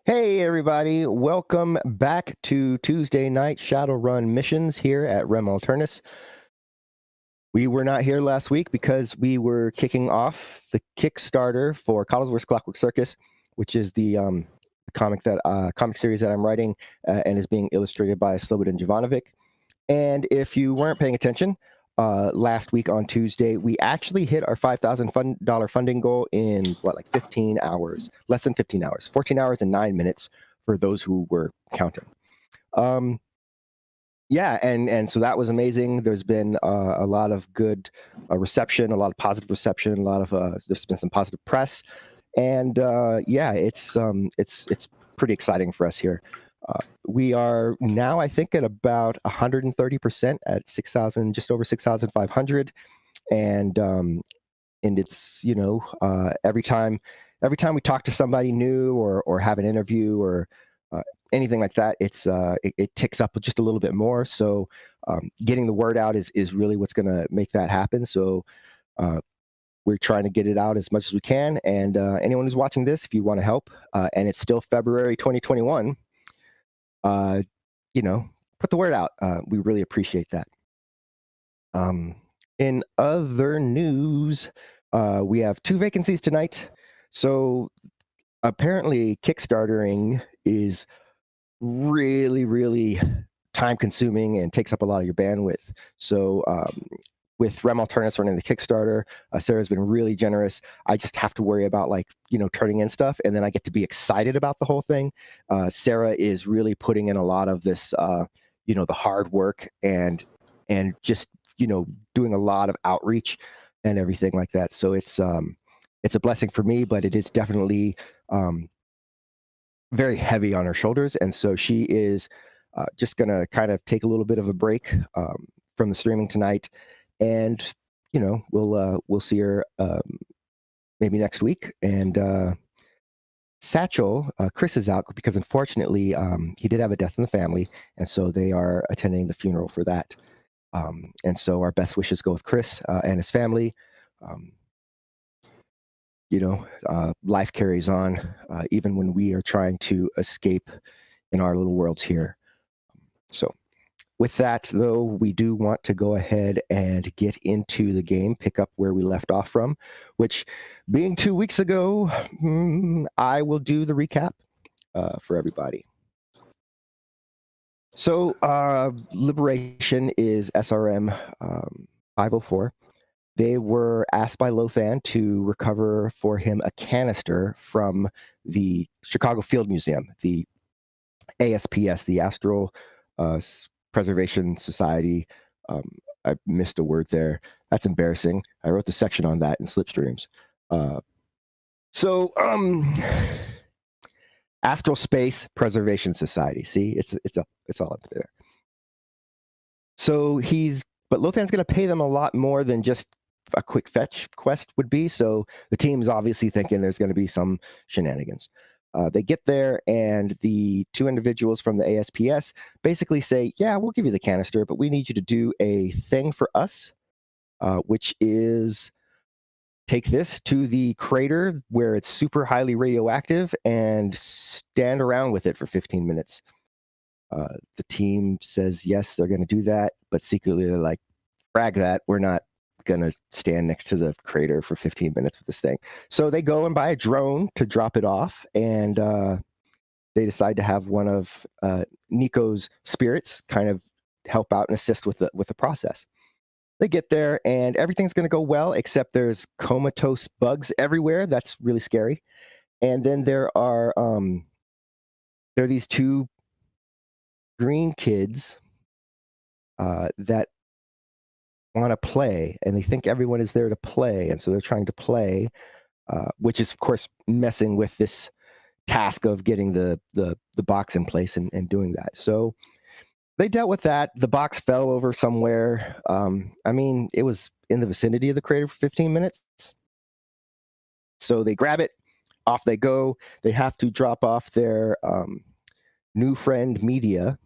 Hey everybody, welcome back to Tuesday night Shadowrun missions here at Rem Alternus. We were not here last week because we were kicking off the Kickstarter for Coddlesworth's Clockwork Circus, which is the comic series that I'm writing and is being illustrated by Slobodan Jovanovic. And if you weren't paying attention, last week on Tuesday, we actually hit our $5,000 funding goal in 15 hours, less than 15 hours, 14 hours and 9 minutes for those who were counting. Yeah, and so that was amazing. There's been a lot of good reception, a lot of positive reception, a lot of there's been some positive press, and yeah, it's pretty exciting for us here. We are now, I think, at about 130% at 6,000, just over 6,500, and it's every time we talk to somebody new or have an interview or anything like that, it ticks up just a little bit more. So getting the word out is really what's going to make that happen. So we're trying to get it out as much as we can. And anyone who's watching this, if you want to help, and it's still February 2021, put the word out. We really appreciate that. In other news, we have 2 vacancies tonight. So apparently Kickstartering is really, really time consuming and takes up a lot of your bandwidth. So with Rem Alternus running the Kickstarter, Sarah's been really generous. I just have to worry about turning in stuff, and then I get to be excited about the whole thing. Sarah is really putting in a lot of this, the hard work and just doing a lot of outreach and everything like that. So it's a blessing for me, but it is definitely very heavy on her shoulders, and so she is just going to kind of take a little bit of a break from the streaming tonight, and we'll see her maybe next week. And Satchel, Chris is out because unfortunately he did have a death in the family, and so they are attending the funeral for that. And so our best wishes go with Chris and his family. Life carries on even when we are trying to escape in our little worlds here. So with that, though, we do want to go ahead and get into the game, pick up where we left off from, which being 2 weeks ago, I will do the recap for everybody. So Liberation is SRM 504. They were asked by Lothan to recover for him a canister from the Chicago Field Museum, the ASPS, the Astral Preservation Society. I missed a word there. That's embarrassing. I wrote the section on that in Slipstreams. So Astral Space Preservation Society. See, it's all up there. So but Lothan's going to pay them a lot more than just a quick fetch quest would be. So the team's obviously thinking there's going to be some shenanigans. They get there, and the 2 individuals from the ASPS basically say, yeah, we'll give you the canister, but we need you to do a thing for us, which is take this to the crater where it's super highly radioactive and stand around with it for 15 minutes. The team says, yes, they're going to do that, but secretly they're like, frag that. We're not going to stand next to the crater for 15 minutes with this thing. So they go and buy a drone to drop it off, and they decide to have one of Nico's spirits kind of help out and assist with the process. They get there, and everything's going to go well, except there's comatose bugs everywhere. That's really scary. And then there are these 2 green kids that want to play, and they think everyone is there to play, and so they're trying to play, which is of course messing with this task of getting the box in place and doing that. So they dealt with that. The box fell over somewhere. I mean, it was in the vicinity of the crater for 15 minutes. So they grab it, off they go. They have to drop off their new friend Media,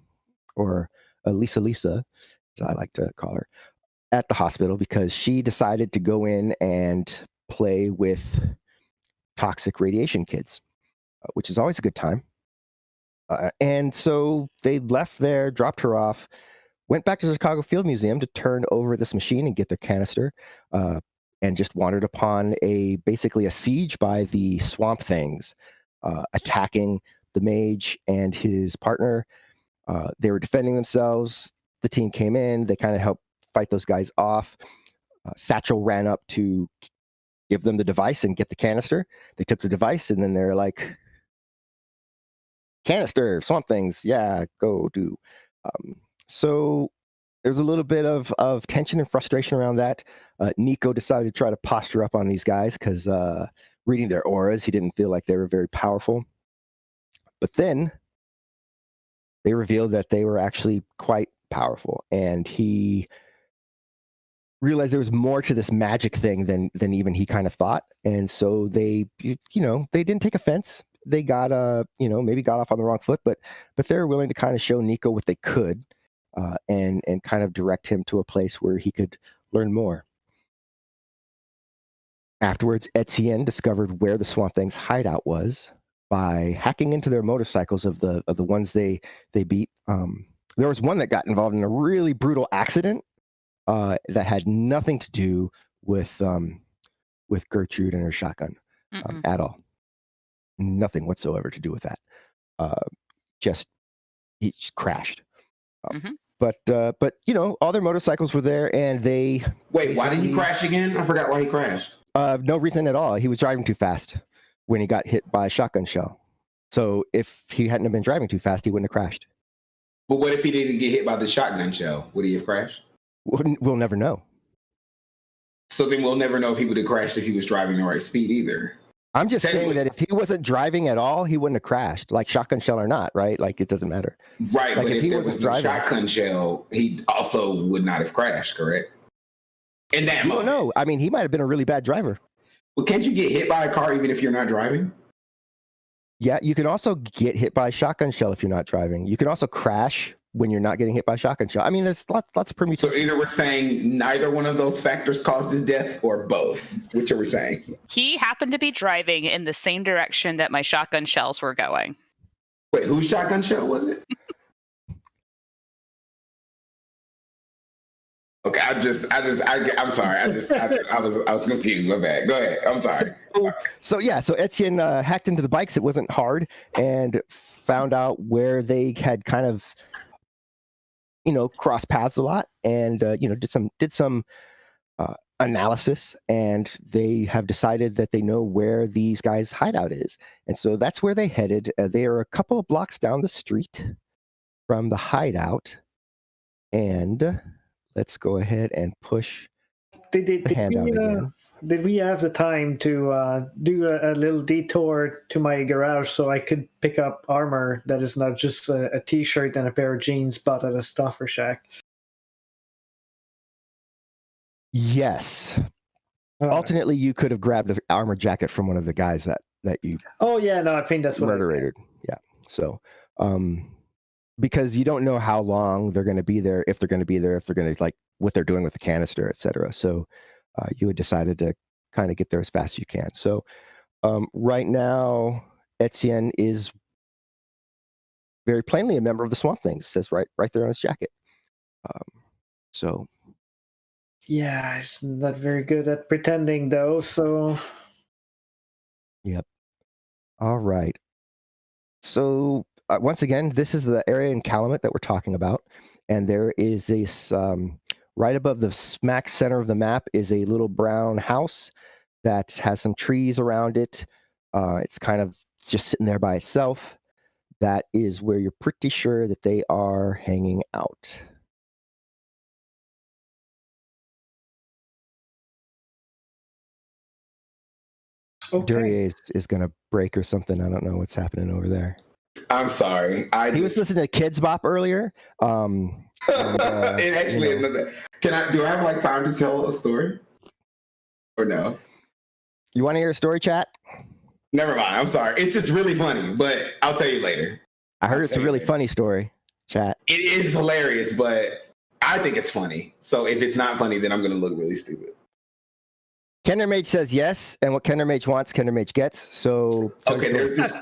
or Lisa, as I like to call her, at the hospital because she decided to go in and play with toxic radiation kids, which is always a good time. And so they left there, dropped her off, went back to the Chicago Field Museum to turn over this machine and get their canister, and just wandered upon basically a siege by the Swamp Things, attacking the mage and his partner. They were defending themselves. The team came in. They kind of helped fight those guys off. Satchel ran up to give them the device and get the canister. They took the device, and then they're like, canister, Swamp Things, yeah, go do. So there's a little bit of tension and frustration around that. Nico decided to try to posture up on these guys because reading their auras, he didn't feel like they were very powerful. But then they revealed that they were actually quite powerful, and he realized there was more to this magic thing than even he kind of thought. And so they didn't take offense. They got maybe got off on the wrong foot, but they were willing to kind of show Nico what they could, and kind of direct him to a place where he could learn more. Afterwards, Etienne discovered where the Swamp Thing's hideout was by hacking into their motorcycles of the ones they beat. There was one that got involved in a really brutal accident that had nothing to do with Gertrude and her shotgun at all. Nothing whatsoever to do with that. He just crashed. But all their motorcycles were there, and they wait. Why did he crash again? I forgot why he crashed. No reason at all. He was driving too fast when he got hit by a shotgun shell. So if he hadn't have been driving too fast, he wouldn't have crashed. But what if he didn't get hit by the shotgun shell? Would he have crashed? We'll never know. So then we'll never know if he would have crashed if he was driving the right speed either. I'm just saying that if he wasn't driving at all, he wouldn't have crashed, like shotgun shell or not, right? Like, it doesn't matter. Right, like, but if there was no shotgun shell, he also would not have crashed, correct? In that moment. No, I mean, he might have been a really bad driver. Well, can't you get hit by a car even if you're not driving? Yeah, you can also get hit by a shotgun shell if you're not driving. You can also crash when you're not getting hit by a shotgun shell. I mean, there's lots of permutations. So either we're saying neither one of those factors caused his death, or both. Which are we saying? He happened to be driving in the same direction that my shotgun shells were going. Wait, whose shotgun shell was it? Okay, I'm sorry. I was confused. My bad. Go ahead. I'm sorry. So Etienne hacked into the bikes. It wasn't hard, and found out where they had kind of, crossed paths a lot, and did some analysis, and they have decided that they know where these guys' hideout is, and so that's where they headed. They are a couple of blocks down the street from the hideout, and let's go ahead and push the handout again. Did we have the time to do a little detour to my garage so I could pick up armor that is not just a t-shirt and a pair of jeans bought at a stuffer shack? Yes. Alternately, you could have grabbed an armor jacket from one of the guys that you. Oh yeah, no, I think that's what murderated. Yeah. So, because you don't know how long they're going to be there, if they're going to like what they're doing with the canister, etc. So, you had decided to kind of get there as fast as you can. So, right now, Etienne is very plainly a member of the Swamp Things. It says right there on his jacket. So. Yeah, he's not very good at pretending, though, so... Yep. All right. So, once again, this is the area in Calumet that we're talking about, and there is this, right above the smack center of the map is a little brown house that has some trees around it. It's kind of just sitting there by itself. That is where you're pretty sure that they are hanging out. Okay. Duryea is going to break or something. I don't know what's happening over there. I'm sorry. He was listening to Kids Bop earlier. And actually, do I have like time to tell a story? Or no? You want to hear a story, chat? Never mind. I'm sorry. It's just really funny, but I'll tell you later. I heard it's a really funny story, chat. It is hilarious, but I think it's funny. So if it's not funny, then I'm going to look really stupid. Kender Mage says yes, and what Kender Mage wants, Kender Mage gets. So okay, there's this.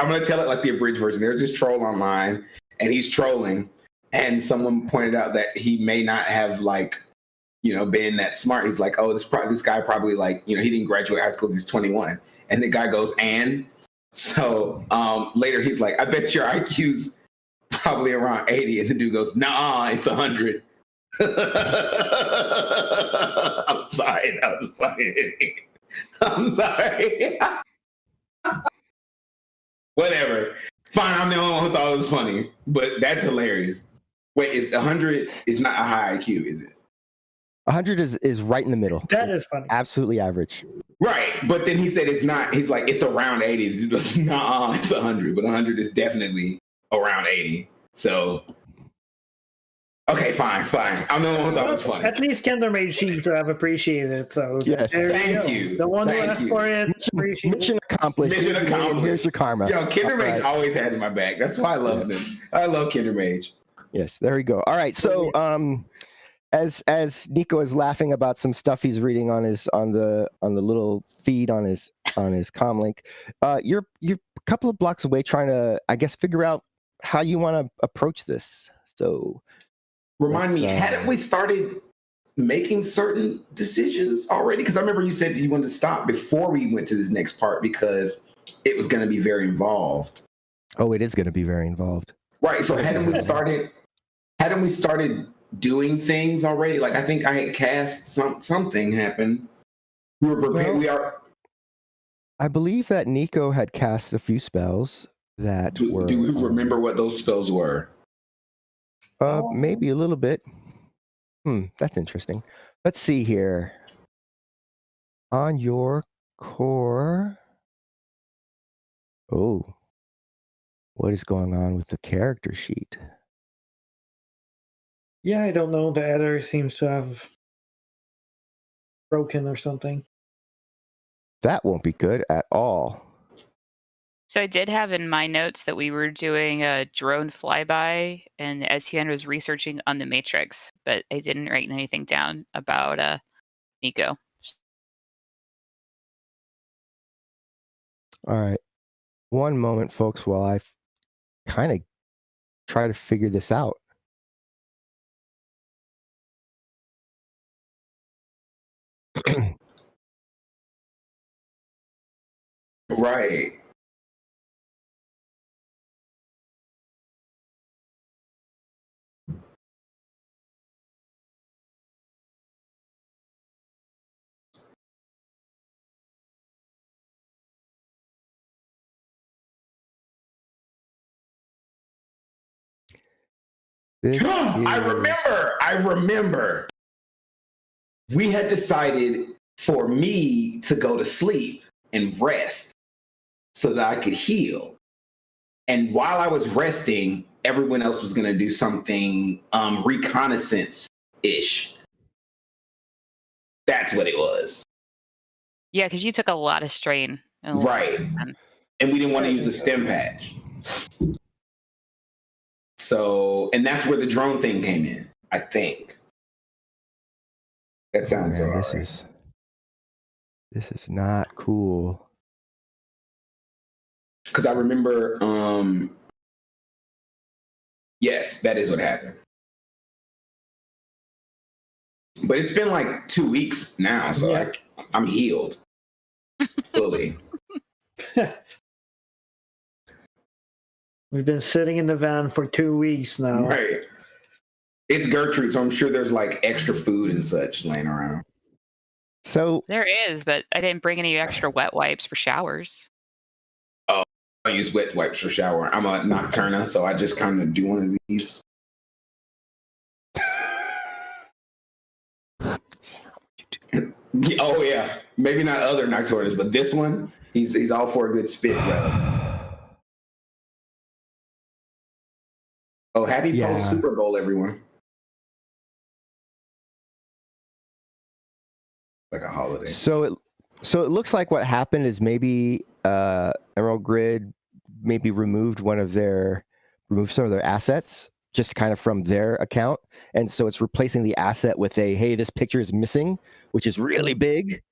I'm gonna tell it like the abridged version. There's this troll online, and he's trolling, and someone pointed out that he may not have like, been that smart. He's like, oh, this guy probably like, he didn't graduate high school. He's 21, and the guy goes, and so later he's like, I bet your IQ's probably around 80, and the dude goes, nah, it's 100. I'm sorry, that was funny. I'm sorry. Whatever. Fine, I'm the only one who thought it was funny, but that's hilarious. Wait, is 100 is not a high IQ, is it? 100 is right in the middle. That It's is funny. absolutely average. Right, but then he said it's not. He's like, it's around 80. The dude goes, nah, it's 100, but 100 is definitely around 80. So, okay, fine. I'm the one who thought it was funny. At least Kender Mage seems to have appreciated it. So Yes. Thank you. The one who Thank asked you. for it, appreciate it. Mission accomplished. Mission accomplished. Here's your karma. Yo, Kender Mage All right. always has my back. That's why I love him. I love Kender Mage. Yes, there we go. All right, so as Nico is laughing about some stuff he's reading on the little feed on his comlink, you're a couple of blocks away trying to, I guess, figure out how you want to approach this. So Remind me, hadn't we started making certain decisions already? Because I remember you said that you wanted to stop before we went to this next part because it was going to be very involved. Oh, it is going to be very involved. Right. So hadn't we started doing things already? Like I think I had cast something happened. We were prepared. Well, we are. I believe that Nico had cast a few spells that were. Do we remember what those spells were? Maybe a little bit. That's interesting. Let's see here. On your core. Oh. What is going on with the character sheet? Yeah, I don't know. The editor seems to have broken or something. That won't be good at all. So I did have in my notes that we were doing a drone flyby, and Etienne was researching on the Matrix, but I didn't write anything down about Nico. All right. One moment, folks, while I kind of try to figure this out. Right. I remember. We had decided for me to go to sleep and rest so that I could heal. And while I was resting, everyone else was going to do something reconnaissance-ish. That's what it was. Yeah, because you took a lot of strain. Right. And we didn't want to use a stem patch. So, and that's where the drone thing came in, I think. That sounds Man, right. this is not cool. Because I remember, yes, that is what happened. But it's been like 2 weeks now, so Yeah. I'm healed fully. We've been sitting in the van for 2 weeks now. Right. It's Gertrude, so I'm sure there's like extra food and such laying around. So There is, but I didn't bring any extra wet wipes for showers. I use wet wipes for shower. I'm a nocturna, so I just kind of do one of these. Oh yeah, maybe not other nocturnas, but this one, he's all for a good spit rub. Oh, happy post Super Bowl, everyone! Like a holiday. So it looks like what happened is maybe Emerald Grid maybe removed some of their assets just kind of from their account. And so it's replacing the asset with a, hey, this picture is missing, which is really big.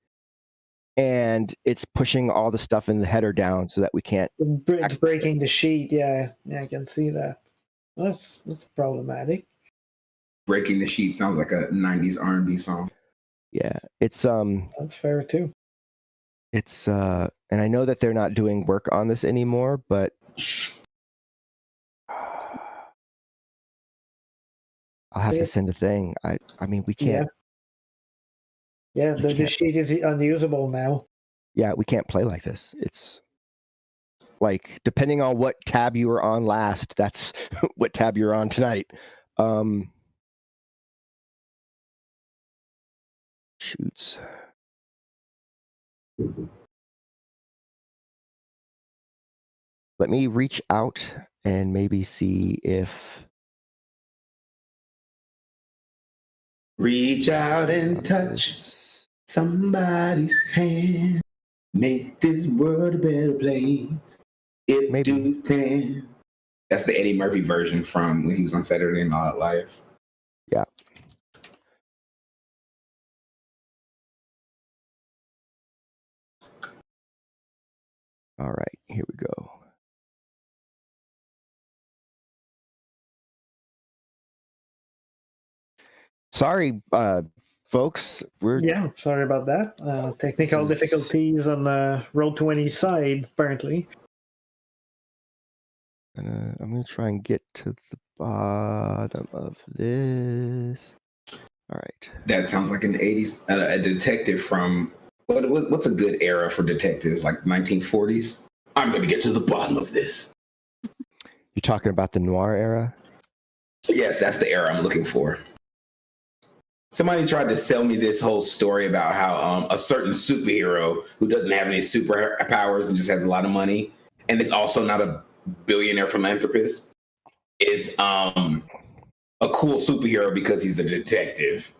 And it's pushing all the stuff in the header down so that we can't. It's breaking the sheet. Yeah, I can see that. That's problematic. Breaking the sheet sounds like a 90s R&B song. Yeah, it's That's fair too. It's and I know that they're not doing work on this anymore, but I'll have to send a thing. I mean, we can't. Yeah, the sheet is unusable now. Yeah, we can't play like this. It's like, depending on what tab you were on last, that's what tab you're on tonight. Shoots. Let me reach out and maybe see if. Reach out and touch somebody's hand. Make this world a better place. If Maybe. you can. That's the Eddie Murphy version from when he was on Saturday Night Live. Yeah. All right, here we go. Sorry, folks. Sorry about that. Technical difficulties on the Roll20 side, apparently. I'm gonna try and get to the bottom of this. All right. That sounds like an 80s a detective from what's a good era for detectives, like 1940s? I'm going to get to the bottom of this. You're talking about the noir era? Yes, that's the era I'm looking for. Somebody tried to sell me this whole story about how a certain superhero who doesn't have any superpowers and just has a lot of money, and is also not a billionaire philanthropist, is a cool superhero because he's a detective.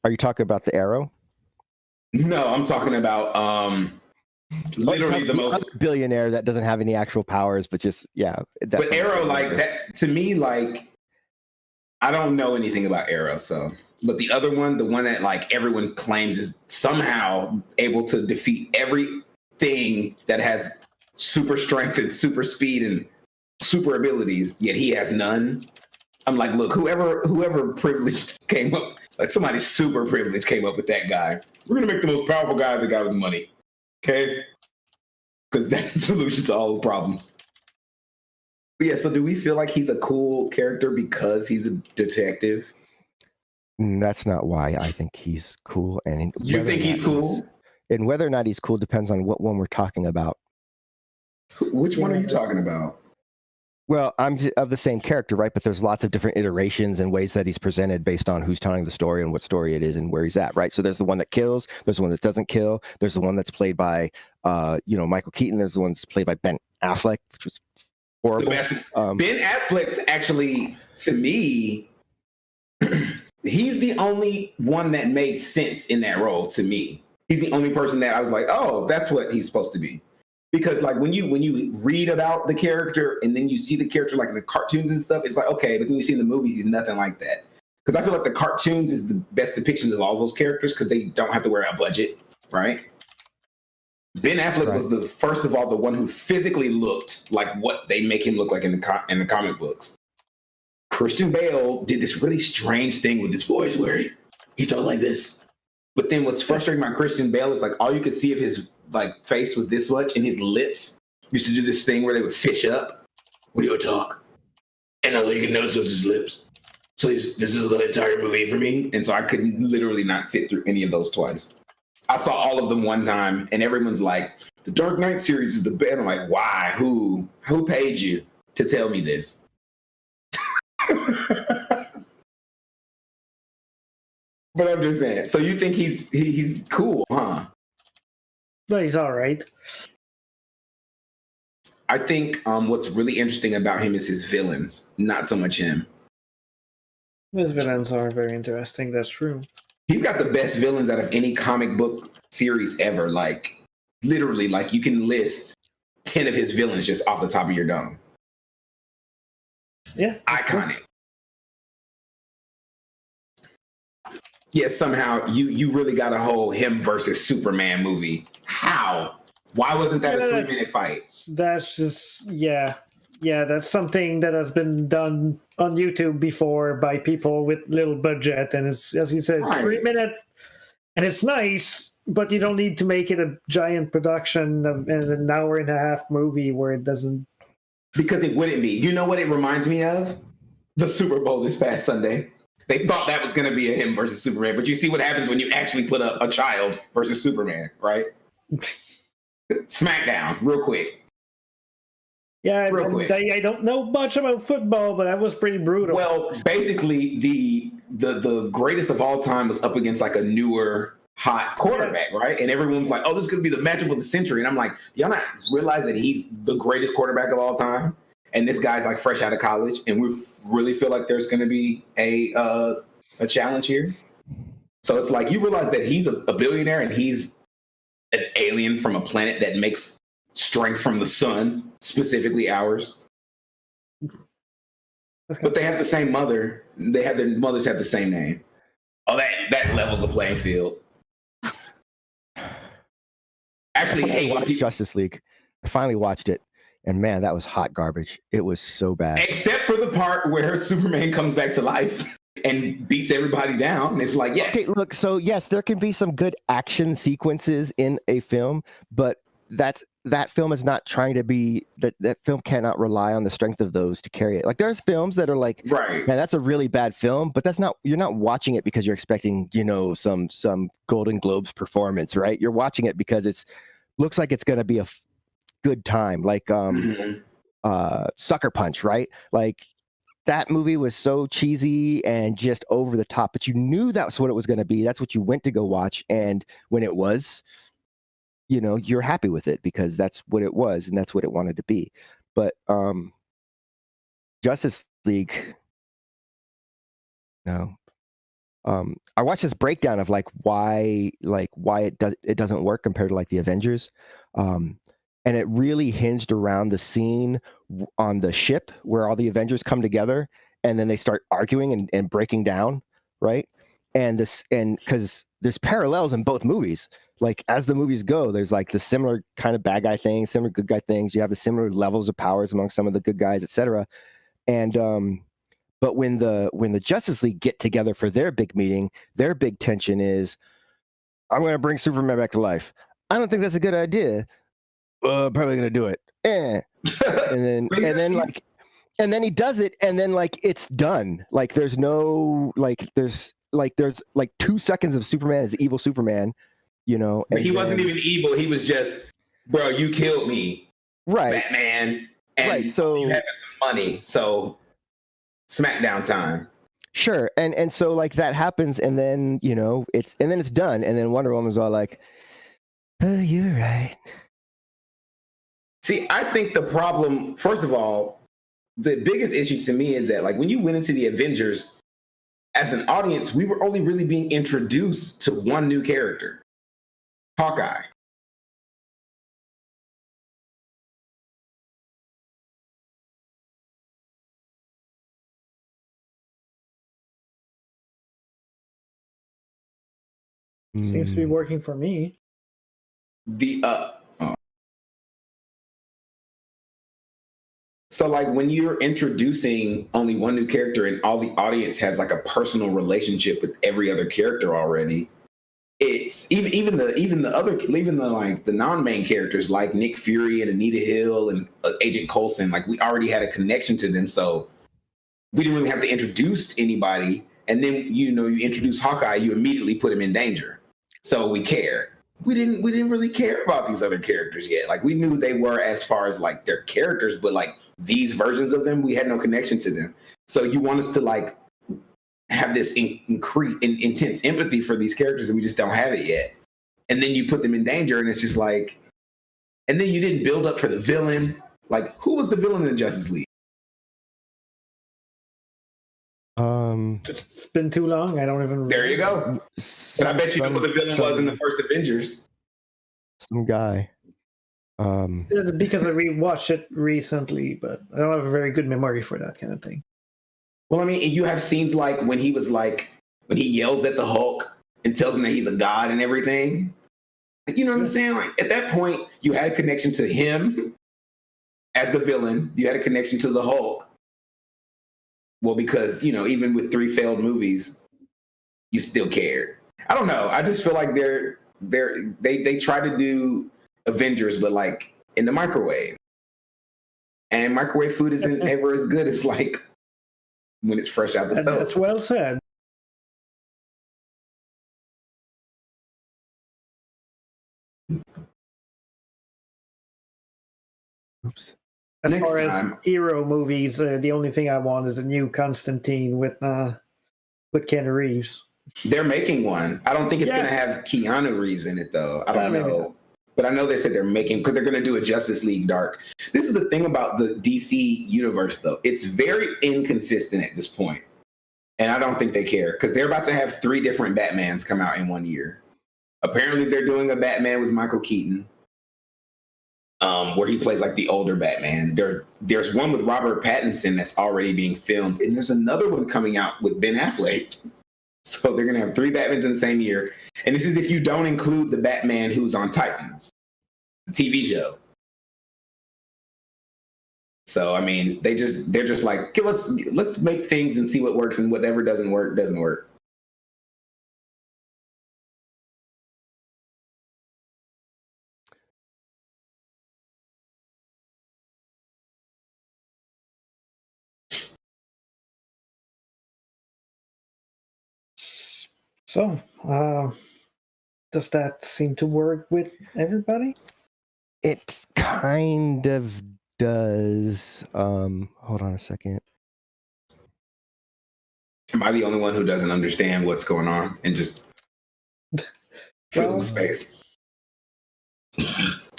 Are you talking about the Arrow? No, I'm talking about literally the most billionaire that doesn't have any actual powers, but just But Arrow, like that to me, like I don't know anything about Arrow, so. But the other one, the one that like everyone claims is somehow able to defeat everything that has super strength and super speed and super abilities, yet he has none. I'm like, look, whoever privileged came up, like somebody super privileged came up with that guy. We're gonna make the most powerful guy the guy with money, okay? Because that's the solution to all the problems. But yeah, so do we feel like he's a cool character because he's a detective? That's not why I think he's cool. And you think he's cool? And whether or not he's cool depends on what one we're talking about. Which one are you talking about? Well, I'm of the same character, right? But there's lots of different iterations and ways that he's presented based on who's telling the story and what story it is and where he's at, right? So there's the one that kills, there's the one that doesn't kill, there's the one that's played by, Michael Keaton, there's the one that's played by Ben Affleck, which was horrible. Ben Affleck, actually, to me, he's the only one that made sense in that role to me. He's the only person that I was like, oh, that's what he's supposed to be. Because like when you read about the character and then you see the character like in the cartoons and stuff, it's like, okay, but when you see in the movies, he's nothing like that. Because I feel like the cartoons is the best depiction of all those characters because they don't have to worry about budget, right? Ben Affleck was the first of all the one who physically looked like what they make him look like in the comic books. Christian Bale did this really strange thing with his voice where he talked like this. But then what's frustrating about Christian Bale is like all you could see of his like face was this much, and his lips used to do this thing where they would fish up when he would talk. And all you can notice was his lips. So this is the entire movie for me. And so I could literally not sit through any of those twice. I saw all of them one time, and everyone's like, the Dark Knight series is the best. I'm like, why? Who paid you to tell me this? But I'm just saying. So you think he's cool, huh? No, he's all right. I think what's really interesting about him is his villains, not so much him. His villains are very interesting. That's true. He's got the best villains out of any comic book series ever. Like, literally, like you can list 10 of his villains just off the top of your dome. Yeah. Iconic. Yeah, somehow you really got a whole him versus Superman movie. How? Why wasn't that a 3-minute fight? That's just that's something that has been done on YouTube before by people with little budget, and it's, as you said, it's Right. 3 minutes, and it's nice, but you don't need to make it a giant production of an hour and a half movie where it doesn't. Because it wouldn't be. You know what it reminds me of? The Super Bowl this past Sunday. They thought that was going to be a him versus Superman, but you see what happens when you actually put up a child versus Superman, right? SmackDown, real quick. Yeah, Real quick. I don't know much about football, but that was pretty brutal. Well, basically, the greatest of all time was up against like a newer, hot quarterback, right? And everyone's like, "Oh, this is going to be the matchup of the century." And I'm like, "Y'all not realize that he's the greatest quarterback of all time?" And this guy's like fresh out of college, and we really feel like there's going to be a challenge here. So it's like you realize that he's a billionaire and he's an alien from a planet that makes strength from the sun, specifically ours. But they have the same mother. Their mothers have the same name. Oh, that levels the playing field. Actually, I watched Justice League. I finally watched it. And man, that was hot garbage. It was so bad. Except for the part where Superman comes back to life and beats everybody down. And it's like, yes. Okay, look, so yes, there can be some good action sequences in a film, but that film is not trying to be that film cannot rely on the strength of those to carry it. Like there's films that are like, right, man, that's a really bad film, but you're not watching it because you're expecting, some Golden Globes performance, right? You're watching it because looks like it's going to be a good time, like Sucker Punch, right? Like that movie was so cheesy and just over the top, but you knew that's what it was going to be. That's what you went to go watch, and when it was, you're happy with it because that's what it was and that's what it wanted to be. But Justice League, no. I watched this breakdown of why it doesn't work compared to like the Avengers. And it really hinged around the scene on the ship where all the Avengers come together and then they start arguing and breaking down, right? And because there's parallels in both movies. Like as the movies go, there's like the similar kind of bad guy things, similar good guy things. You have the similar levels of powers among some of the good guys, etc. And but when the Justice League get together for their big meeting, their big tension is, I'm going to bring Superman back to life. I don't think that's a good idea. I'm probably gonna do it. And then he does it, and then it's done. Like there's 2 seconds of Superman as evil Superman, But he wasn't even evil. He was just, bro, you killed me, right, Batman, and right. So you have some money, so SmackDown time. Sure, and so that happens, and then it's done, and then Wonder Woman's all like, "Oh, you're right." See, I think the problem, first of all, the biggest issue to me is that when you went into the Avengers, as an audience, we were only really being introduced to one new character, Hawkeye. Seems to be working for me. So when you're introducing only one new character and all the audience has a personal relationship with every other character already, it's even the non-main characters like Nick Fury and Anita Hill and Agent Coulson, we already had a connection to them, so we didn't really have to introduce anybody. And then you introduce Hawkeye, you immediately put him in danger, so we care. We didn't really care about these other characters yet. We knew they were as far as their characters, but these versions of them, we had no connection to them. So you want us to have this intense empathy for these characters, and we just don't have it yet. And then you put them in danger, and it's just and then you didn't build up for the villain. Who was the villain in Justice League? It's been too long. I don't even remember. There you go. But I bet you know who the villain was in the first Avengers. Some guy. It's because I rewatched it recently, but I don't have a very good memory for that kind of thing. Well, I mean, you have scenes like when he yells at the Hulk and tells him that he's a god and everything. You know what I'm saying? Like at that point, you had a connection to him as the villain. You had a connection to the Hulk. Well, because even with 3 failed movies, you still cared. I don't know. I just feel like they try to do Avengers, but like in the microwave. And microwave food isn't ever as good as like when it's fresh out the stove. That's well said. Oops. As Next far time. as hero movies, the only thing I want is a new Constantine with Keanu Reeves. They're making one. I don't think it's going to have Keanu Reeves in it, though. I don't know. But I know they said they're making, because they're going to do a Justice League Dark. This is the thing about the DC universe, though. It's very inconsistent at this point. And I don't think they care, because they're about to have 3 different Batmans come out in one year. Apparently, they're doing a Batman with Michael Keaton, where he plays like the older Batman. There's one with Robert Pattinson that's already being filmed. And there's another one coming out with Ben Affleck. So they're going to have 3 Batmans in the same year. And this is if you don't include the Batman who's on Titans, the TV show. So, I mean, they're just like, let's make things and see what works, and whatever doesn't work, doesn't work. So, does that seem to work with everybody? It kind of does. Hold on a second. Am I the only one who doesn't understand what's going on and just filling space?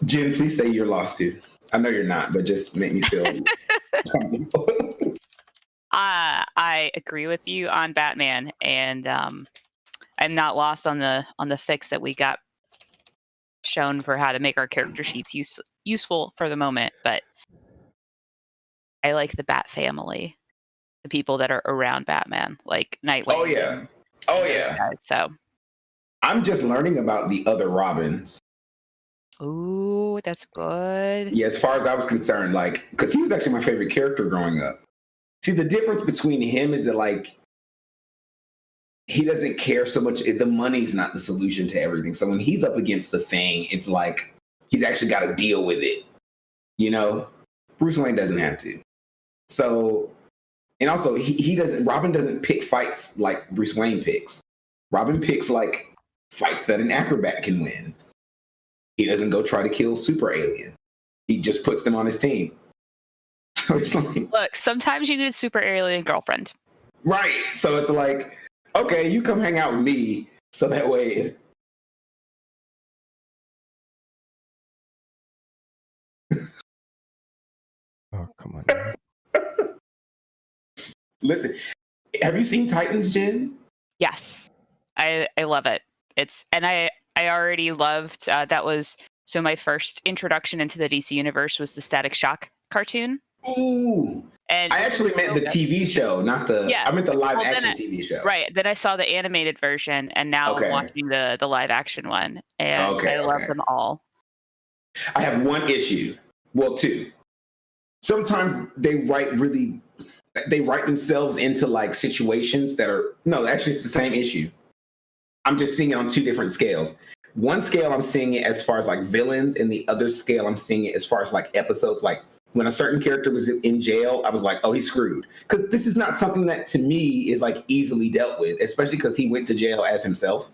Jen, please say you're lost too. I know you're not, but just make me feel comfortable. I agree with you on Batman, and I'm not lost on the fix that we got shown for how to make our character sheets useful for the moment. But I like the Bat family, the people that are around Batman, like Nightwing. Oh yeah. So I'm just learning about the other Robins. ooh, that's good. Yeah, as far as I was concerned, like, because he was actually my favorite character growing up. See, the difference between him is that, like, he doesn't care so much. The money's not the solution to everything. So when he's up against the Thing, it's like he's actually got to deal with it. Bruce Wayne doesn't have to. So, and also he doesn't. Robin doesn't pick fights like Bruce Wayne picks. Robin picks like fights that an acrobat can win. He doesn't go try to kill super alien. He just puts them on his team. Look, sometimes you need a super alien girlfriend. Right. So it's like, okay, you come hang out with me, so that way. Oh, come on. Listen, have you seen Titans, Jen? Yes, I love it. I already loved that was so my first introduction into the DC universe was the Static Shock cartoon. Ooh. And I actually meant the TV show, not the. Yeah. I meant the live action TV show. Right. Then I saw the animated version, and now I'm watching the live action one, and I love them all. I have one issue. Well, 2. Sometimes they write themselves into like situations that are actually it's the same issue. I'm just seeing it on 2 different scales. One scale I'm seeing it as far as like villains, and the other scale I'm seeing it as far as like episodes. Like when a certain character was in jail, I was like, oh, he's screwed. Because this is not something that to me is like easily dealt with, especially because he went to jail as himself,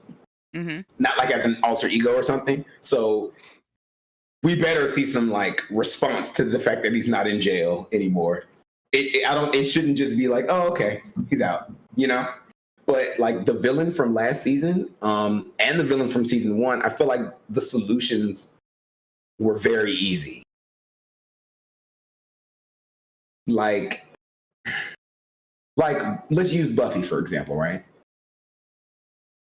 not like as an alter ego or something. So we better see some like response to the fact that he's not in jail anymore. It shouldn't just be like, oh, okay, he's out, But like the villain from last season, and the villain from season 1, I feel like the solutions were very easy. Like let's use Buffy for example, right?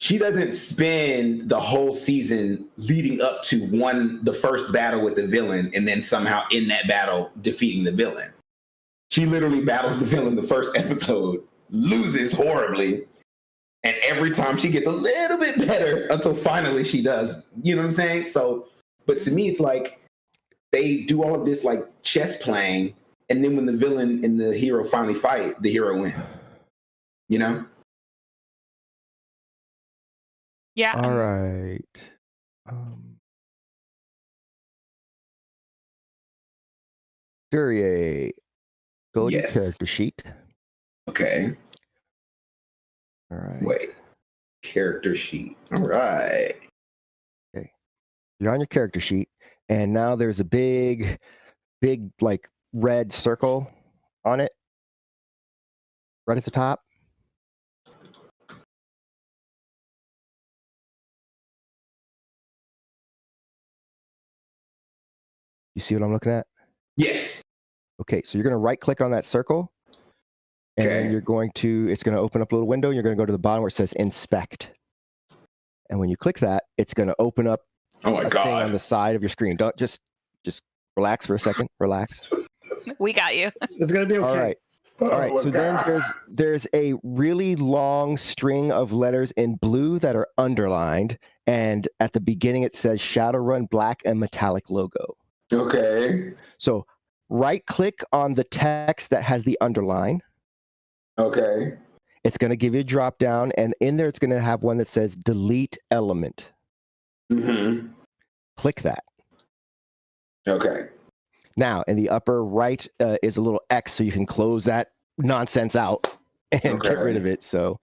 she doesn't spend the whole season leading up to the first battle with the villain and then somehow in that battle defeating the villain. She literally battles the villain the first episode, loses horribly, and every time she gets a little bit better until finally she does. You know what I'm saying? So, but to me, it's like they do all of this like chess playing, and then when the villain and the hero finally fight, the hero wins. You know? Yeah. All right. Duryea, go to your Yes. character sheet. Okay. All right. Wait. Character sheet. All right. Okay. You're on your character sheet, and now there's a big like red circle on it, right at the top. You see what I'm looking at? Yes. Okay, so you're going to right click on that circle, and then Okay. it's going to open up a little window. You're going to go to the bottom where it says inspect. And when you click that, it's going to open up Oh my a thing on God. the side of your screen. Don't just relax for a second. Relax. We got you. It's gonna be okay. All right. All right. Oh my So then God. there's a really long string of letters in blue that are underlined, and at the beginning it says Shadowrun black and metallic logo. Okay. So right click on the text that has the underline. Okay. It's going to give you a drop down, and in there it's going to have one that says delete element. Mm-hmm. Click that. Okay. Now, in the upper right is a little X, so you can close that nonsense out and get rid of it. So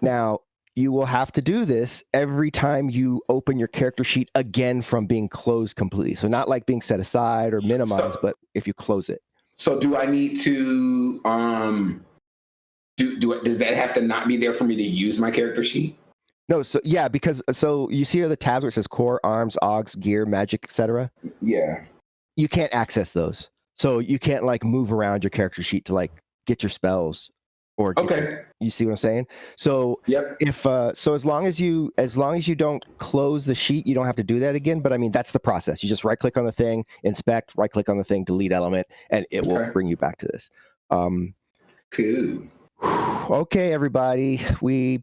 now you will have to do this every time you open your character sheet again from being closed completely. So not like being set aside or minimized, but if you close it. So do I need to does that have to not be there for me to use my character sheet? No, so yeah, because so you see here the tabs where it says core, arms, augs, gear, magic, etc. Yeah. You can't access those. So you can't like move around your character sheet to like get your spells or get Okay. you see what I'm saying? So Yep. if so as long as you don't close the sheet, you don't have to do that again. But I mean that's the process. You just right click on the thing, inspect, right click on the thing, delete element, and it will bring you back to this. Cool. Okay, everybody. We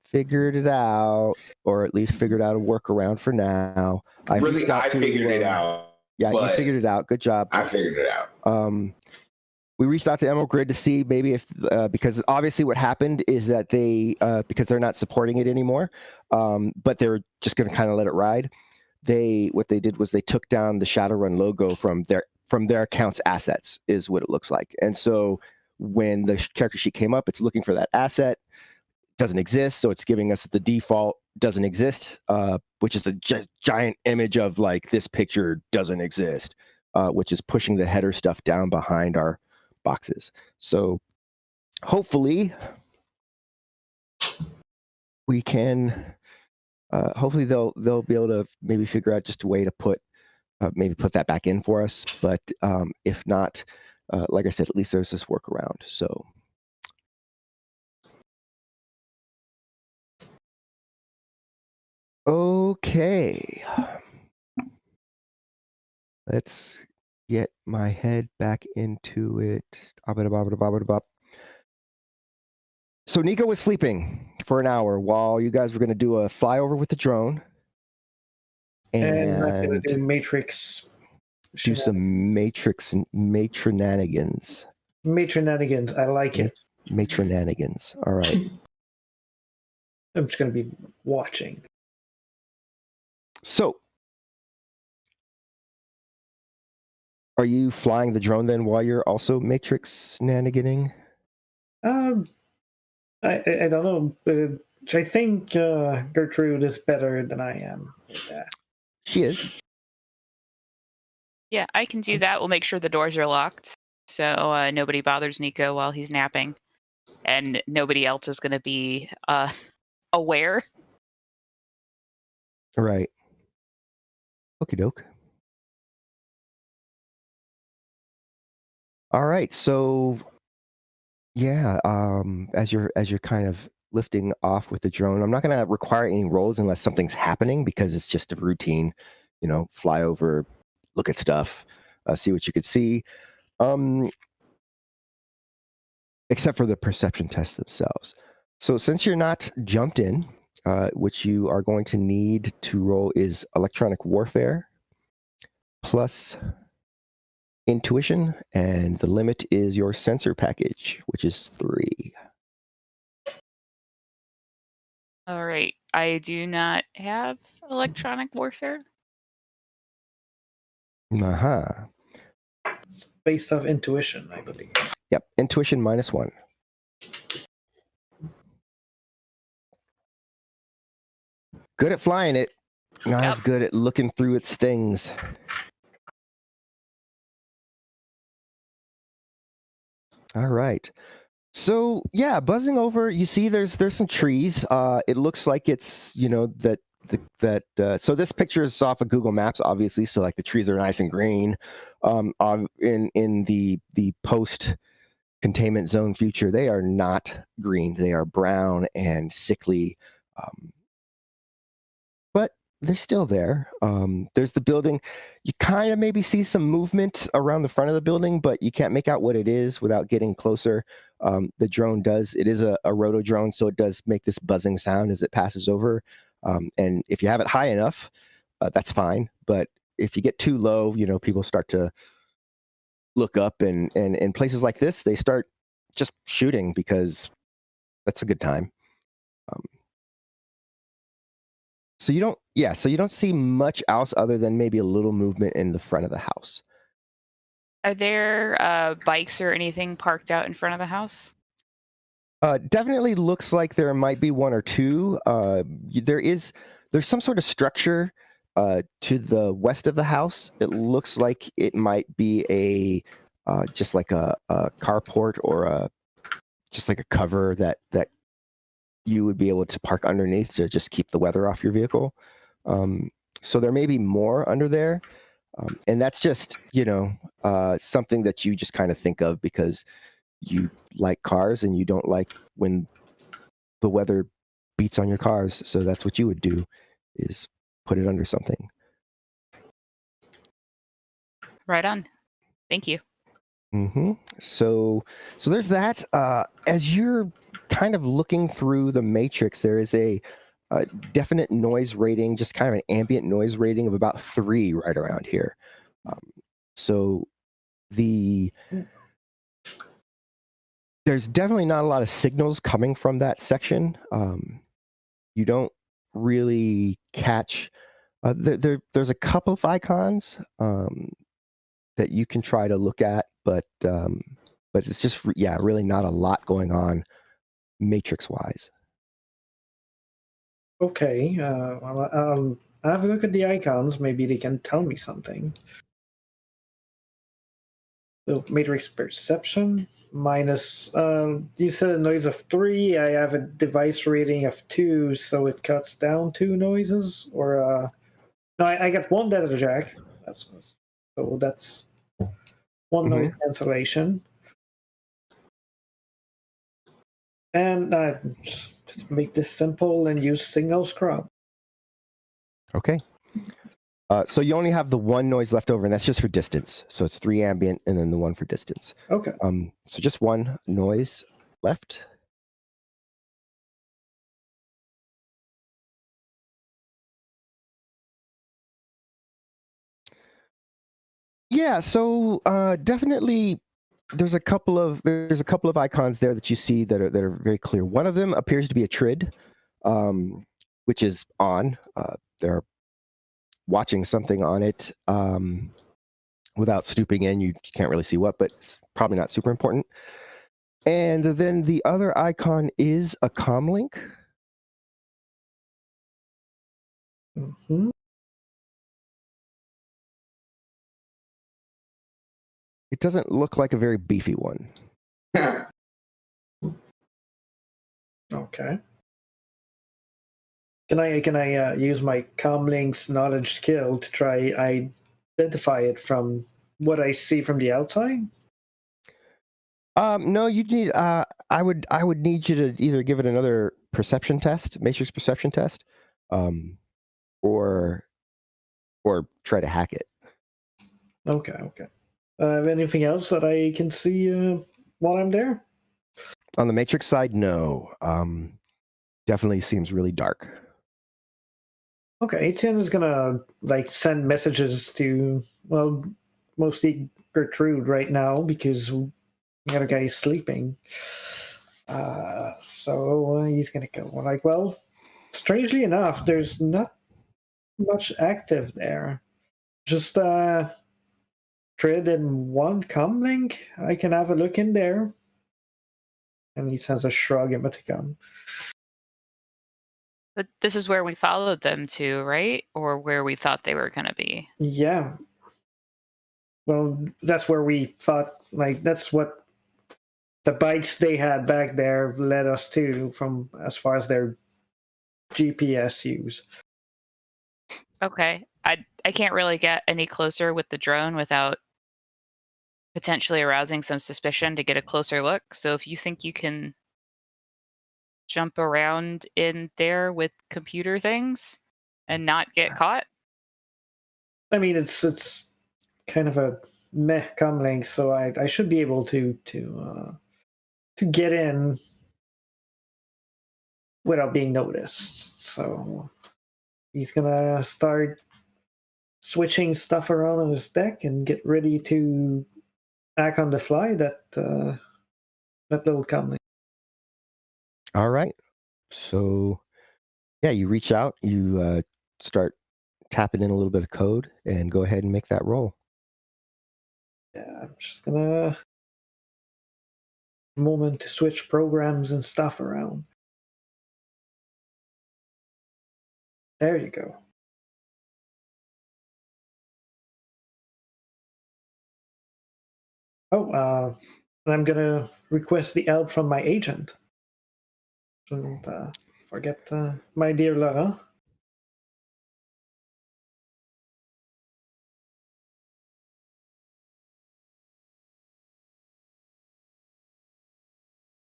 figured it out, or at least figured out a workaround for now. I figured it out. Yeah, you figured it out. Good job. I figured it out. We reached out to Emerald Grid to see maybe if, because obviously what happened is that they, because they're not supporting it anymore, but they were just going to kind of let it ride. What they did was they took down the Shadowrun logo from their account's assets, is what it looks like. And so when the character sheet came up, it's looking for that asset. Doesn't exist, so it's giving us the default doesn't exist, which is a giant image of like this picture doesn't exist, which is pushing the header stuff down behind our boxes. So hopefully we can hopefully they'll be able to maybe figure out just a way to put that back in for us. But if not, like I said, at least there's this workaround. So okay, let's get my head back into it. So Nico was sleeping for an hour while you guys were going to do a flyover with the drone And I'm gonna do Matrix. do some matronanigans. Matronanigans. I like it. Matronanigans. All right. I'm just gonna be watching. So, are you flying the drone then while you're also Matrix naniganing? I don't know. I think Gertrude is better than I am. Yeah. She is. Yeah, I can do that. We'll make sure the doors are locked, so nobody bothers Nico while he's napping, and nobody else is going to be aware. Right. Okie doke. All right. So, yeah. As you're kind of lifting off with the drone. I'm not going to require any rolls unless something's happening, because it's just a routine, fly over, look at stuff, see what you could see. Except for the perception tests themselves. So since you're not jumped in, what you are going to need to roll is electronic warfare plus intuition, and the limit is your sensor package, which is 3. All right. I do not have electronic warfare. Uh-huh. It's based off intuition, I believe. Yep, intuition -1. Good at flying it, not as good at looking through its things. All right. So yeah, buzzing over, you see there's some trees. It looks like it's, so this picture is off of Google Maps, obviously. So like the trees are nice and green. In the post containment zone future, they are not green. They are brown and sickly. But they're still there. There's the building. You kind of maybe see some movement around the front of the building, but you can't make out what it is without getting closer. The drone does. It is a roto drone, so it does make this buzzing sound as it passes over. And if you have it high enough, that's fine. But if you get too low, people start to look up, and in places like this, they start just shooting because that's a good time. So you don't see much else other than maybe a little movement in the front of the house. Are there bikes or anything parked out in front of the house? Definitely looks like there might be one or two. There's some sort of structure to the west of the house. It looks like it might be just like a carport, or just like a cover that you would be able to park underneath to just keep the weather off your vehicle. So there may be more under there. And that's just, something that you just kind of think of because you like cars and you don't like when the weather beats on your cars. So that's what you would do, is put it under something. Right on. Thank you. Mm-hmm. So there's that. As you're kind of looking through the matrix, there is a definite noise rating, just kind of an ambient noise rating of about 3 right around here. So there's definitely not a lot of signals coming from that section. You don't really catch. There's a couple of icons that you can try to look at, but it's just really not a lot going on matrix wise. Okay, I'll have a look at the icons. Maybe they can tell me something. So matrix perception minus. You said a noise of 3. I have a device rating of 2, so it cuts down 2 noises. Or no, I got 1 data jack. So that's 1 noise cancellation. And just make this simple and use signal scrub. Okay. So you only have the 1 noise left over, and that's just for distance. So it's 3 ambient and then the 1 for distance. Okay. So just 1 noise left. Yeah, so definitely there's a couple of icons there that you see that are very clear. One of them appears to be a TRID, which is on. They're watching something on it. Without stooping in, you can't really see what, but it's probably not super important. And then the other icon is a comlink. Mm-hmm. It doesn't look like a very beefy one. Okay. Can I use my comlink's knowledge skill to try identify it from what I see from the outside? No, you need. I would need you to either give it another perception test, matrix perception test, or try to hack it. Okay. Anything else that I can see while I'm there? On the matrix side, no. Definitely seems really dark. Okay, Etienne is gonna like send messages to, well, mostly Gertrude right now because the other guy is sleeping. So he's gonna go like, well, strangely enough, there's not much active there. Just trade in one comlink. I can have a look in there. And he sends a shrug emoticon. But this is where we followed them to, right? Or where we thought they were going to be. Yeah. Well, that's where we thought, like, that's what the bikes they had back there led us to, from as far as their GPS use. Okay. I can't really get any closer with the drone without potentially arousing some suspicion to get a closer look. So if you think you can jump around in there with computer things and not get caught. I mean, it's kind of a meh comlink, so I should be able to get in without being noticed. So he's gonna start switching stuff around on his deck and get ready to act on the fly. That little comlink. All right. So, yeah, you reach out, you start tapping in a little bit of code, and go ahead and make that roll. Yeah, I'm just gonna moment to switch programs and stuff around. There you go. Oh, I'm gonna request the help from my agent. Shouldn't forget my dear Laurent.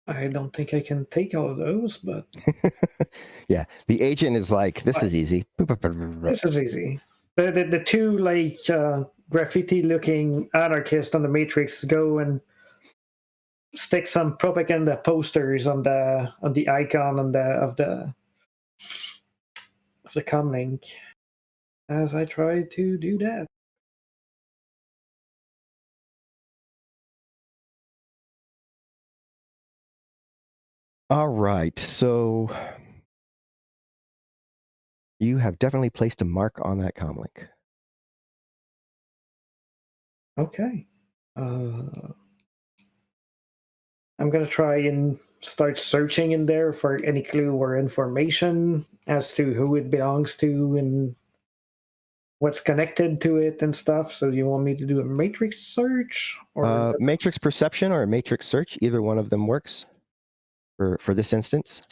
I don't think I can take all of those, but Yeah, the agent is like, this is easy. this is easy. The two like graffiti-looking anarchists on the Matrix go and stick some propaganda posters on the icon of the comlink as I try to do that. All right, so you have definitely placed a mark on that comlink. Okay. I'm gonna try and start searching in there for any clue or information as to who it belongs to and what's connected to it and stuff. So you want me to do a matrix search or Matrix perception or a matrix search, either one of them works for this instance.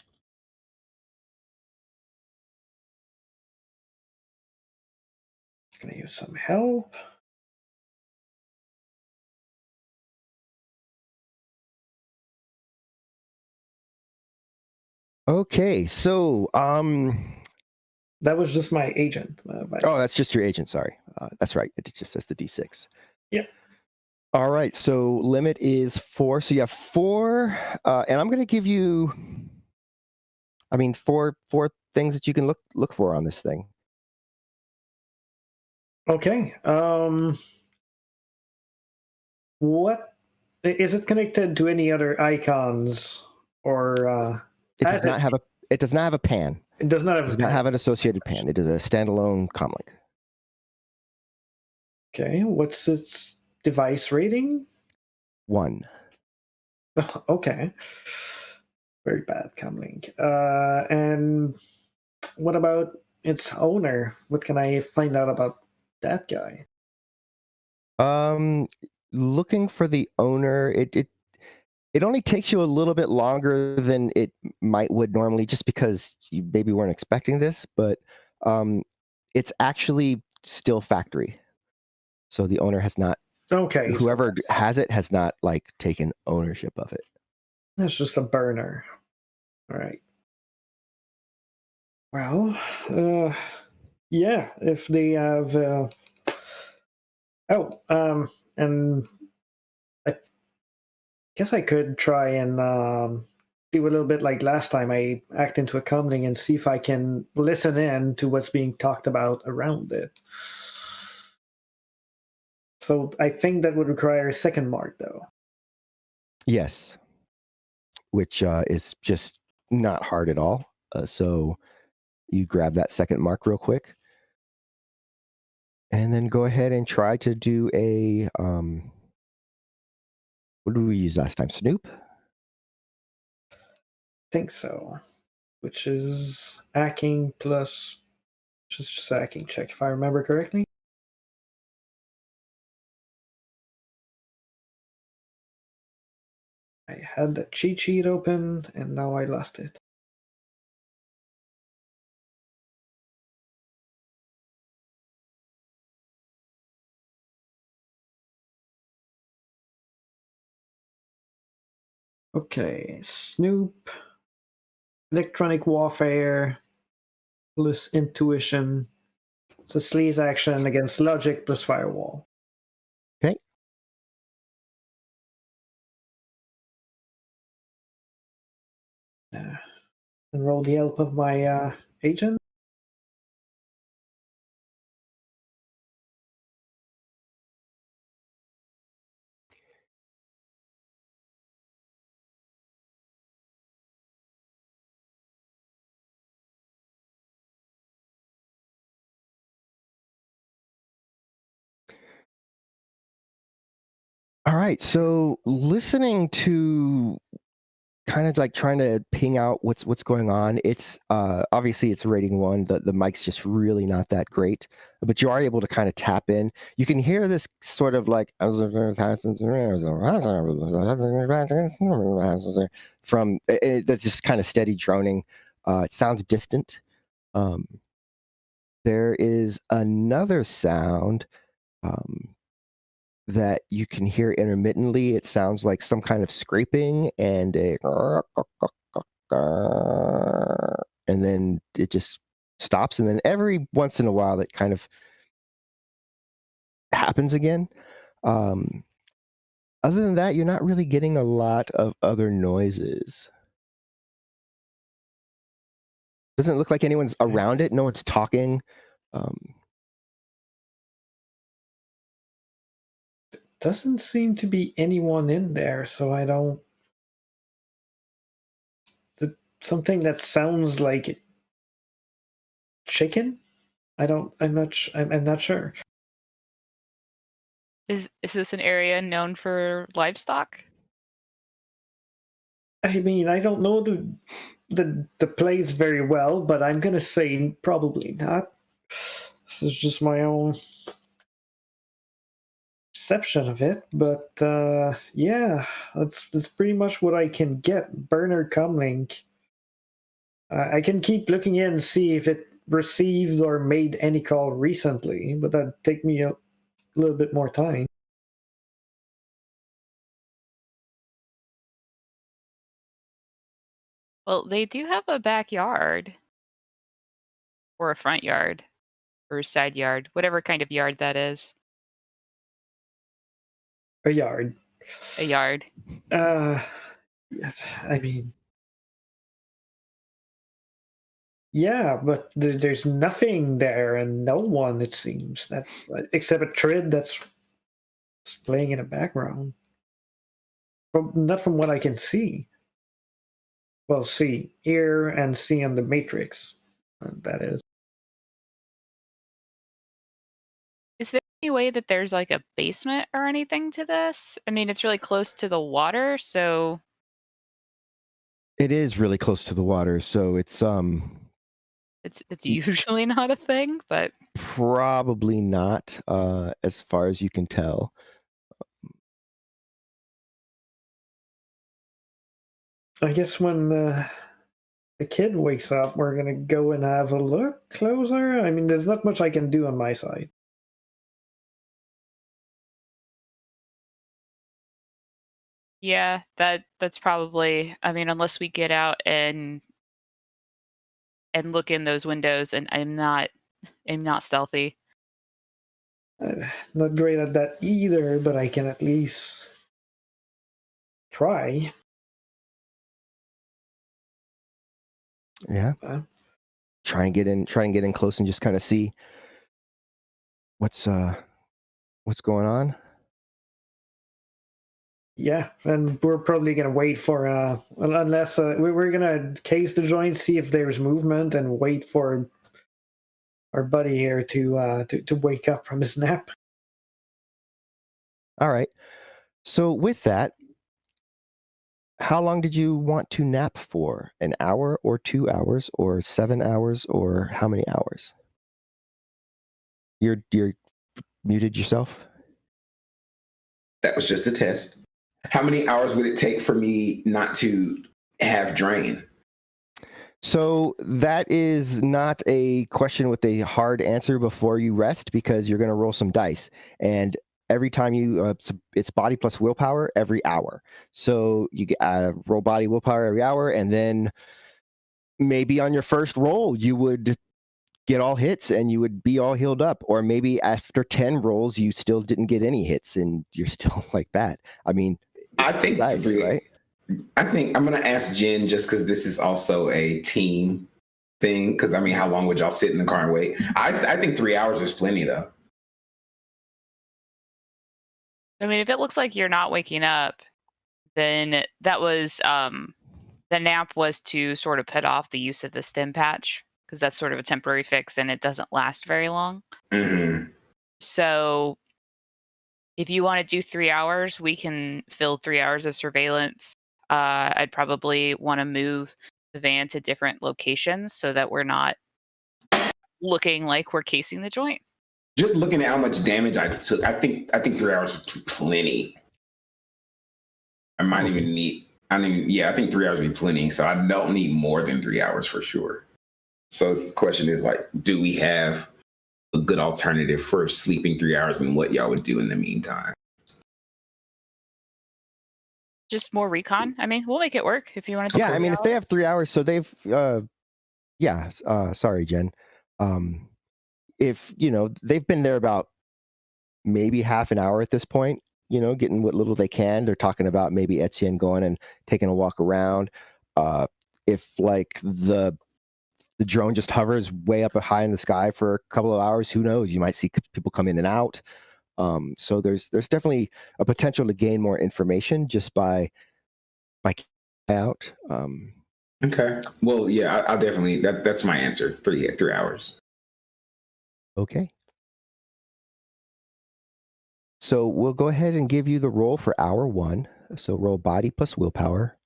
gonna use some help? Okay, so That was just my agent. oh, that's just your agent. Sorry, that's right. It just says the D6. Yep. All right, so limit is 4. So you have 4, and I'm going to give you, I mean, four things that you can look for on this thing. Okay. What is it connected to? Any other icons or? It does not have a. It does not have a pan. It does not have. It does not have an associated pan. It is a standalone comlink. Okay. What's its device rating? 1. Okay. Very bad comlink. And what about its owner? What can I find out about that guy? Looking for the owner, it only takes you a little bit longer than it would normally, just because you maybe weren't expecting this, but it's actually still factory. So the owner has not. Okay. Whoever has it has not like taken ownership of it. That's just a burner. All right. Well, yeah, if they have. And I guess I could try and do a little bit like last time. I act into a commoning and see if I can listen in to what's being talked about around it. So I think that would require a second mark, though. Yes, which is just not hard at all. So you grab that second mark real quick, and then go ahead and try to do a what did we use last time? Snoop? I think so. Which is hacking plus just a hacking check, if I remember correctly. I had the cheat sheet open and now I lost it. Okay, Snoop, electronic warfare plus intuition. So sleaze action against logic plus firewall. Okay. And roll the help of my agent. All right. So listening to kind of like trying to ping out what's going on. It's obviously it's rating 1. The mic's just really not that great, but you are able to kind of tap in. You can hear this sort of like from that's just kind of steady droning. It sounds distant. There is another sound that you can hear intermittently. It sounds like some kind of scraping and and then it just stops, and then every once in a while it kind of happens again. Other than that, you're not really getting a lot of other noises. Doesn't look like anyone's around it. No one's talking. Doesn't seem to be anyone in there, so I don't. Something that sounds like chicken. I'm not sure. Is this an area known for livestock? I mean, I don't know the place very well, but I'm gonna say probably not. This is just my own perception of it, but yeah, that's pretty much what I can get. Burner Comlink. I can keep looking in and see if it received or made any call recently, but that'd take me a little bit more time. Well, they do have a backyard or a front yard or a side yard, whatever kind of yard that is. A yard. A yard. I mean, yeah, but there's nothing there and no one, it seems. That's except a Trid that's playing in the background. Not from what I can see. Well, hear and see on the Matrix. That is. Is there any way that there's like a basement or anything to this? I mean, it's really close to the water, so It is really close to the water, so it's usually not a thing, but probably not, as far as you can tell. I guess when the kid wakes up, we're gonna go and have a look closer. I mean, there's not much I can do on my side. yeah, that's probably, I mean, unless we get out and and look in those windows, and I'm not stealthy. Not great at that either, but I can at least try. Yeah. Try and get in close and just kind of see what's going on. Yeah, and we're probably gonna wait for unless we're gonna case the joint, see if there's movement, and wait for our buddy here to wake up from his nap. All right. So with that, how long did you want to nap for? An hour or 2 hours or 7 hours or how many hours? You're muted yourself? That was just a test. How many hours would it take for me not to have drain? So that is not a question with a hard answer before you rest, because you're going to roll some dice, and every time you it's body plus willpower every hour. So you roll body willpower every hour, and then maybe on your first roll you would get all hits and you would be all healed up, or maybe after 10 rolls you still didn't get any hits and you're still like that. I mean, I think dice, right? I think I'm gonna ask Jen, just because this is also a team thing. Because I mean, how long would y'all sit in the car and wait? I think 3 hours is plenty, though. I mean, if it looks like you're not waking up, then that was the nap was to sort of put off the use of the stim patch, because that's sort of a temporary fix and it doesn't last very long. Mm-hmm. So if you want to do 3 hours, we can fill 3 hours of surveillance. I'd probably want to move the van to different locations so that we're not looking like we're casing the joint. Just looking at how much damage I took, I think 3 hours is plenty. I might even need. I think 3 hours would be plenty. So I don't need more than 3 hours for sure. So the question is, like, do we have a good alternative for sleeping 3 hours, and what y'all would do in the meantime? Just more recon. I mean, we'll make it work if you want to. Yeah, I mean, if they have 3 hours, so they've sorry, Jen. If they've been there about maybe half an hour at this point, getting what little they can. They're talking about maybe Etienne going and taking a walk around. If like the drone just hovers way up high in the sky for a couple of hours, who knows? You might see people come in and out. So there's definitely a potential to gain more information just by out. Okay. Well, yeah, I'll definitely. That's my answer. 3 hours. Okay. So we'll go ahead and give you the roll for hour 1. So roll body plus willpower.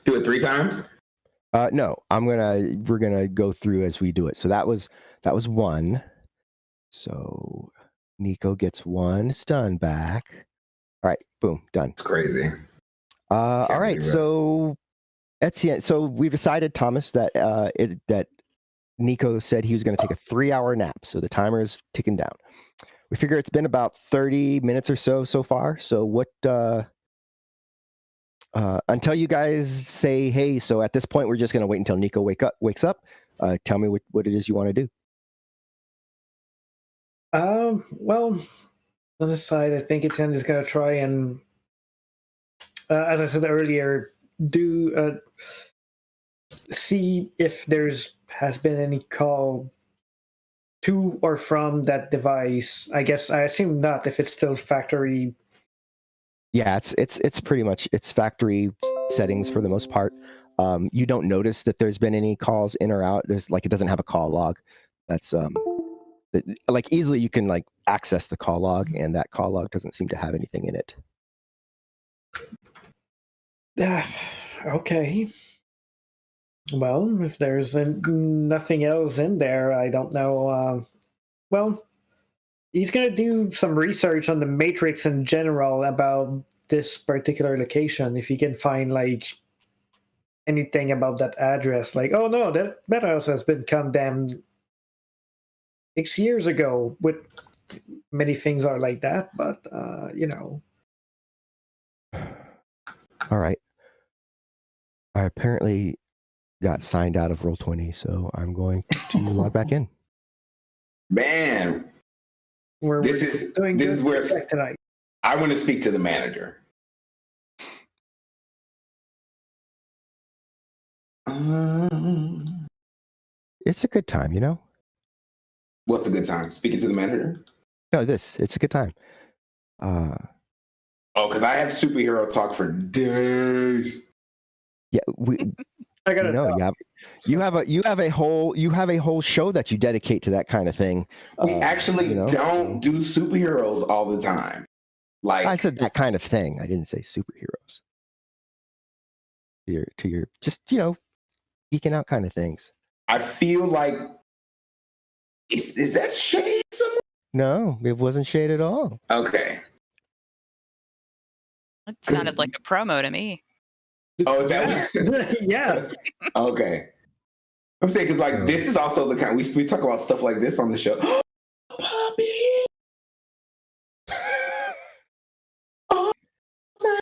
Do it 3 times? No, we're gonna go through as we do it. So that was 1. So Nico gets 1 stun back. All right, boom, done. It's crazy. All right, so Etienne. So we decided, Thomas, that that Nico said he was going to take a 3-hour nap. So the timer is ticking down. We figure it's been about 30 minutes or so far. So what? Until you guys say, hey, so at this point we're just going to wait until Nico wakes up. Tell me what it is you want to do. Well, on the side, I think Etienne is going to try and, as I said earlier, do see if has been any call to or from that device. I assume not, if it's still factory. Yeah, it's pretty much it's factory settings for the most part. You don't notice that there's been any calls in or out. There's it doesn't have a call log. That's easily you can access the call log, and that call log doesn't seem to have anything in it. Okay. Well, if there's nothing else in there, I don't know. Well, He's going to do some research on the Matrix in general about this particular location. If he can find like anything about that address, like, oh no, that house has been condemned 6 years ago. With many things are like that, but you know. All right. I apparently got signed out of Roll20, so I'm going to log back in. Man, this is where tonight. I want to speak to the manager. It's a good time, you know? What's a good time? Speaking to the manager? No, it's a good time. Because I have superhero talk for days. Yeah, I gotta know. You have a whole show that you dedicate to that kind of thing. We actually don't do superheroes all the time. Like I said, that kind of thing. I didn't say superheroes. To your just geeking out kind of things. I feel like is that shade somewhere? No, it wasn't shade at all. Okay. It sounded like a promo to me. Oh, that yeah. Okay. I'm saying because like this is also the kind we talk about stuff like this on the show. Puppy. Oh my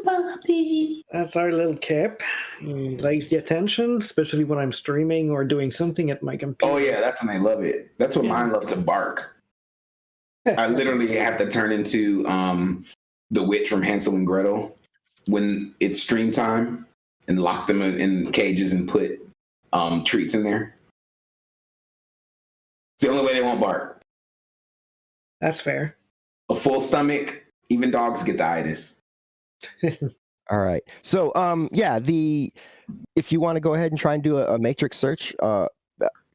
puppy. That's our little Cap. He likes the attention, especially when I'm streaming or doing something at my computer. Oh yeah, that's when they love it. That's when mine love to bark. I literally have to turn into the witch from Hansel and Gretel when it's stream time and lock them in cages and put treats in there. It's the only way they won't bark. That's fair. A full stomach, even dogs get the itis. All right. So if you want to go ahead and try and do a matrix search,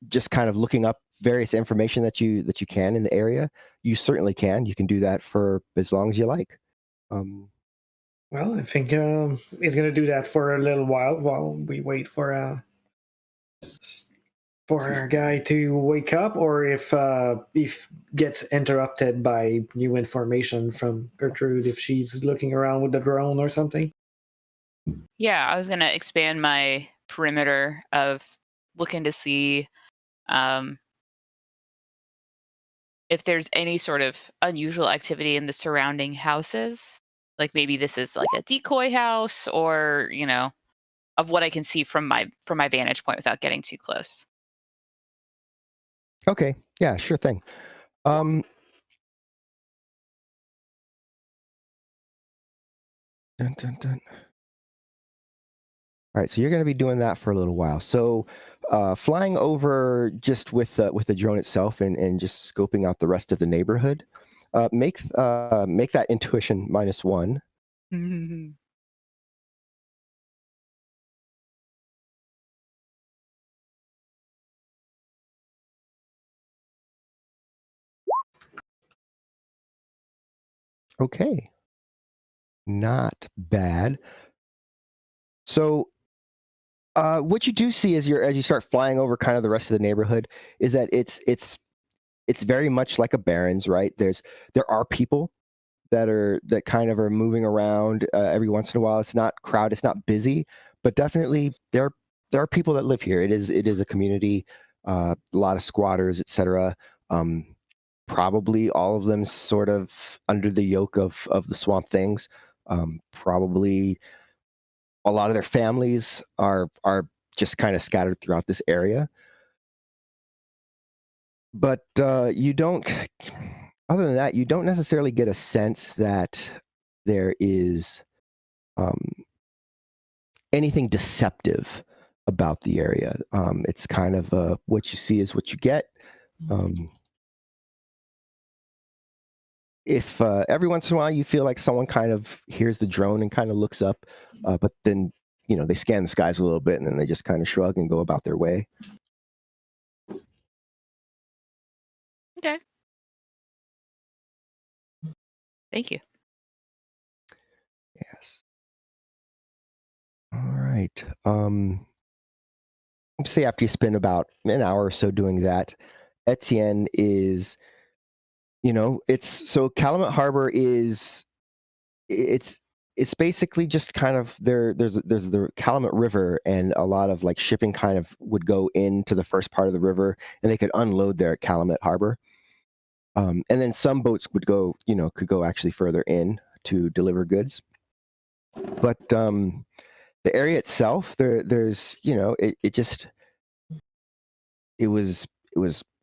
just kind of looking up various information that you can in the area, you certainly can. You can do that for as long as you like. Well, I think he's going to do that for a little while we wait for our guy to wake up, or if gets interrupted by new information from Gertrude, if she's looking around with the drone or something. Yeah, I was going to expand my perimeter of looking to see if there's any sort of unusual activity in the surrounding houses. Like maybe this is like a decoy house, or of what I can see from my vantage point without getting too close. Okay. Yeah, sure thing. Dun, dun, dun. All right, so you're going to be doing that for a little while. So flying over just with the drone itself and just scoping out the rest of the neighborhood, make that intuition -1. Okay. Not bad. So what you do see as you start flying over kind of the rest of the neighborhood is that it's very much like a Barrens, right? There are people that kind of are moving around every once in a while. It's not crowded, it's not busy, but definitely there are people that live here. It is a community, a lot of squatters, etc. Probably all of them sort of under the yoke of the Swamp Things. Probably a lot of their families are just kind of scattered throughout this area. But you don't, other than that, you don't necessarily get a sense that there is anything deceptive about the area. It's kind of what you see is what you get. If every once in a while you feel like someone kind of hears the drone and kind of looks up, but then they scan the skies a little bit and then they just kind of shrug and go about their way. Okay. Thank you. Yes. All right. Say after you spend about an hour or so doing that, Etienne is it's so Calumet Harbor is it's basically just kind of there's the Calumet River, and a lot of like shipping kind of would go into the first part of the river, and they could unload there at Calumet Harbor. And then some boats would go, could go actually further in to deliver goods. But the area itself, there's, it was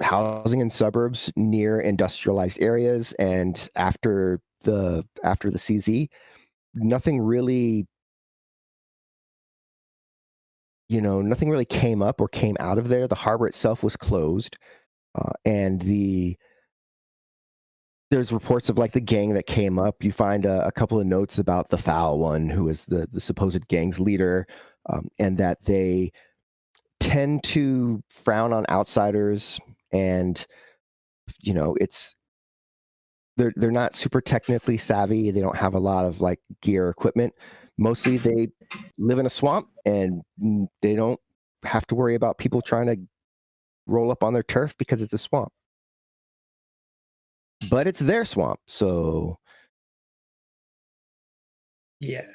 housing in suburbs near industrialized areas, and after the CZ, nothing really came up or came out of there. The harbor itself was closed, and there's reports of like the gang that came up. You find a couple of notes about the Foul One, who is the supposed gang's leader, and that they tend to frown on outsiders, and they're not super technically savvy. They don't have a lot of like gear or equipment. Mostly they live in a swamp, and they don't have to worry about people trying to roll up on their turf because it's a swamp. But it's their swamp, so Yeah.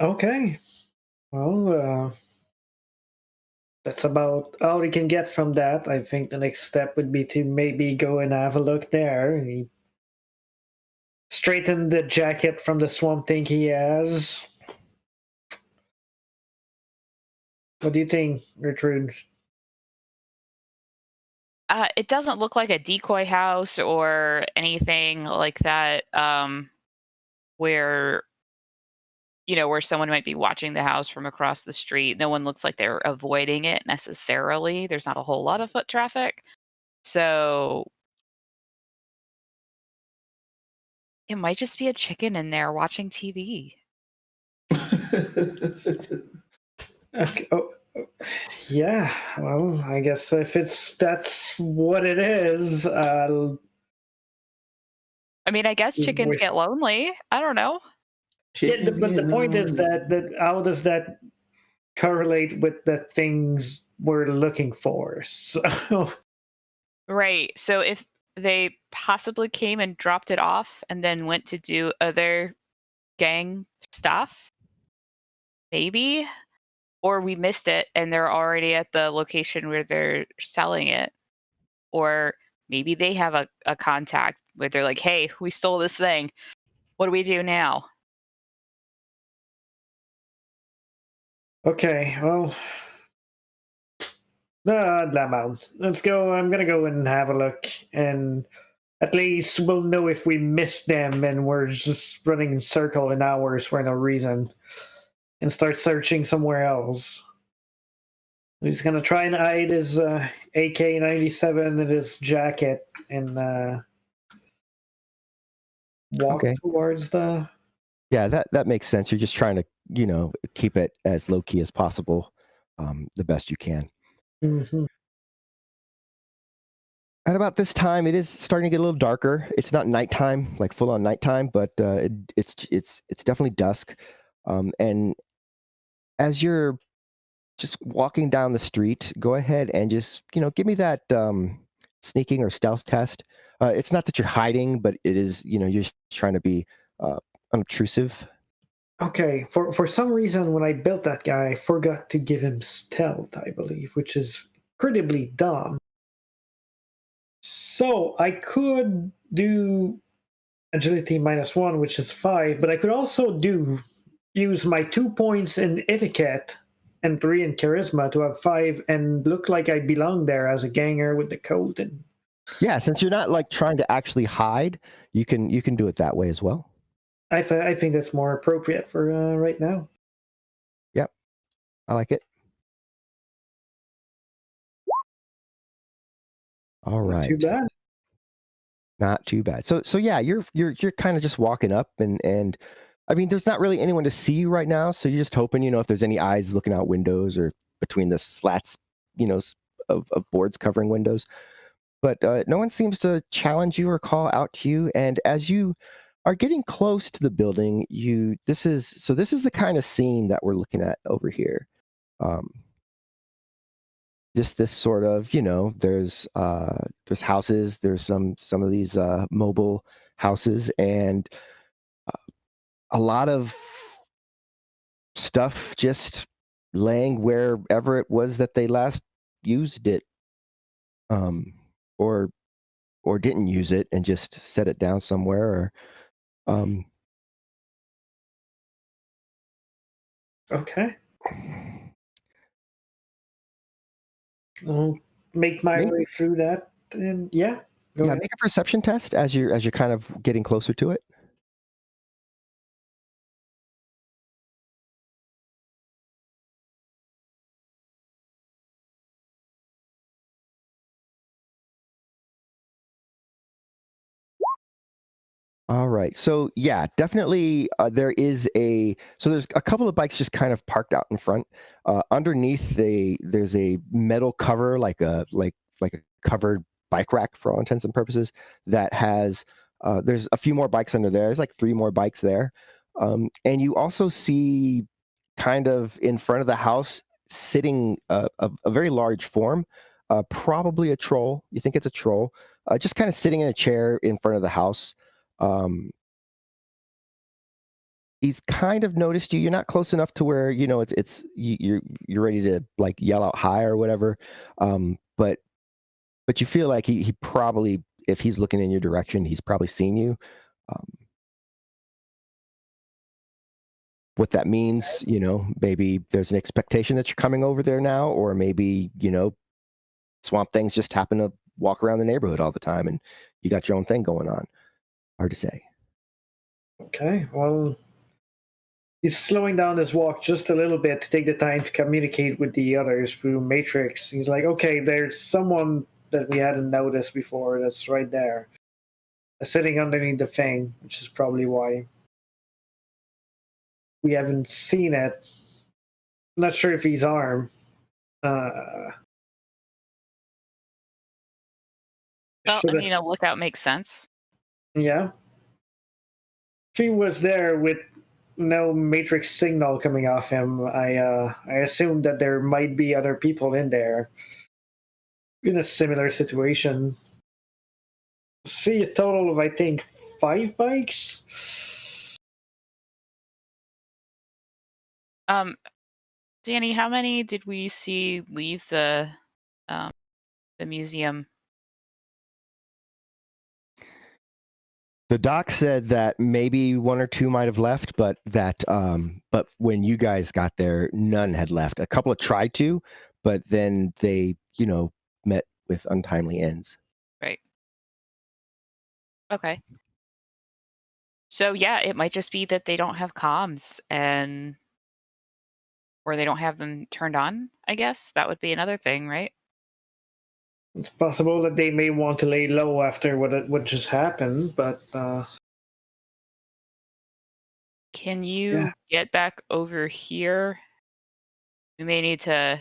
Okay. Well, that's about all we can get from that. I think the next step would be to maybe go and have a look there. He straightened the jacket from the swamp thing he has. What do you think, Gertrude? It doesn't look like a decoy house or anything like that, where where someone might be watching the house from across the street. No one looks like they're avoiding it necessarily. There's not a whole lot of foot traffic. So it might just be a chicken in there watching TV. Okay. Yeah. Well, I guess if that's what it is, I mean, I guess chickens get lonely. I don't know. Yeah, but the point is that how does that correlate with the things we're looking for? So Right. So if they possibly came and dropped it off and then went to do other gang stuff, maybe, or we missed it and they're already at the location where they're selling it, or maybe they have a contact where they're like, hey, we stole this thing, what do we do now? okay, well, let's go. I'm gonna go and have a look, and at least we'll know if we missed them and we're just running in circle in hours for no reason, and start searching somewhere else. He's gonna try and hide his AK-97 in his jacket and walk towards the. Yeah, that makes sense. You're just trying to keep it as low key as possible, the best you can. Mm-hmm. At about this time, it is starting to get a little darker. It's not nighttime, like full on nighttime, but it's definitely dusk. And as you're just walking down the street, go ahead and just give me that sneaking or stealth test. It's not that you're hiding, but it is you're just trying to be unobtrusive. Okay, for some reason, when I built that guy, I forgot to give him stealth, I believe, which is incredibly dumb. So I could do agility -1, which is 5, but I could also use my 2 points in etiquette and 3 in charisma to have 5 and look like I belong there as a ganger with the coat. And yeah, since you're not like trying to actually hide, you can do it that way as well. I think that's more appropriate for right now. Yep, I like it. All right. Not too bad. Not too bad. So yeah, you're kind of just walking up, and I mean, there's not really anyone to see you right now, so you're just hoping, if there's any eyes looking out windows or between the slats, of boards covering windows. But no one seems to challenge you or call out to you. And as you are getting close to the building, this is the kind of scene that we're looking at over here. just this sort of, there's houses, there's some of these mobile houses, and a lot of stuff just laying wherever it was that they last used it, um, or didn't use it and just set it down somewhere, or Okay. I'll make my Make- way through that, and yeah. Go yeah, ahead. make a perception test as you're kind of getting closer to it. All right. So yeah, definitely there's a couple of bikes just kind of parked out in front. Underneath there's a metal cover, like a covered bike rack for all intents and purposes, that has there's a few more bikes under there. There's like 3 more bikes there. And you also see kind of in front of the house sitting a very large form, probably a troll. You think it's a troll, just kind of sitting in a chair in front of the house. He's kind of noticed you. You're not close enough to where you're ready to like yell out hi or whatever. But you feel like he probably, if he's looking in your direction, he's probably seen you. Um, what that means, maybe there's an expectation that you're coming over there now, or maybe swamp things just happen to walk around the neighborhood all the time, and you got your own thing going on. Hard to say. Okay. Well, he's slowing down his walk just a little bit to take the time to communicate with the others through Matrix. He's like, okay, there's someone that we hadn't noticed before that's right there, sitting underneath the thing, which is probably why we haven't seen it. I'm not sure if he's armed. Well, Should have, a lookout makes sense. yeah. If he was there with no Matrix signal coming off him, I assumed that there might be other people in there in a similar situation. See a total of, I think, 5 bikes. Danny, how many did we see leave the museum? The doc said that maybe 1 or 2 might have left, but but when you guys got there, none had left. A couple of tried to, but then they, met with untimely ends. Right. Okay. So yeah, it might just be that they don't have comms or they don't have them turned on, I guess. That would be another thing, right? It's possible that they may want to lay low after what just happened, but Can you yeah. get back over here? We may need to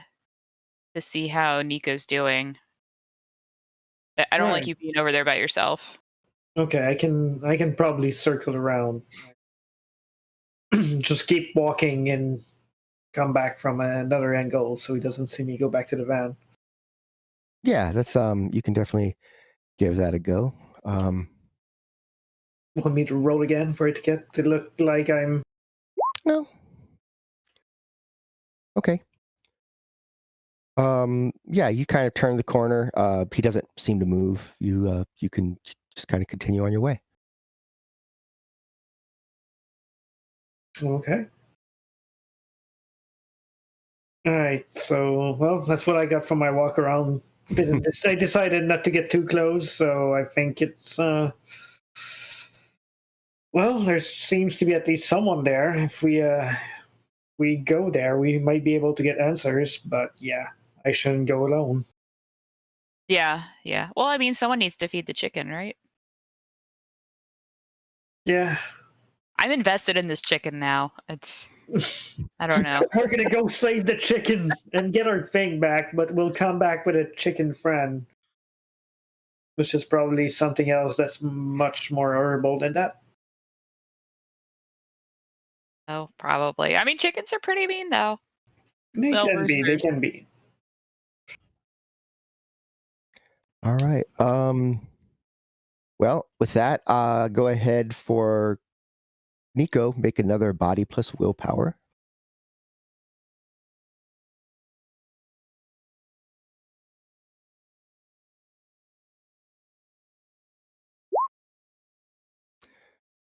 see how Nico's doing. I don't like Right. you being over there by yourself. Okay, I can probably circle around. Just keep walking and come back from another angle so he doesn't see me go back to the van. Yeah, that's you can definitely give that a go. Want me to roll again for it to get to look like I'm... No. Okay. Yeah, you kind of turn the corner. He doesn't seem to move. You can just kind of continue on your way. Okay. All right. So, well, that's what I got from my walk around. I decided not to get too close, so I think it's well, there seems to be at least someone there. If we go there, we might be able to get answers, but yeah, I shouldn't go alone. Yeah, yeah. Well, I mean, someone needs to feed the chicken, right? Yeah. I'm invested in this chicken now. I don't know. We're gonna go save the chicken and get our thing back, but we'll come back with a chicken friend, which is probably something else that's much more herbal than that. Oh, probably. I mean, chickens are pretty mean, though. They Well, can be. They roosters. can be. All right. Well, with that, go ahead for Nico. Make another body plus willpower.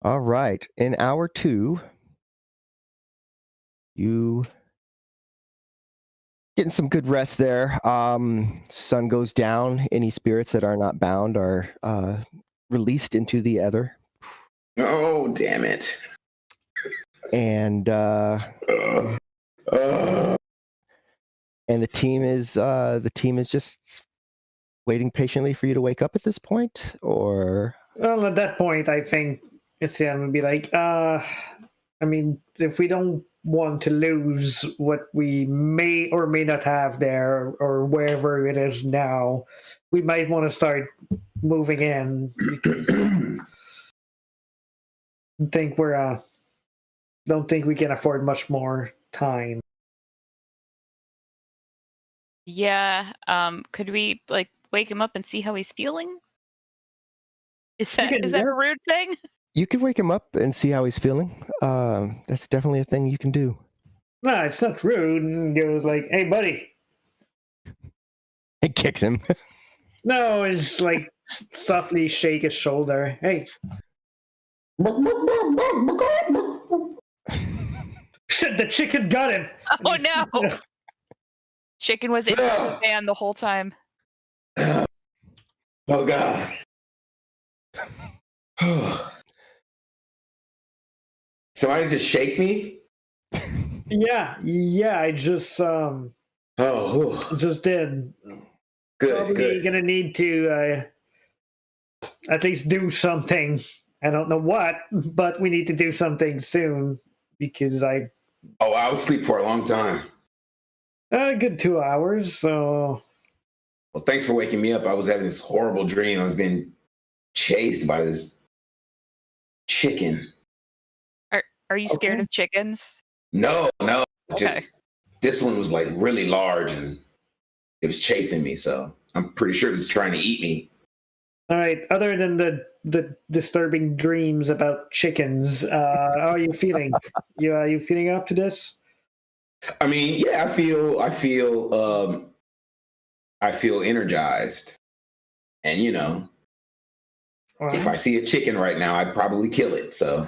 All right. In hour 2, you getting some good rest there. Sun goes down. Any spirits that are not bound are released into the ether. Oh, damn it. And and the team is just waiting patiently for you to wake up at this point, or Well, at that point, I think Etienne would be like, I mean, if we don't want to lose what we may or may not have there or wherever it is now, we might want to start moving in because I think we're don't think we can afford much more time. Yeah. Could we like wake him up and see how he's feeling? Is You that can- is that a rude thing? you can wake him up and see how he's feeling. That's definitely a thing you can do. No, it's not rude. And he goes like, "Hey, buddy." It kicks him. No, it's like softly shake his shoulder. Hey, shit! The chicken got him. Oh no! Chicken was in the fan the whole time. Oh, God. Somebody just shake me? Yeah. I just did. Good, Probably good. gonna need to at least do something. I don't know what, but we need to do something soon because I Oh, I was asleep for a long time. a good 2 hours. So Well, thanks for waking me up. I was having this horrible dream. I was being chased by this chicken. Are you scared Okay. of chickens? No. Okay. Just this one was like really large and it was chasing me. So I'm pretty sure it was trying to eat me. all right. Other than the disturbing dreams about chickens, how are you feeling? Are you feeling up to this? I mean, yeah, I feel energized. And if I see a chicken right now, I'd probably kill it. So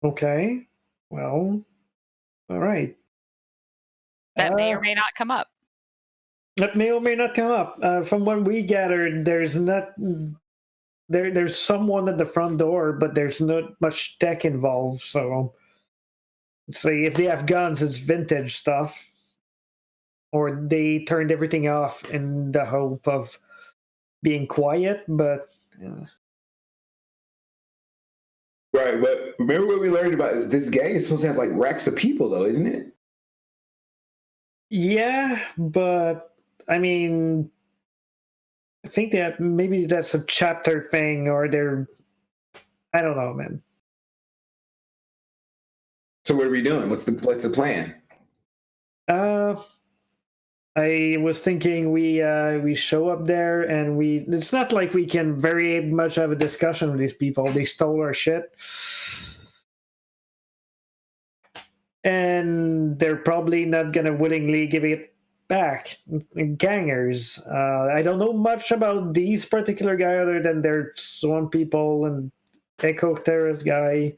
Okay. Well, all right. That may or may not come up. That may or may not come up. From what we gathered, there's not there's someone at the front door, but there's not much tech involved. So, let's see if they have guns, it's vintage stuff, or they turned everything off in the hope of being quiet. But right, but remember what we learned about this gang is supposed to have like racks of people, though, isn't it? yeah, but I mean, I think that maybe that's a chapter thing, or they're I don't know, man. So what are we doing? What's the plan? I was thinking we show up there and it's not like we can very much have a discussion with these people. They stole our shit. And they're probably not gonna willingly give it back. Gangers. I don't know much about these particular guy other than they're Swamp People and Echo Terrace guy.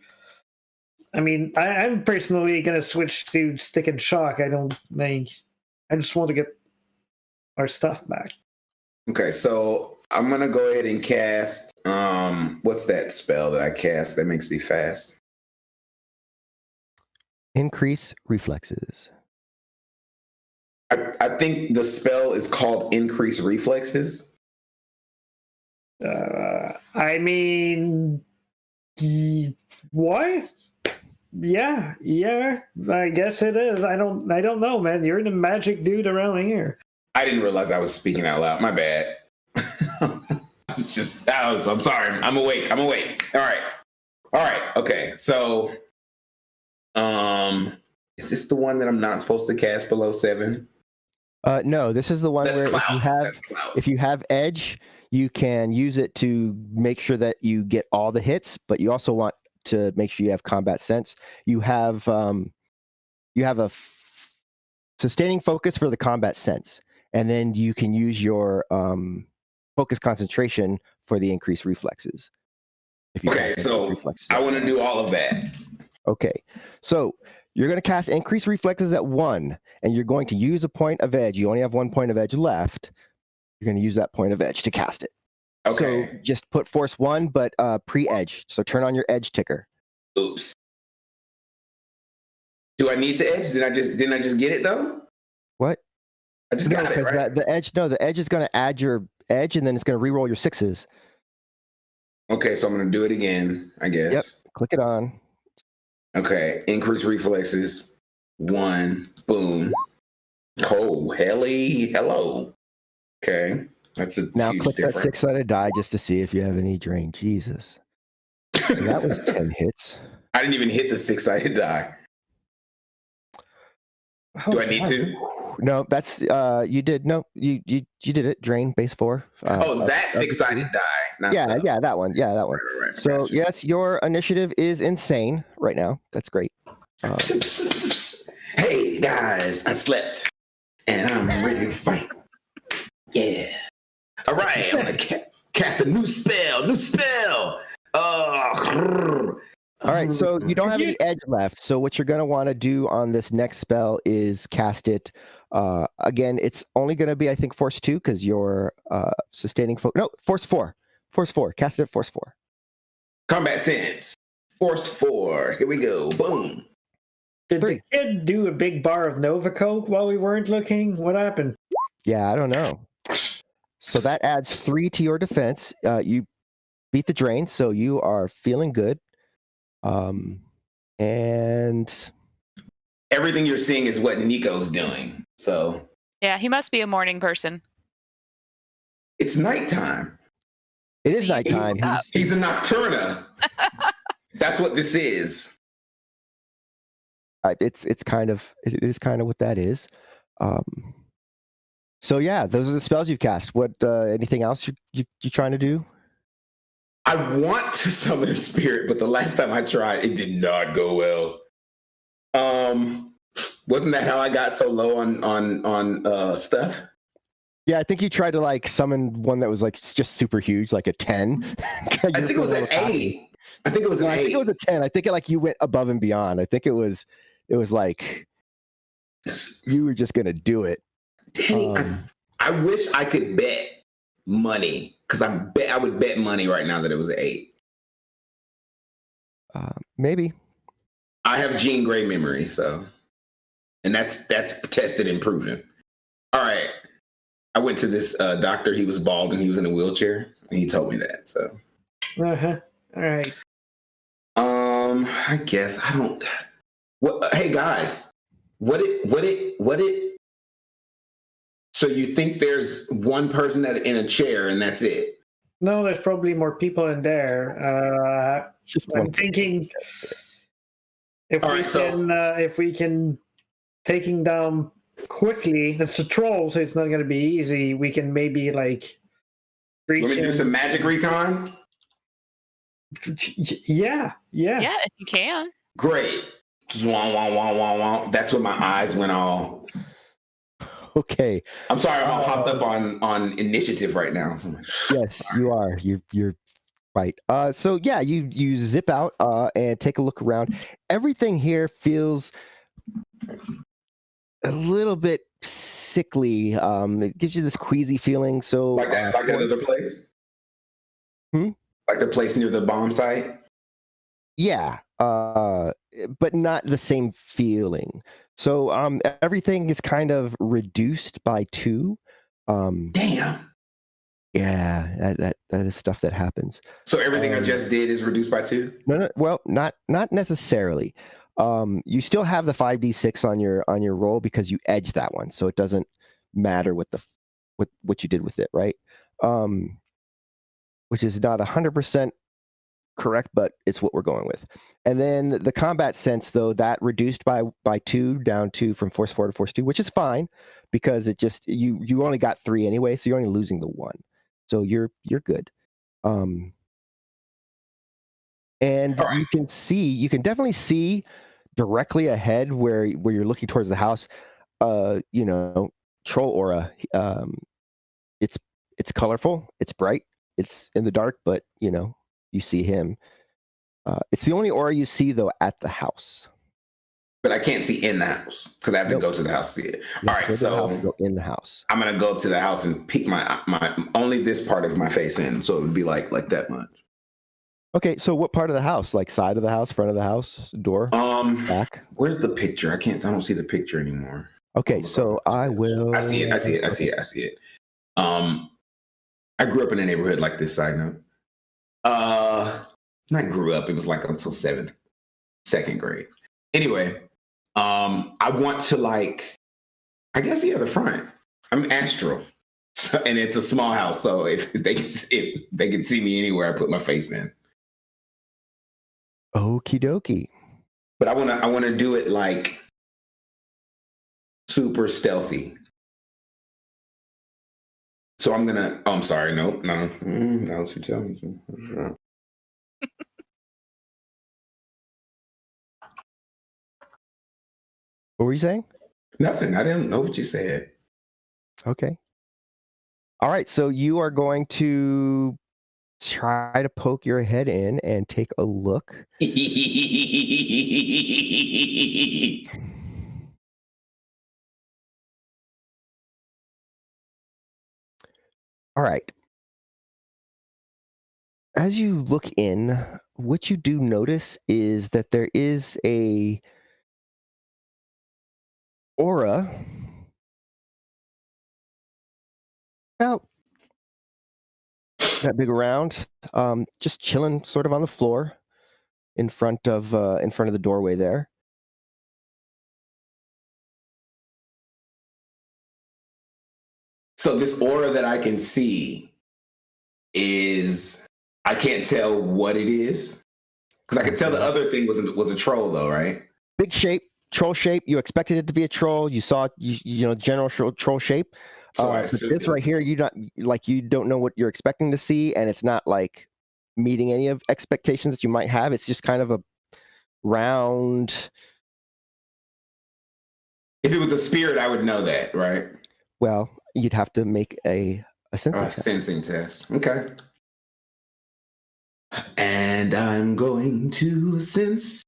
I mean, I'm personally gonna switch to Stick and Shock. I don't think. I just want to get our stuff back. Okay, so I'm gonna go ahead and cast. What's that spell that I cast that makes me fast? Increase reflexes. I think the spell is called Increase Reflexes. I mean, what? Yeah, I guess it is. I don't know, man. You're the magic dude around here. I didn't realize I was speaking out loud. My bad. I'm sorry. I'm awake. All right. Okay. So, is this the one that I'm not supposed to cast below 7? No, this is the one That's where clout. That's clout. if you have edge, you can use it to make sure that you get all the hits, but you also want to make sure you have combat sense. You have sustaining focus for the combat sense, and then you can use your focus concentration for the increased reflexes. Okay, so I want to do all of that. Okay, so you're going to cast increased reflexes at 1, and you're going to use a point of edge. You only have 1 point of edge left. You're going to use that point of edge to cast it. Okay. So just put force 1, but pre-edge. So turn on your edge ticker. Oops. Do I need to edge? Didn't I just get it though? What? I just got it, right? The edge is going to add your edge, and then it's going to re-roll your 6s. Okay, so I'm going to do it again, I guess. Yep. Click it on. Okay, increase reflexes. 1, boom. Oh, hello. Okay, that's a now huge click difference. that 6-sided die just to see if you have any drain. Jesus. So that was 10 hits. I didn't even hit the 6-sided die. Do I need to? No, that's you did. No, you did it. Drain base 4. That 6-sided die. Not that one. Yeah, that one. Right. So Gotcha. yes, your initiative is insane right now. That's great. Hey guys, I slept and I'm ready to fight. Yeah. All right, I'm gonna cast a new spell. All right, so you don't have any edge left. So what you're going to want to do on this next spell is cast it. Again, it's only going to be, I think, force 2 because you're sustaining focus. No, force 4. Force 4. Cast it at force 4. Combat sense. Force 4. Here we go. Boom. Did the kid do a big bar of Nova Coke while we weren't looking? What happened? Yeah, I don't know. So that adds 3 to your defense. You beat the drain, so you are feeling good. And everything you're seeing is what Nico's doing. So yeah, he must be a morning person. It's nighttime. It is nighttime. He's a nocturna. That's what this is. It is kind of what that is. So yeah, those are the spells you've cast. What anything else you trying to do? I want to summon a spirit, but the last time I tried, it did not go well. Wasn't that how I got so low on stuff? Yeah, I think you tried to like summon one that was like just super huge, like a 10. I think it was an 8. I think it was an 8. I think it was a 10. I think you went above and beyond. I think it was like you were just gonna do it. Dang, I wish I could bet money because I would bet money right now that it was an 8. Maybe. I have Jean Grey memory, so, and that's tested and proven. All right, I went to this doctor. He was bald and he was in a wheelchair, and he told me that. So, all right. I guess I don't. What? Hey guys, what it? So you think there's one person in a chair and that's it? No, there's probably more people in there. I'm thinking if we can take him down quickly. That's a troll, so it's not going to be easy. We can maybe like. Want me to do some magic recon? Yeah. Yeah, if you can. Great. That's when my eyes went all. Okay. I'm sorry, I'm all hopped up on initiative right now. Yes, you are. You're right. So yeah, you zip out and take a look around. Everything here feels a little bit sickly. It gives you this queasy feeling. So like another place? Like the place near the bomb site? Yeah. But not the same feeling. So everything is kind of reduced by 2. Damn. Yeah, that is stuff that happens. So everything I just did is reduced by 2? No, well, not necessarily. You still have the 5d6 on your roll because you edged that one, so it doesn't matter what you did with it, right? Which is not 100% correct, but it's what we're going with. And then the combat sense, though, that reduced by 2 down to from force 4 to force 2, which is fine because it just you only got 3 anyway, so you're only losing the 1. So you're good. And All right. you can definitely see directly ahead where you're looking towards the house, troll aura. It's colorful, it's bright, it's in the dark, but you see him. It's the only aura you see though at the house. But I can't see in the house because I have to go to the house to see it. All right, so go in the house. I'm gonna go up to the house and peek my only this part of my face in, so it would be like that much. Okay, so what part of the house? Like side of the house, front of the house, door, back? Where's the picture? I don't see the picture anymore. Okay, so I will. I see it. I grew up in a neighborhood like this. Side note. Not grew up. It was like until second grade. Anyway, I want to I guess the front. I'm astral, and it's a small house, so if they can see me anywhere I put my face in. Okie dokie. But I want to do it like super stealthy. So I'm gonna. Oh, I'm sorry. No. Now that you tell me. What were you saying? Nothing. I didn't know what you said. Okay. All right. So you are going to try to poke your head in and take a look. All right. As you look in, what you do notice is that there is a aura about that big around, just chilling sort of on the floor in front of the doorway there. So this aura that I can see is, I can't tell what it is because I could tell the other thing was a troll though, right? Big shape, troll shape. You expected it to be a troll. You saw general troll shape. So But this right here, you don't know what you're expecting to see, and it's not like meeting any of expectations that you might have. It's just kind of a round. If it was a spirit, I would know that, right? Well, you'd have to make a sensing test. Sensing test. Okay. And I'm going to sense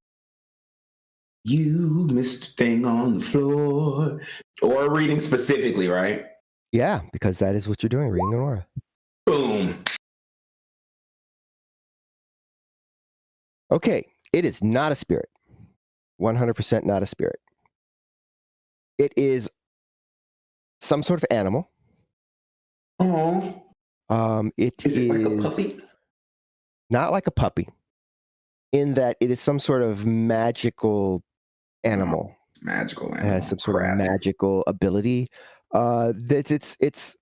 you, Mr. Thing on the floor. Or reading specifically, right? Yeah, because that is what you're doing, reading an aura. Boom. Okay, it is not a spirit. 100% not a spirit. It is some sort of animal. Oh. Is it like a puppy? Not like a puppy, in that it is some sort of magical animal. Magical animal. It has some sort of magical ability. Its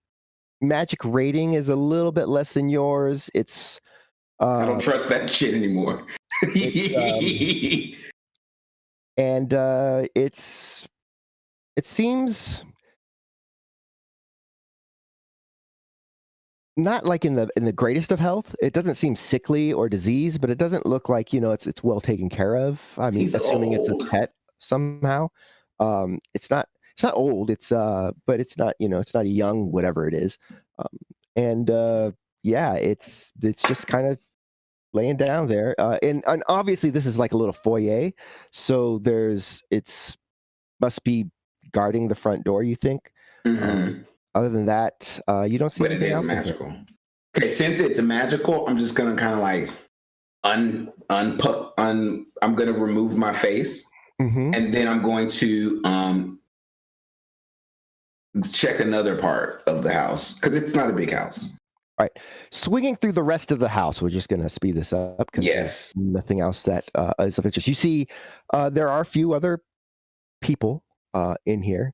magic rating is a little bit less than yours. It's I don't trust that shit anymore. And it seems not like in the greatest of health. It doesn't seem sickly or diseased, but it doesn't look like it's well taken care of. I mean, assuming it's a pet somehow. It's not old. It's but it's not it's not a young whatever it is. Yeah, it's just kind of laying down there. And obviously this is like a little foyer, so must be guarding the front door. You think? Mm-hmm. Other than that, you don't see. But it is magical. Okay, since it's magical, I'm just gonna kind of like I'm gonna remove my face, and then I'm going to check another part of the house because it's not a big house. All right, swinging through the rest of the house. We're just gonna speed this up because there's nothing else that is of interest. You see, there are a few other people in here.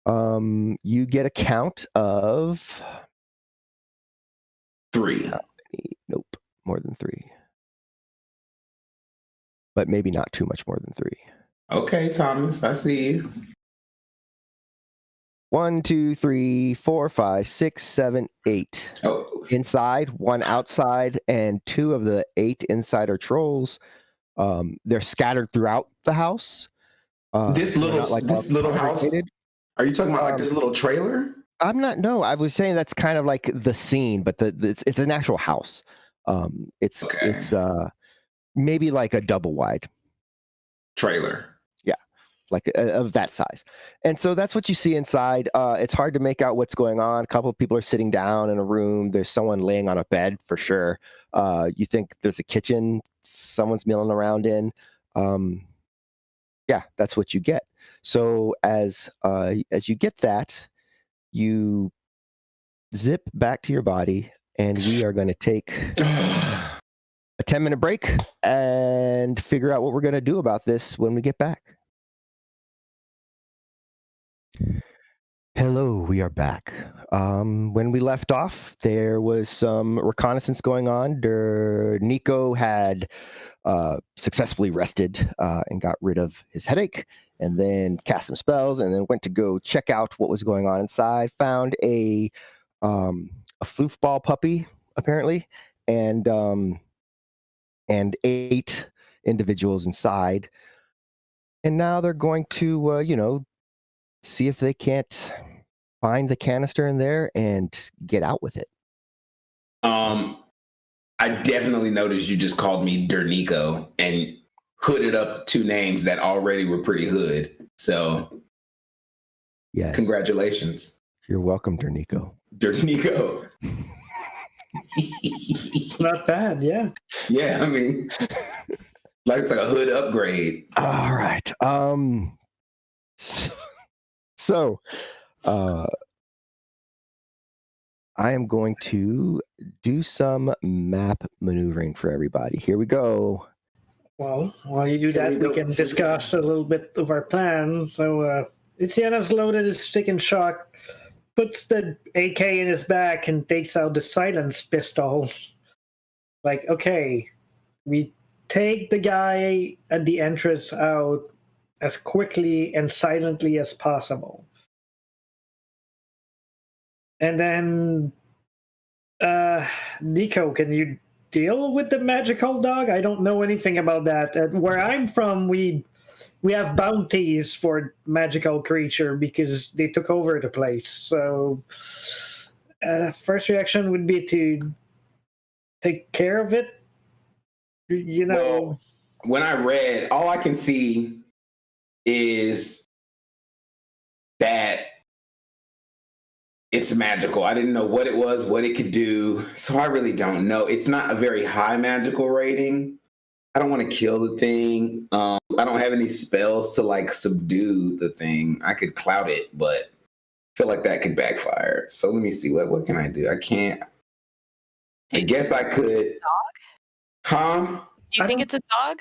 You get a count of 3. Nope, more than 3. But maybe not too much more than 3. Okay, Thomas, I see you. 1, 2, 3, 4, 5, 6, 7, 8 Oh, inside, 1 outside, and 2 of the 8 inside are trolls. They're scattered throughout the house. this They're not like all little house. congregated. Are you talking about like this little trailer? I'm not. No, I was saying that's kind of like the scene, but it's an actual house. It's Okay. Maybe like a double wide. Trailer. Like of that size. And so that's what you see inside. It's hard to make out what's going on. A couple of people are sitting down in a room. There's someone laying on a bed for sure. You think there's a kitchen someone's milling around in. Yeah, that's what you get. So as you get that, you zip back to your body, and we are going to take a 10-minute break and figure out what we're going to do about this when we get back. Hello, we are back. When we left off, there was some reconnaissance going on. Nico had successfully rested and got rid of his headache, and then cast some spells, and then went to go check out what was going on inside. Found a floofball puppy, apparently, and 8 individuals inside. And now they're going to, see if they can't find the canister in there and get out with it. I definitely noticed you just called me Dernico and hooded up 2 names that already were pretty hood. So, Yes. Congratulations. You're welcome, Dernico. Dernico. It's not bad, yeah. Yeah, I mean, like it's like a hood upgrade. All right. So, I am going to do some map maneuvering for everybody. Here we go. Well, while you do that, we can discuss a little bit of our plans. So, Etienne's loaded his stick and shock, puts the AK in his back, and takes out the silence pistol. Like, okay, we take the guy at the entrance out as quickly and silently as possible. And then, Nico, can you deal with the magical dog? I don't know anything about that. Where I'm from, we have bounties for magical creature because they took over the place. So, first reaction would be to take care of it. Well, when I read, all I can see is that it's magical. I didn't know what it was, what it could do. So I really don't know. It's not a very high magical rating. I don't want to kill the thing. I don't have any spells to like subdue the thing. I could cloud it, but I feel like that could backfire. So let me see. What can I do? I can't. I guess I could. Dog? Huh? Do you think it's a dog?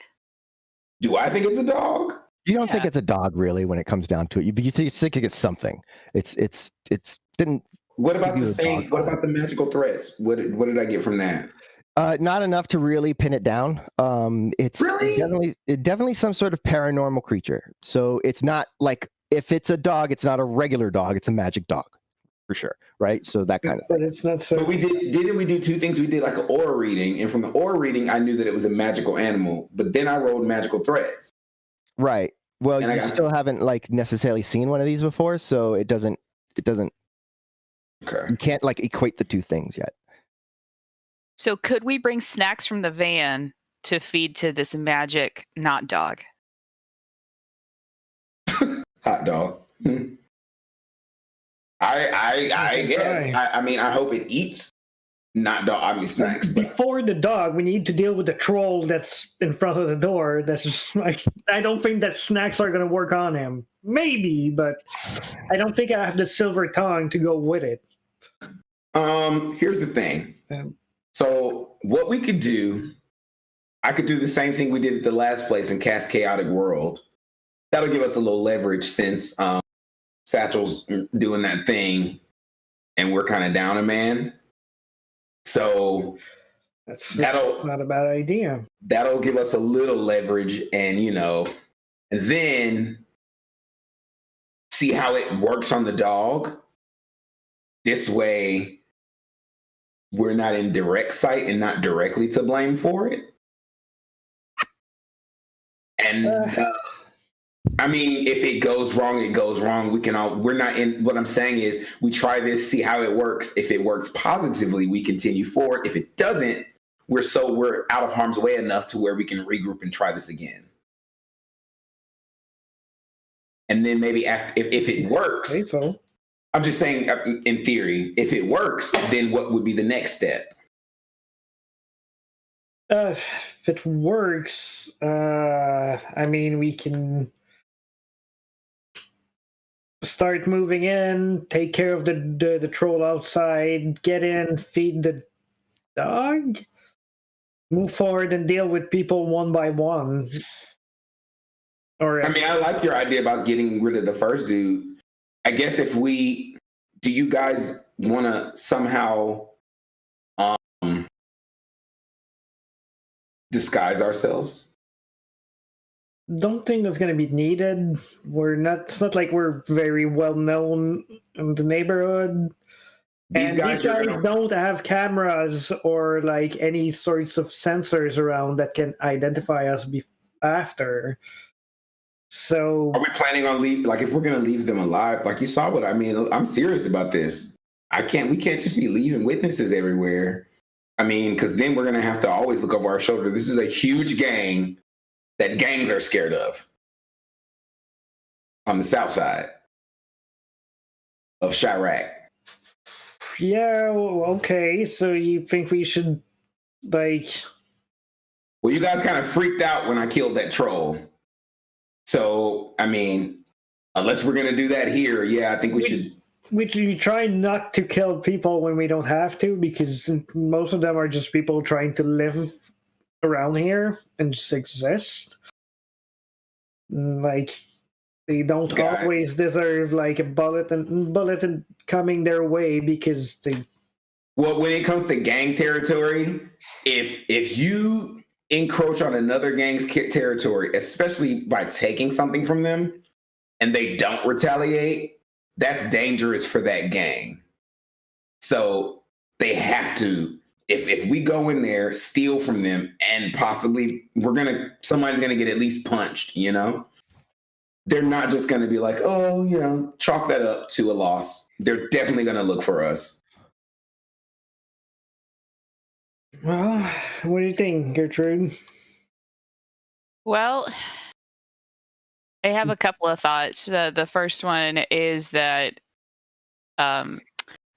Do I think it's a dog? You don't think it's a dog, really, when it comes down to it. You think it's something. It's didn't. What about the thing? What about the magical threats? What did I get from that? Not enough to really pin it down. It's Really? definitely some sort of paranormal creature. So it's not like, if it's a dog, it's not a regular dog. It's a magic dog, for sure, right? So that kind of thing. But it's not so. But didn't we do 2 things? We did like an aura reading, and from the aura reading, I knew that it was a magical animal. But then I rolled magical threats. Right. Well, And you still haven't like necessarily seen one of these before, so it doesn't. Okay. You can't like equate the 2 things yet. So could we bring snacks from the van to feed to this magic not dog? Hot dog. I guess. I mean, I hope it eats not dog. I mean, snacks. But Before the dog, we need to deal with the troll that's in front of the door. That's just like, I don't think that snacks are going to work on him. Maybe, but I don't think I have the silver tongue to go with it. Here's the thing. So what we could do, I could do the same thing we did at the last place and cast Chaotic World. That'll give us a little leverage since Satchel's doing that thing and we're kind of down a man. So That's not a bad idea. That'll give us a little leverage, and then see how it works on the dog. This way, we're not in direct sight and not directly to blame for it. And I mean, if it goes wrong, it goes wrong. We're not in, what I'm saying is we try this, see how it works. If it works positively, we continue forward. If it doesn't, we're out of harm's way enough to where we can regroup and try this again. And then maybe if it works, so. I'm just saying in theory, if it works, then what would be the next step? If it works, I mean, we can start moving in, take care of the troll outside, get in, feed the dog, move forward and deal with people one by one. Or I mean, I like your idea about getting rid of the first dude. I guess do you guys want to somehow disguise ourselves? Don't think that's going to be needed. It's not like we're very well known in the neighborhood. These guys don't have cameras or like any sorts of sensors around that can identify us after. So are we planning on if we're going to leave them alive? Like, you saw what I mean? I'm serious about this. We can't just be leaving witnesses everywhere. I mean, because then we're going to have to always look over our shoulder. This is a huge gang that gangs are scared of on the south side of Chirac. Yeah, okay. So you think we should, like... Well, you guys kind of freaked out when I killed that troll. So, I mean, unless we're going to do that here, yeah, I think we should... We try not to kill people when we don't have to, because most of them are just people trying to live around here and just exist. Like, they don't always deserve like a bullet coming their way because they... Well, when it comes to gang territory, if you encroach on another gang's territory, especially by taking something from them, and they don't retaliate, that's dangerous for that gang. So they have to, if we go in there, steal from them, and possibly somebody's gonna get at least punched, you know? They're not just gonna be like, oh, you know, chalk that up to a loss. They're definitely gonna look for us. Well, what do you think, Gertrude? Well, I have a couple of thoughts. The first one is that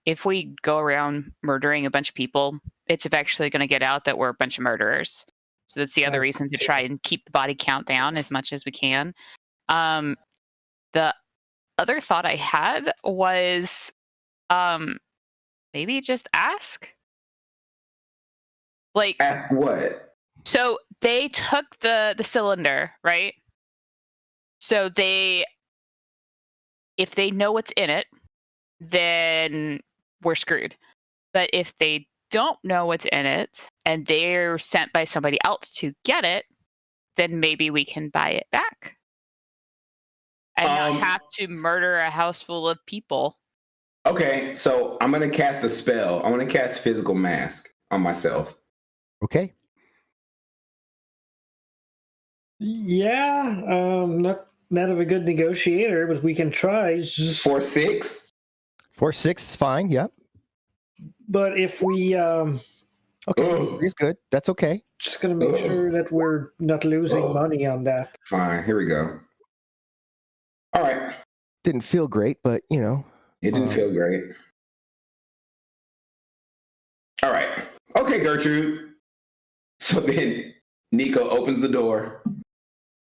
if we go around murdering a bunch of people, it's eventually going to get out that we're a bunch of murderers. So that's the other reason to try and keep the body count down as much as we can. The other thought I had was maybe just ask. Like, ask what? So they took the cylinder, right? So if they know what's in it, then we're screwed. But if they don't know what's in it and they're sent by somebody else to get it, then maybe we can buy it back and not have to murder a house full of people. Okay, so I'm going to cast a spell. I'm going to cast Physical Mask on myself. Okay. Yeah, not of a good negotiator, but we can try. Just 4-6? 4-6 is fine, yep. But if we okay, he's good. That's okay. Just gonna make sure that we're not losing money on that. Fine, here we go. All right. Didn't feel great, but you know. It didn't feel great. All right. Okay, Gertrude. So then Nico opens the door.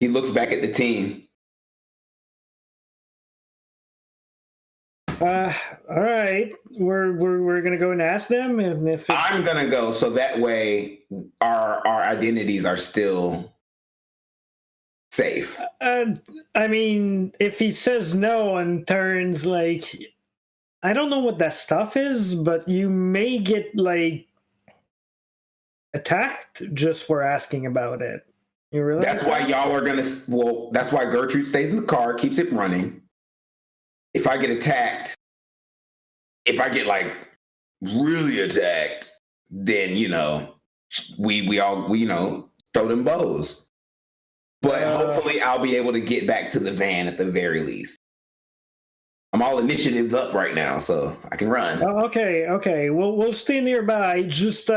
He looks back at the team. All right, we're gonna go and ask them, and if I'm gonna go, so that way our identities are still safe. I mean, if he says no and turns like, I don't know what that stuff is, but you may get like attacked just for asking about it. You realize that's why y'all are gonna. Well, that's why Gertrude stays in the car, keeps it running. if I get attacked, if I get like really attacked, then we all throw them bows. But hopefully I'll be able to get back to the van at the very least. I'm all initiatives up right now, so I can run. Oh, okay. We'll stay nearby. Just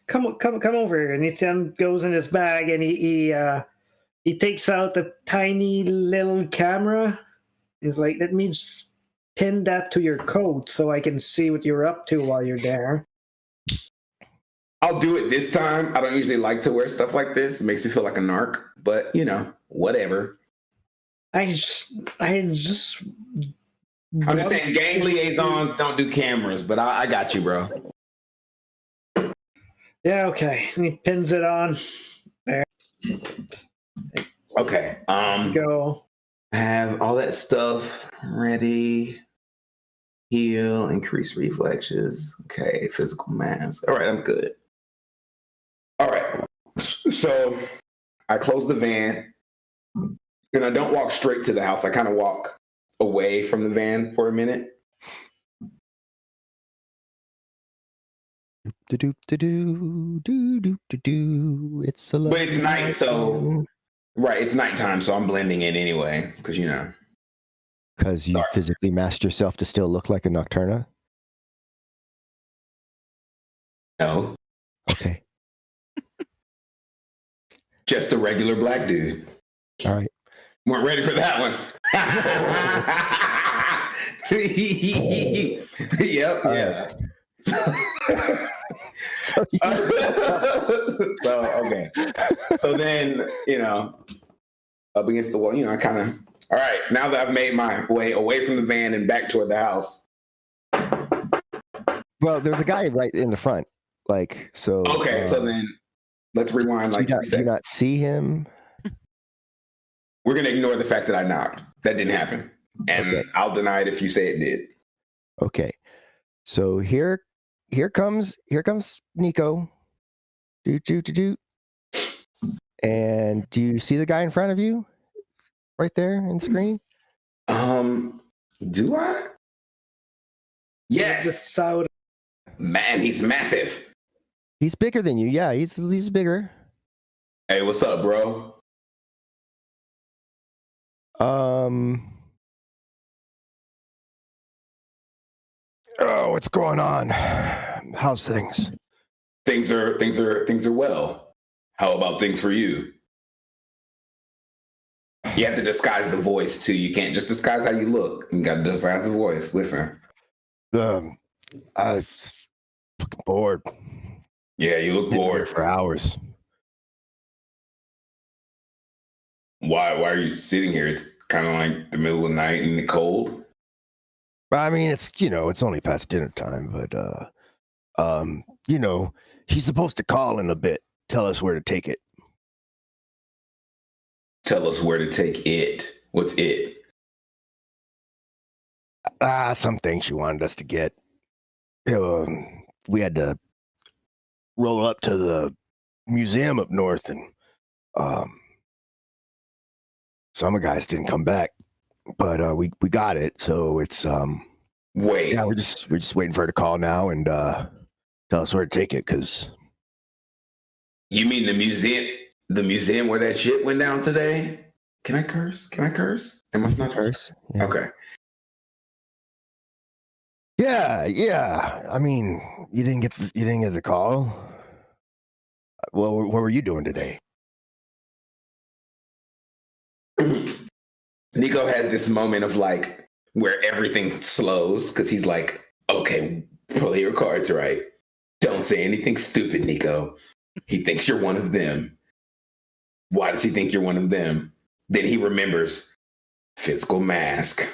come over. And Etienne goes in his bag and he takes out a tiny little camera. He's like, let me just pin that to your coat so I can see what you're up to while you're there. I'll do it this time. I don't usually like to wear stuff like this. It makes me feel like a narc, but whatever. I'm just saying gang liaisons don't do cameras, but I got you, bro. Yeah, okay. And he pins it on. There. Okay. Go. I have all that stuff ready. Heal, increase reflexes. Okay, physical mask. All right, I'm good. All right. So I close the van and I don't walk straight to the house. I kind of walk away from the van for a minute. It's a but it's night, so right, it's nighttime, so I'm blending in anyway, because Because you physically masked yourself to still look like a Nocturna? No. Okay. Just a regular black dude. All right. Weren't ready for that one. Yep. Yeah. So okay. So then, up against the wall, I kind of, all right, now that I've made my way away from the van and back toward the house. Well, there's a guy right in the front. So. Okay, so then let's rewind do you not see him? We're going to ignore the fact that I knocked. That didn't happen. And okay. I'll deny it if you say it did. Okay. So here comes Nico. Doot. And do you see the guy in front of you? Right there in the screen? Do I? Yes. Man, he's massive. He's bigger than you. Yeah, he's bigger. Hey, what's up, bro? Oh, what's going on? How's things? Things are well. How about things for you? You have to disguise the voice too. You can't just disguise how you look. You got to disguise the voice. Listen. I'm fucking bored. Yeah, you look bored for hours. Why are you sitting here? It's kind of like the middle of the night and cold. I mean, it's it's only past dinner time, but he's supposed to call in a bit. Tell us where to take it. Tell us where to take it. What's it? Some things she wanted us to get. We had to roll up to the museum up north, and some of the guys didn't come back, but we got it. So it's wait. Yeah, we're just waiting for her to call now and tell us where to take it. Because you mean the museum? The museum where that shit went down today? Can I curse? Am I not curse? Yeah. Okay. Yeah. I mean, you didn't get the call. Well, what were you doing today? Nico has this moment of where everything slows because he's like, okay, pull your cards right. Don't say anything stupid, Nico. He thinks you're one of them. Why does he think you're one of them? Then he remembers physical mask.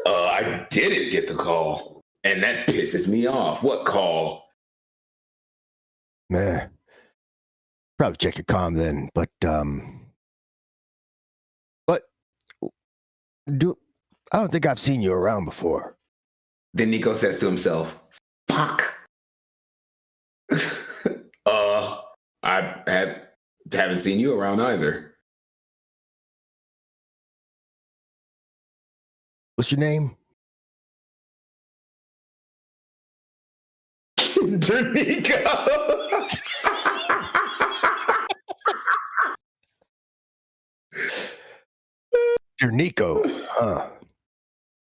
I didn't get the call, and that pisses me off. What call? Man, probably check your comm then. But I don't think I've seen you around before. Then Nico says to himself, "Fuck." I haven't seen you around either. What's your name? D'Amico. Dear Nico. Huh.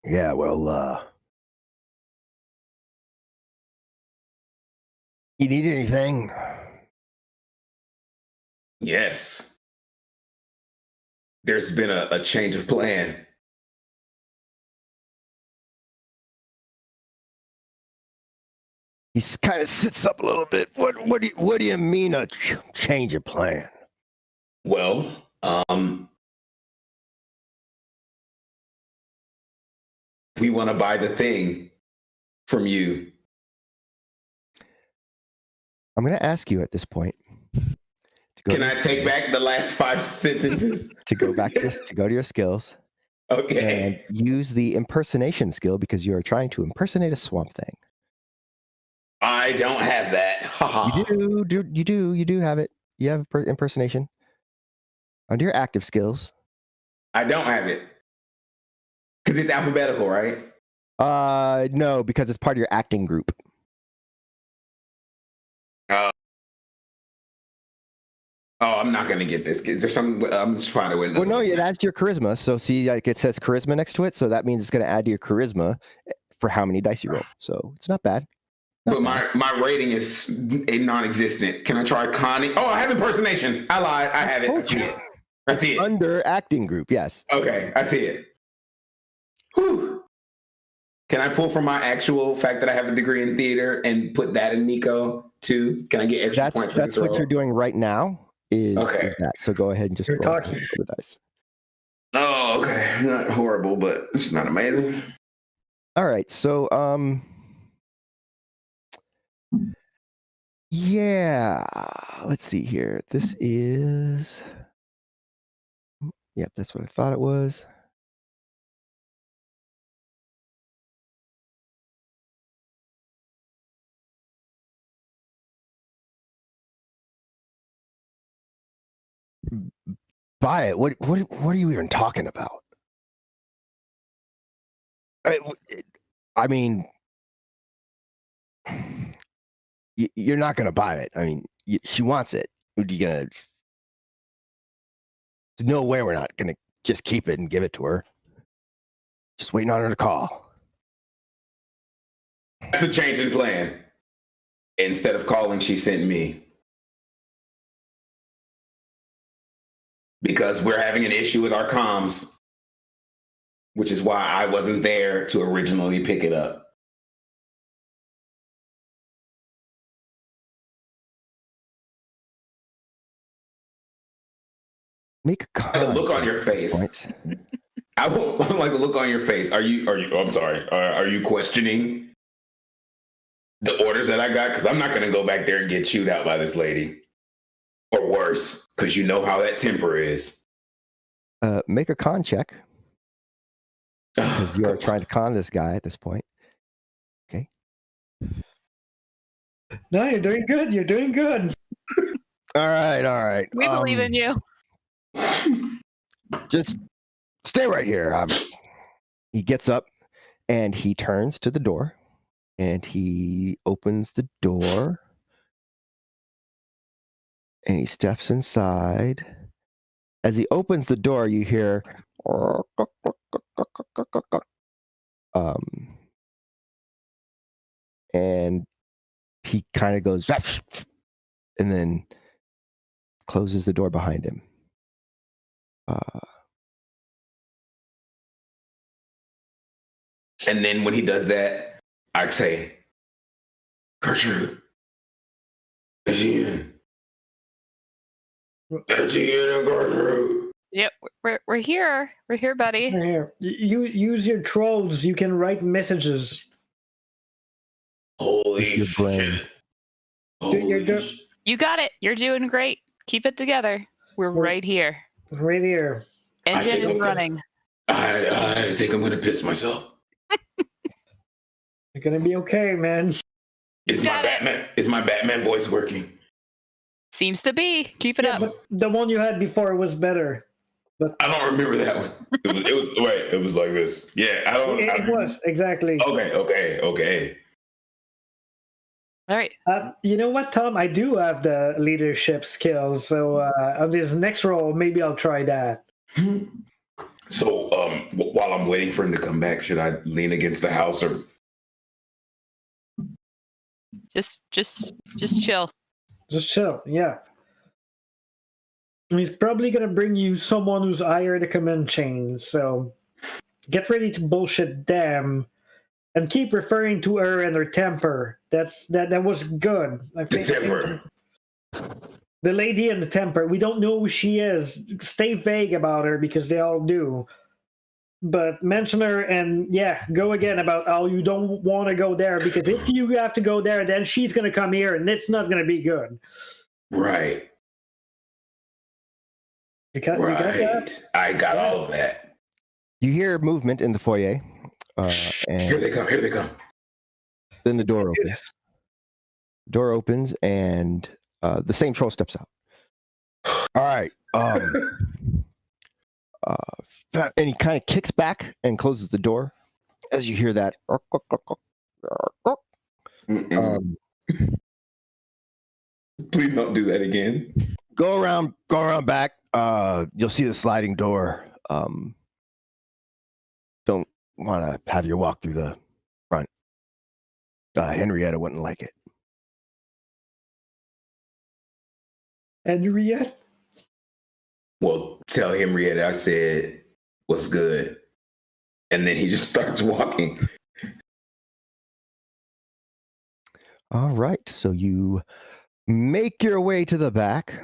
Yeah, well, you need anything? Yes. There's been a change of plan. He kind of sits up a little bit. What do you mean a change of plan? Well, we want to buy the thing from you. I'm going to ask you at this point. Can I take back the last 5 sentences? To go back to go to your skills Okay. and use the impersonation skill because you are trying to impersonate a swamp thing. I don't have that. Haha. You do have it. You have impersonation under your active skills. I don't have it. Because it's alphabetical, right? No, because it's part of your acting group. Oh, I'm not going to get this. Is there something? I'm just trying to win. Well, no, it adds to your charisma. So see, like it says charisma next to it. So that means it's going to add to your charisma for how many dice you roll. So it's not bad. But my rating is a non-existent. Can I try conning? Oh, I have impersonation. I lied. I have it. I see it. I see it. Under acting group, yes. Okay, I see it. Whew. Can I pull from my actual fact that I have a degree in theater and put that in Nico too? Can I get extra points for That's this what roll? you're doing right now. Is that. So go ahead and just You're roll talking. the dice. Oh, okay. Not horrible, but it's not amazing. All right. So yeah. Let's see here. This is yep, that's what I thought it was. Buy it. What are you even talking about? I mean, you're not gonna buy it. I mean, she wants it. You gonna? There's no way we're not gonna just keep it and give it to her. Just waiting on her to call. That's a change in plan. Instead of calling, she sent me. Because we're having an issue with our comms, which is why I wasn't there to originally pick it up. Make a I like the look on your face. I like the look on your face. Are you? I'm sorry. Are you questioning the orders that I got? Because I'm not going to go back there and get chewed out by this lady, or worse, because you know how that temper is. Make a con check. Because you are trying to con this guy at this point. Okay. No, you're doing good. You're doing good. All right. We believe in you. Just stay right here. He gets up and he turns to the door and he opens the door and he steps inside. As he opens the door, you hear and he kind of goes and then closes the door behind him. And then when he does that, I say, Gertrude, is she in? Is she in, Gertrude? Yep, we're here. We're here, buddy. Here, you use your trolls. You can write messages. Holy Your brain. shit. Holy shit. You got it. You're doing great. Keep it together. We're right here. Right here. Engine is running. I think I'm going to piss myself. You're gonna be okay, man. Is my Batman voice working? Seems to be. Keep it up. But the one you had before was better. I don't remember that one. It was like this. Yeah, I don't. It was exactly. Okay. All right. You know what, Tom? I do have the leadership skills, so on this next roll, maybe I'll try that. So, while I'm waiting for him to come back, should I lean against the house or? Just chill. Just chill, yeah. He's probably gonna bring you someone who's higher the command chain, so get ready to bullshit them, and keep referring to her and her temper. That was good. The temper. The lady and the temper. We don't know who she is. Stay vague about her because they all do. But mention her and go again about how you don't want to go there because if you have to go there, then she's gonna come here and it's not gonna be good. Right. You got that? I got all of that. You hear movement in the foyer. And Here they come. then the door opens. Door opens and the same troll steps out. All right. And he kind of kicks back and closes the door as you hear that. Please don't do that again. Go around back. You'll see the sliding door. Don't want to have you walk through the front. Henrietta wouldn't like it. Henrietta? Well, tell Henrietta I said, what's good? And then he just starts walking. All right. So you make your way to the back.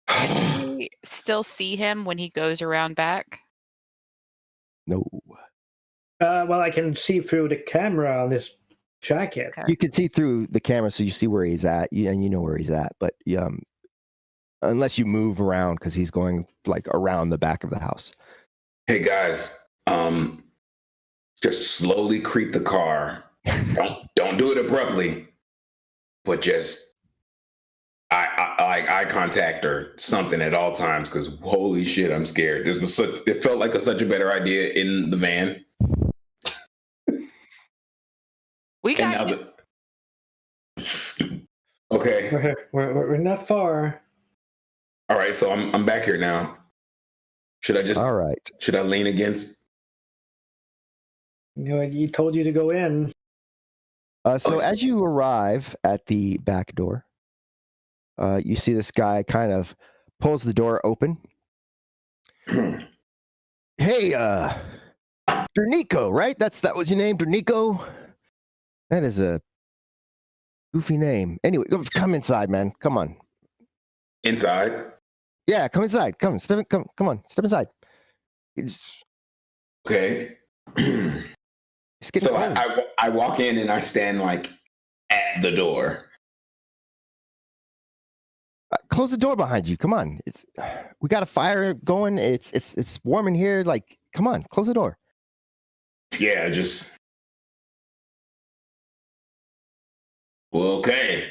Can we still see him when he goes around back? No. Well, I can see through the camera on his jacket. Okay. You can see through the camera, so you see where he's at, and you know where he's at. But unless you move around, because he's going like around the back of the house. Hey guys, just slowly creep the car. Don't do it abruptly, but just eye contact or something at all times. Because holy shit, I'm scared. It felt like such a better idea in the van. We got Okay. We're not far. All right, so I'm back here now. Should I just? All right. Should I lean against? You know, he told you to go in. So as you arrive at the back door, you see this guy kind of pulls the door open. Hey, Dernico, right? That was your name, Dernico? That is a goofy name. Anyway, come inside, man. Come on. Inside? Yeah, come inside. Come on. Step inside. Okay. So I walk in and I stand like at the door. Close the door behind you. Come on. We got a fire going. It's warm in here. Like, come on, close the door. Yeah, just. Well, okay.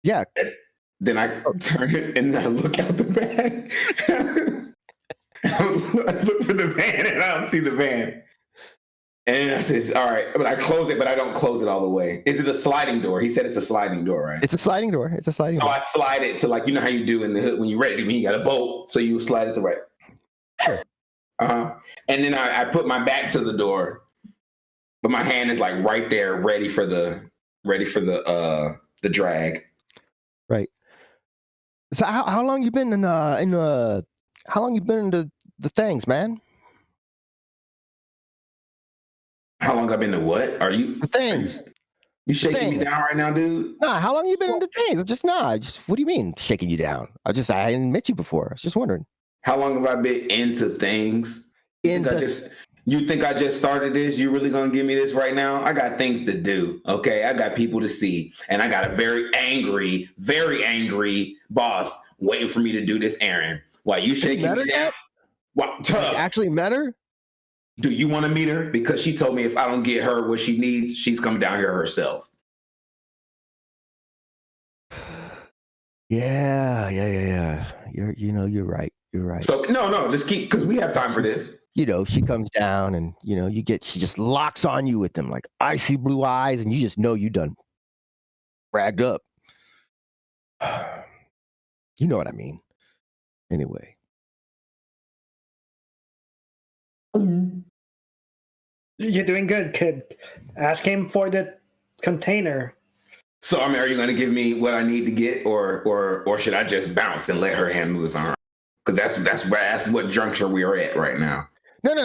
Yeah. Then I turn it and I look out the van. I look for the van and I don't see the van. And I says, all right, but I close it, but I don't close it all the way. Is it a sliding door? He said it's a sliding door, right? It's a sliding door. So I slide it to like, you know how you do in the hood when you're ready to, when you got a bolt, so you slide it to right. Sure. And then I put my back to the door, but my hand is like right there, ready for the drag. Right. So how long you been how long you been into the things, man? How long I've been to what? Are you The things? You shaking me down right now, dude? Nah, how long you been into things? What do you mean shaking you down? I hadn't met you before. I was just wondering. How long have I been into things? You think I just started this? You really gonna give me this right now? I got things to do. Okay, I got people to see, and I got a very angry boss waiting for me to do this errand. Why you shaking me down? What? Actually met her? Do you want to meet her? Because she told me if I don't get her what she needs, she's coming down here herself. Yeah. You're right. You're right. So no, just keep, because we have time for this. She comes down and she just locks on you with them like icy blue eyes, and you just know you done bragged up. You know what I mean. Anyway. You're doing good, kid. Ask him for the container. So I mean, are you going to give me what I need to get, or should I just bounce and let her handle this on her? Because that's what juncture we are at right now. No.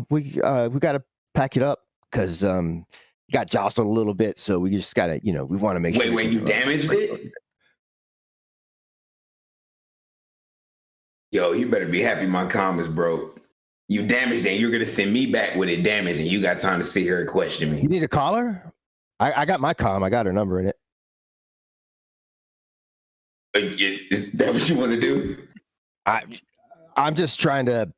We got to pack it up because got jostled a little bit, so we just got to we want to make sure. Wait, you damaged it? Yo, you better be happy my comm is broke. You damaged it, you're gonna send me back with it damaged, and you got time to sit here and question me. You need a caller? I got my comm. I got her number in it. Is that what you want to do? I'm just trying to,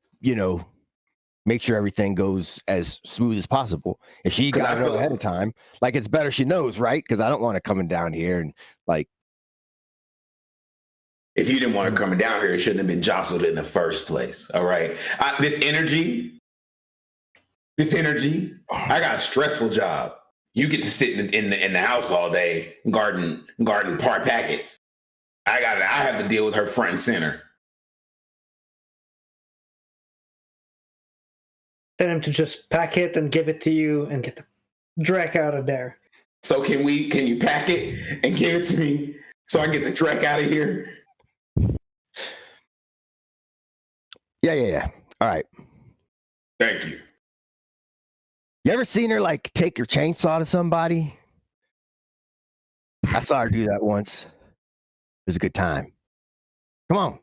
make sure everything goes as smooth as possible. If she got to know ahead of time, like it's better she knows, right? Because I don't want her coming down here and like. If you didn't want her coming down here, it shouldn't have been jostled in the first place. All right. This energy, I got a stressful job. You get to sit in the house all day, guarding part packets. I have to deal with her front and center. Tell him to just pack it and give it to you and get the dreck out of there. So can you pack it and give it to me so I can get the dreck out of here? Yeah. All right. Thank you. You ever seen her like take your chainsaw to somebody? I saw her do that once. It was a good time. Come on.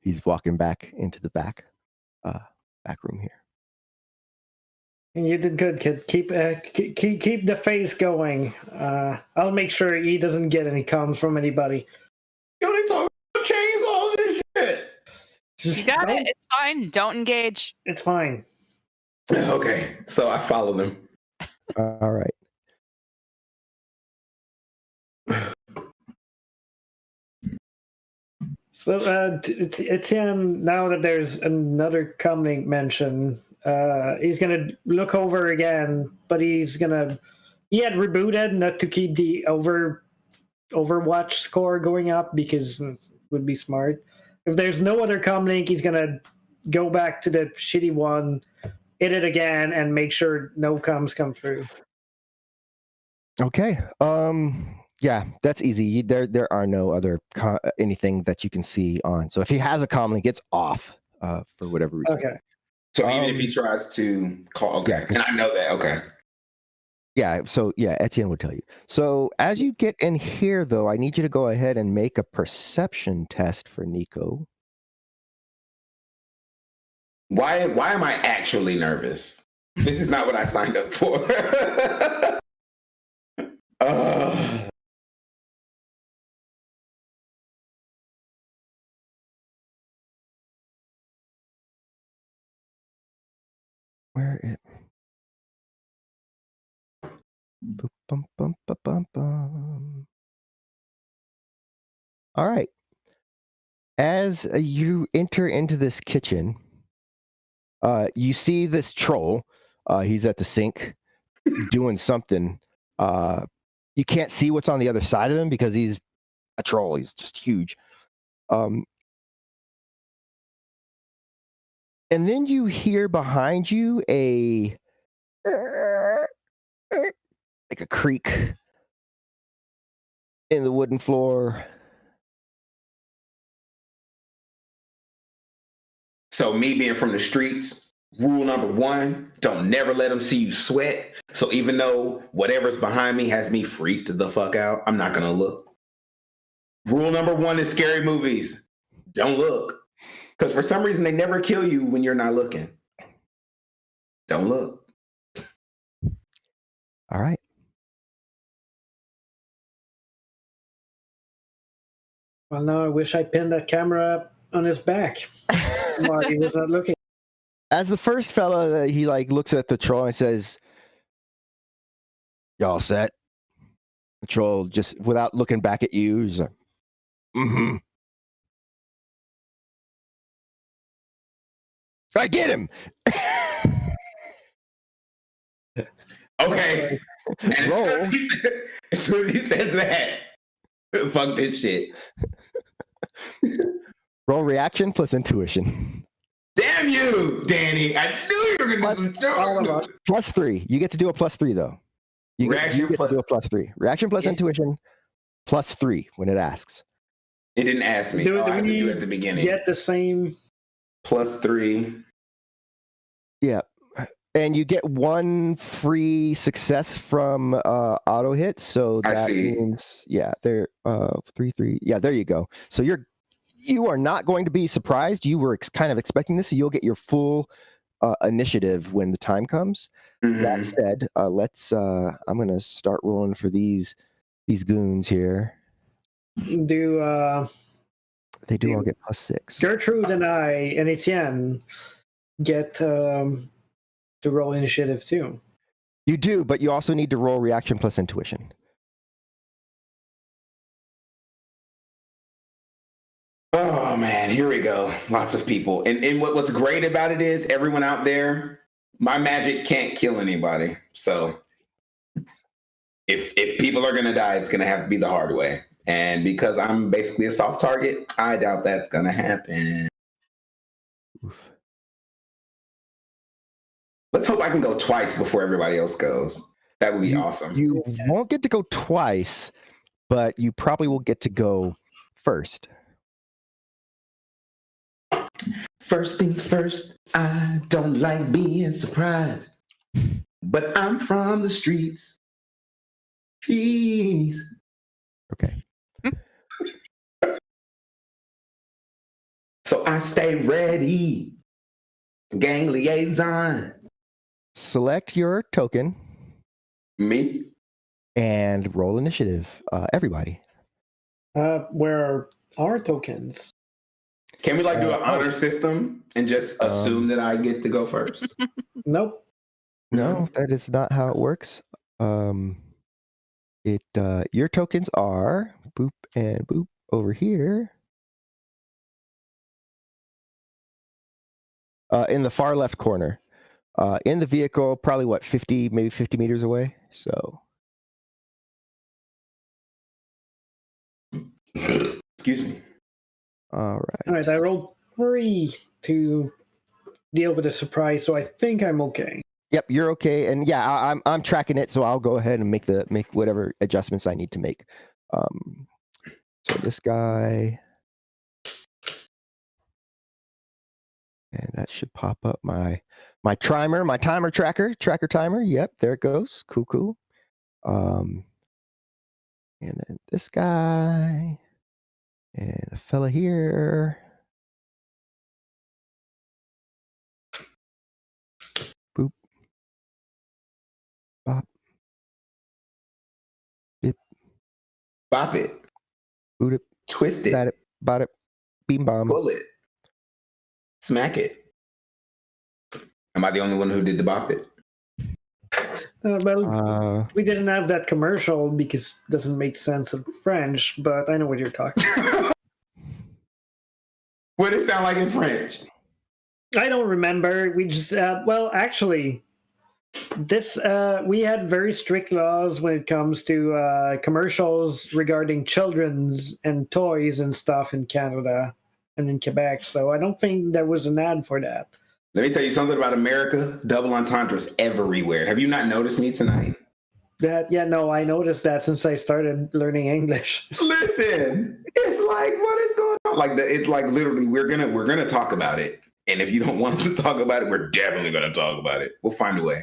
He's walking back into the back room here. You did good, kid. Keep the face going. I'll make sure he doesn't get any comms from anybody. Yo, they talking about chainsaws and shit. You got it. It's fine. Don't engage. It's fine. Okay, so I follow them. All right. So Etienne, now that there's another comlink mention, he's gonna look over again, but he had rebooted not to keep the Overwatch score going up because it would be smart. If there's no other comlink, he's gonna go back to the shitty one, hit it again, and make sure no comms come through. Okay. Yeah, that's easy. There are no other anything that you can see on. So if he has a comlink, it's off for whatever reason. Okay. So even if he tries to call, okay, and I know that, okay. Yeah, so Etienne will tell you. So as you get in here, though, I need you to go ahead and make a perception test for Nico. Why am I actually nervous? This is not what I signed up for. Where it? Bum, bum, bum, bum, bum. All right. As you enter into this kitchen, you see this troll. He's at the sink doing something. You can't see what's on the other side of him because he's a troll. He's just huge. And then you hear behind you like a creak in the wooden floor. So me being from the streets, rule number 1, don't never let them see you sweat. So even though whatever's behind me has me freaked the fuck out, I'm not gonna look. Rule number 1 is scary movies. Don't look. Because for some reason they never kill you when you're not looking. Don't look. All right. Well, now I wish I pinned that camera on his back while he was not looking. As the first fella, he like looks at the troll and says, "Y'all set?" Troll, just without looking back at you, he's like, mm-hmm. I get him. Okay. And as soon Roll. as soon as he says that, fuck this shit. Roll reaction plus intuition. Damn you, Danny. I knew you were going to do some shit. +3. You get to do a +3, though. You get to do a +3. Reaction plus intuition +3 when it asks. It didn't ask me. I have to do it at the beginning. Get the same +3. Yeah. And you get 1 free success from auto hit. So that means, they're 3. Yeah, there you go. So you are not going to be surprised. You were kind of expecting this, so you'll get your full initiative when the time comes. Mm-hmm. That said, I'm going to start rolling for these goons here. They do all get +6. Gertrude and I and Etienne get to roll initiative too. You do, but you also need to roll reaction plus intuition. Oh man, here we go. Lots of people. And what's great about it is everyone out there, my magic can't kill anybody. So if people are gonna die, it's gonna have to be the hard way. And because I'm basically a soft target, I doubt that's gonna happen. Oof. Let's hope I can go twice before everybody else goes. That would be awesome. You won't get to go twice, but you probably will get to go first. First things first, I don't like being surprised, but I'm from the streets. Please. Okay. So I stay ready. Gang liaison. Select your token. Me? And roll initiative. Everybody. Where are our tokens? Can we do an honor system and just assume that I get to go first? Nope. No, that is not how it works. Your tokens are boop and boop over here. In the far left corner. In the vehicle, probably maybe 50 meters away. So. Excuse me. All right. I rolled 3 to deal with the surprise, so I think I'm okay. Yep, you're okay, and yeah, I'm tracking it, so I'll go ahead and make whatever adjustments I need to make. So this guy, and that should pop up my timer tracker timer. Yep, there it goes. Cool. And then this guy, and a fella here. Boop. Bop. Bip. Bop it. Boot it. Twist it. Bat it. Bot it. Beam bomb. Pull it. Smack it. Am I the only one who did the bop it? We didn't have that commercial because it doesn't make sense in French, but I know what you're talking about. What did it sound like in French? I don't remember. We just, actually, we had very strict laws when it comes to commercials regarding children's and toys and stuff in Canada and in Quebec, so I don't think there was an ad for that. Let me tell you something about America. Double entendres everywhere. Have you not noticed me tonight? I noticed that since I started learning English. Listen, it's like, what is going on? It's like literally, we're gonna talk about it. And if you don't want us to talk about it, we're definitely gonna talk about it. We'll find a way.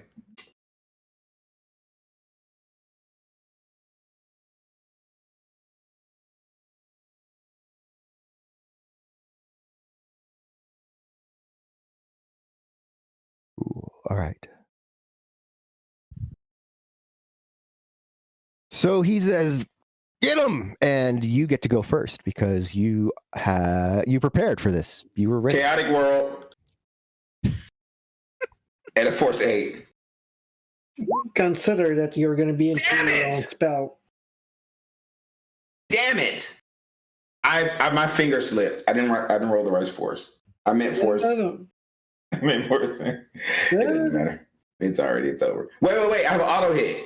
All right. So he says, "Get him!" And you get to go first because you prepared for this. You were ready. Chaotic world at a force 8. Consider that you're going to be in a spell. Damn it! I my finger slipped. I didn't roll the right force. I meant force. No. I meant force. It doesn't matter. It's over. Wait. I have an auto hit.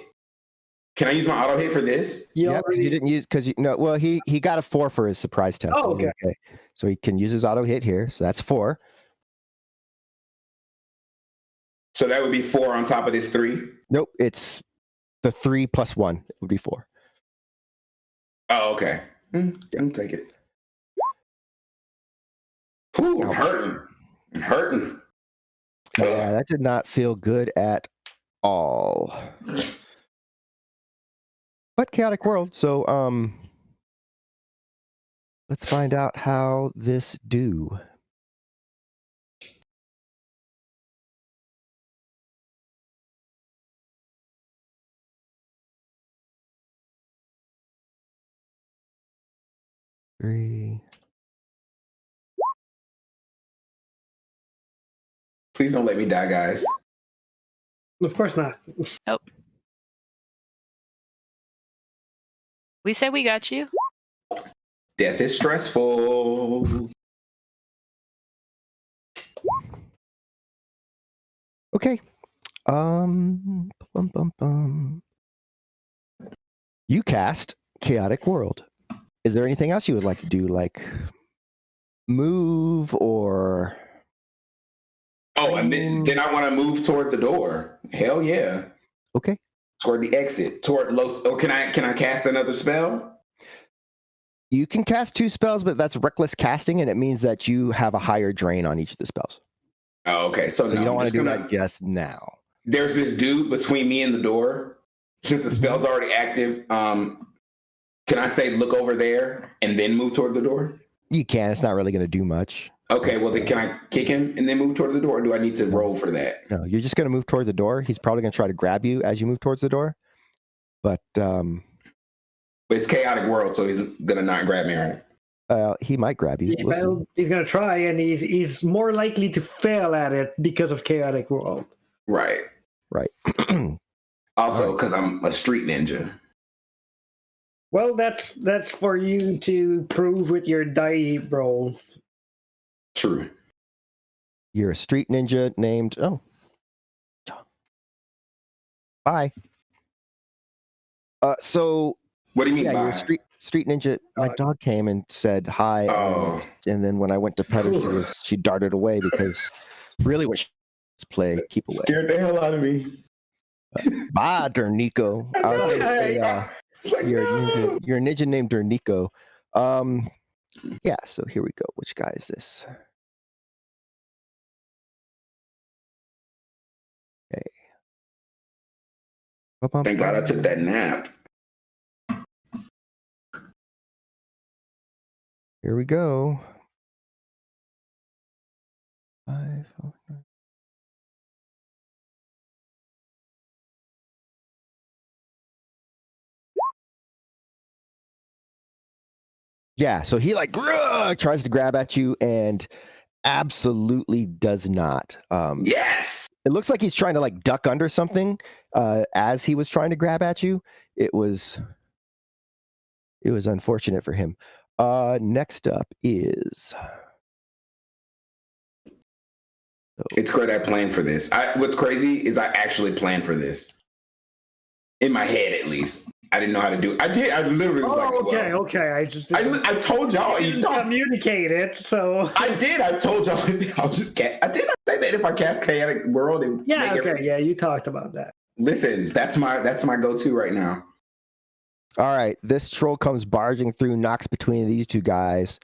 Can I use my auto hit for this? Yeah, you didn't use because well he got a 4 for his surprise test. Oh, okay. So he can use his auto hit here. So that's 4. So that would be 4 on top of this 3. Nope, it's the 3 plus 1. It would be 4. Oh, okay. I'll take it. Ooh, I'm hurting. Yeah, that did not feel good at all. But chaotic world. So let's find out how this do. Three. Please don't let me die, guys. Of course not. Nope. We said we got you. Death is stressful. Okay. You cast Chaotic World. Is there anything else you would like to do, like move or? Oh, and then I want to move toward the door. Hell yeah. Okay. Toward the exit. Toward Los. Oh, can I cast another spell? You can cast 2 spells, but that's reckless casting, and it means that you have a higher drain on each of the spells. Oh, okay. So you don't want to do that just now. There's this dude between me and the door. Since the spell's already active, can I say look over there and then move toward the door? You can. It's not really going to do much. Okay, well then can I kick him and then move toward the door, or do I need to roll for that? No, you're just going to move toward the door. He's probably going to try to grab you as you move towards the door. But it's chaotic world, so he's going to not grab me, right? He might grab you. Yeah, well, he's going to try, and he's more likely to fail at it because of chaotic world. Right. Also, because I'm a street ninja. Well, that's for you to prove with your die roll. True. You're a street ninja named Bye. So what do you mean you're bye? a street ninja. My dog came and said hi. Oh. And then when I went to pet her, she darted away because really what she play keep away. Scared the hell out of me. Bye, Dernico. I was going to say, you're a ninja named Dernico. Yeah, so here we go. Which guy is this? Okay. Thank God I took that nap. Here we go. 5, 4, 9. Yeah, so he tries to grab at you and absolutely does not. Yes. It looks like he's trying to duck under something as he was trying to grab at you. It was unfortunate for him. Next up is. It's great I planned for this. What's crazy is I actually planned for this. In my head, at least. I didn't know how to do it. I did. I literally was okay. I told y'all. You don't communicate it, so. I did. I told y'all. I'll just I did not say that if I cast Chaotic World. Yeah, you talked about that. Listen, that's my go-to right now. All right, this troll comes barging through, knocks between these two guys,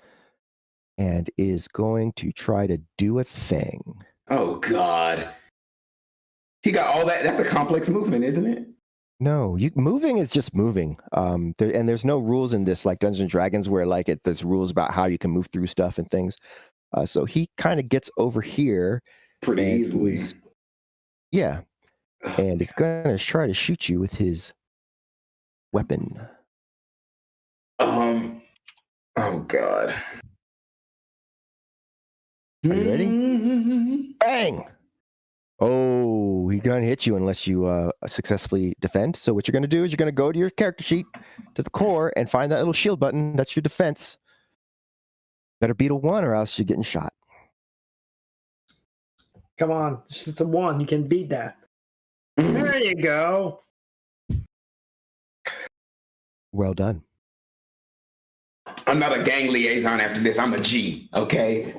and is going to try to do a thing. Oh, God. He got all that. That's a complex movement, isn't it? No, moving is just moving. And there's no rules in this like Dungeons and Dragons where there's rules about how you can move through stuff and things. So he kind of gets over here pretty easily. Yeah, and it's gonna try to shoot you with his weapon. Oh God. Are you ready? Bang! Oh, he gonna hit you unless you successfully defend. So what you're gonna do is you're gonna go to your character sheet, to the core, and find that little shield button. That's your defense. Better beat a 1 or else you're getting shot. Come on, it's just a 1. You can beat that. There you go. Well done. I'm not a gang liaison after this. I'm a G, okay?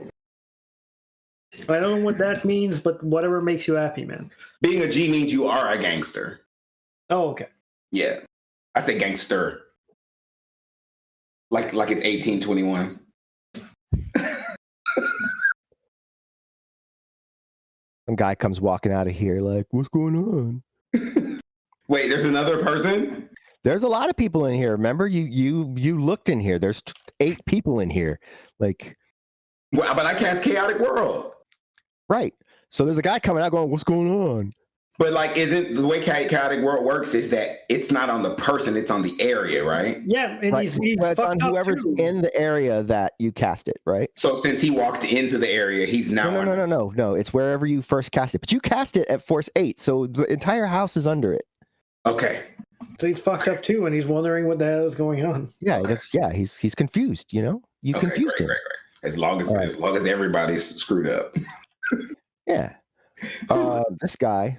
I don't know what that means, but whatever makes you happy, man. Being a G means you are a gangster. Oh, okay. Yeah. I say gangster. Like it's 1821. Some guy comes walking out of here like, what's going on? Wait, there's another person? There's a lot of people in here. Remember, you looked in here. There's 8 people in here. Like, Well, but I cast Chaotic World. right. So there's a guy coming out going, what's going on? But like, isn't the way Chaotic World works is that it's not on the person, it's on the area, right? Yeah, and Right. he's Well, it's on fucked up whoever's too. in the area that you cast it, right? So since he walked into the area, he's now No. It's wherever you first cast it. But you cast it at force 8, so the entire house is under it. Okay. So he's fucked up too, and he's wondering what the hell is going on. Yeah, Okay. he's confused, you know? You Okay, confused great, him. great. As long as All right. as long as everybody's screwed up. Yeah. This guy.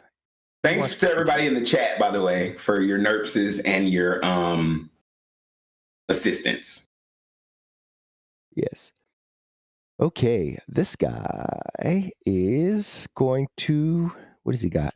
Thanks to everybody in the chat, by the way, for your nerpses and your assistance. Yes. Okay, this guy is going to, what has he got?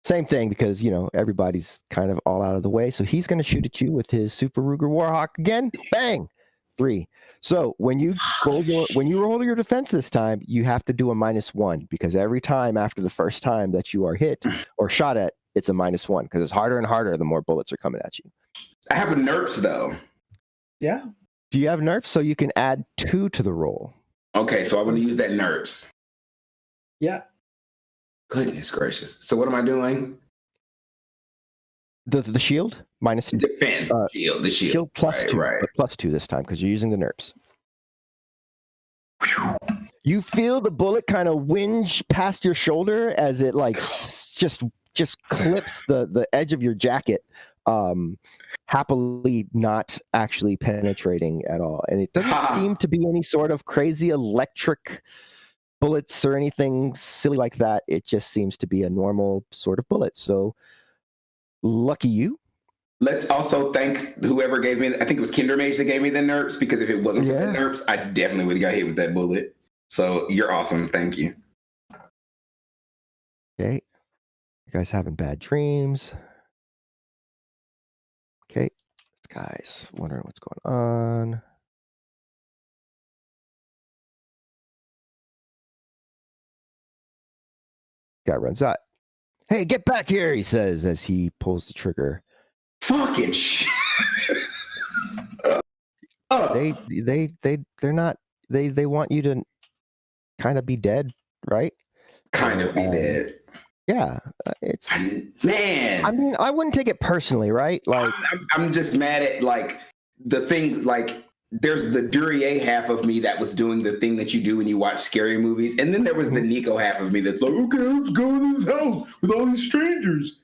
Same thing, because, you know, everybody's kind of all out of the way. So he's going to shoot at you with his Super Ruger Warhawk again. Bang! 3. So when you roll your defense this time, you have to do a -1, because every time after the first time that you are hit or shot at, it's a -1, because it's harder and harder the more bullets are coming at you. I have a nerps though. Yeah. Do you have nerfs? So you can add 2 to the roll. Okay, so I'm going to use that nerps. Yeah. Goodness gracious. So what am I doing? The shield minus Defense. Shield. The shield. shield plus Right, 2, right. but plus 2 this time because you're using the nerfs. You feel the bullet kind of whinge past your shoulder as it like just clips the edge of your jacket, happily not actually penetrating at all. And it doesn't seem to be any sort of crazy electric bullets or anything silly like that. It just seems to be a normal sort of bullet. So lucky you. Let's also thank whoever gave me, I think it was Kindermage that gave me the nerps, because if it wasn't for the nerps, I definitely would have got hit with that bullet. So you're awesome. Thank you. Okay. You guys having bad dreams. Okay. This guy's wondering what's going on. Guy runs out. Hey, get back here, he says as he pulls the trigger. Fucking shit. They're not, they want you to kind of be dead, right? Kind of be dead. Yeah, it's man. I mean, I wouldn't take it personally, right? Like, I'm just mad at like the things like there's the Duryea half of me that was doing the thing that you do when you watch scary movies, and then there was the Nico half of me that's like, okay, let's go in this house with all these strangers.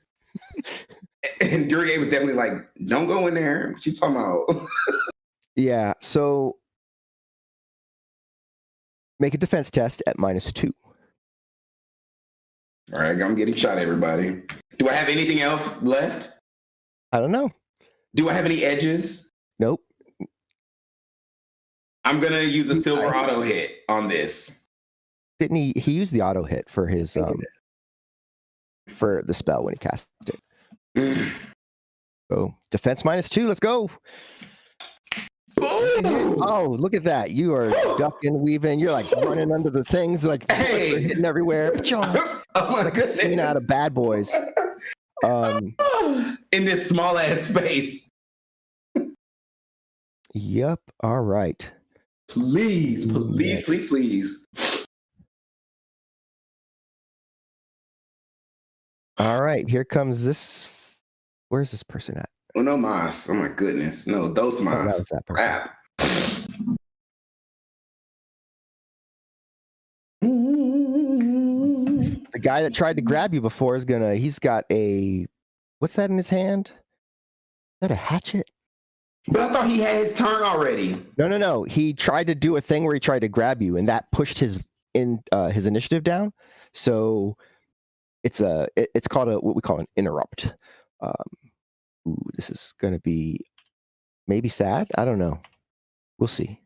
And Duryea was definitely like, don't go in there. What you talking about? yeah. So make a defense test at -2. All right, I'm getting shot, everybody. Do I have anything else left? I don't know. Do I have any edges? Nope. I'm gonna use a silver auto hit on this. Didn't he? He used the auto hit for his for the spell when he cast it. So defense -2. Let's go. Ooh. Oh, look at that! You are ducking, weaving. You're like running under the things, like Hey. hitting everywhere. Oh my Like a scene out of Bad Boys. In this small ass space. Yep. All right. Please, please, please, please. All right. Here comes this. Where's this person at? Oh no mas. Oh my goodness. No, those Oh, that mas. was that person. Crap. guy that tried to grab you before he's got a, what's that in his hand? Is that a hatchet? But I thought he had his turn already. No. He tried to do a thing where he tried to grab you, and that pushed his initiative down. So it's called what we call an interrupt. This is gonna be maybe sad. I don't know. We'll see.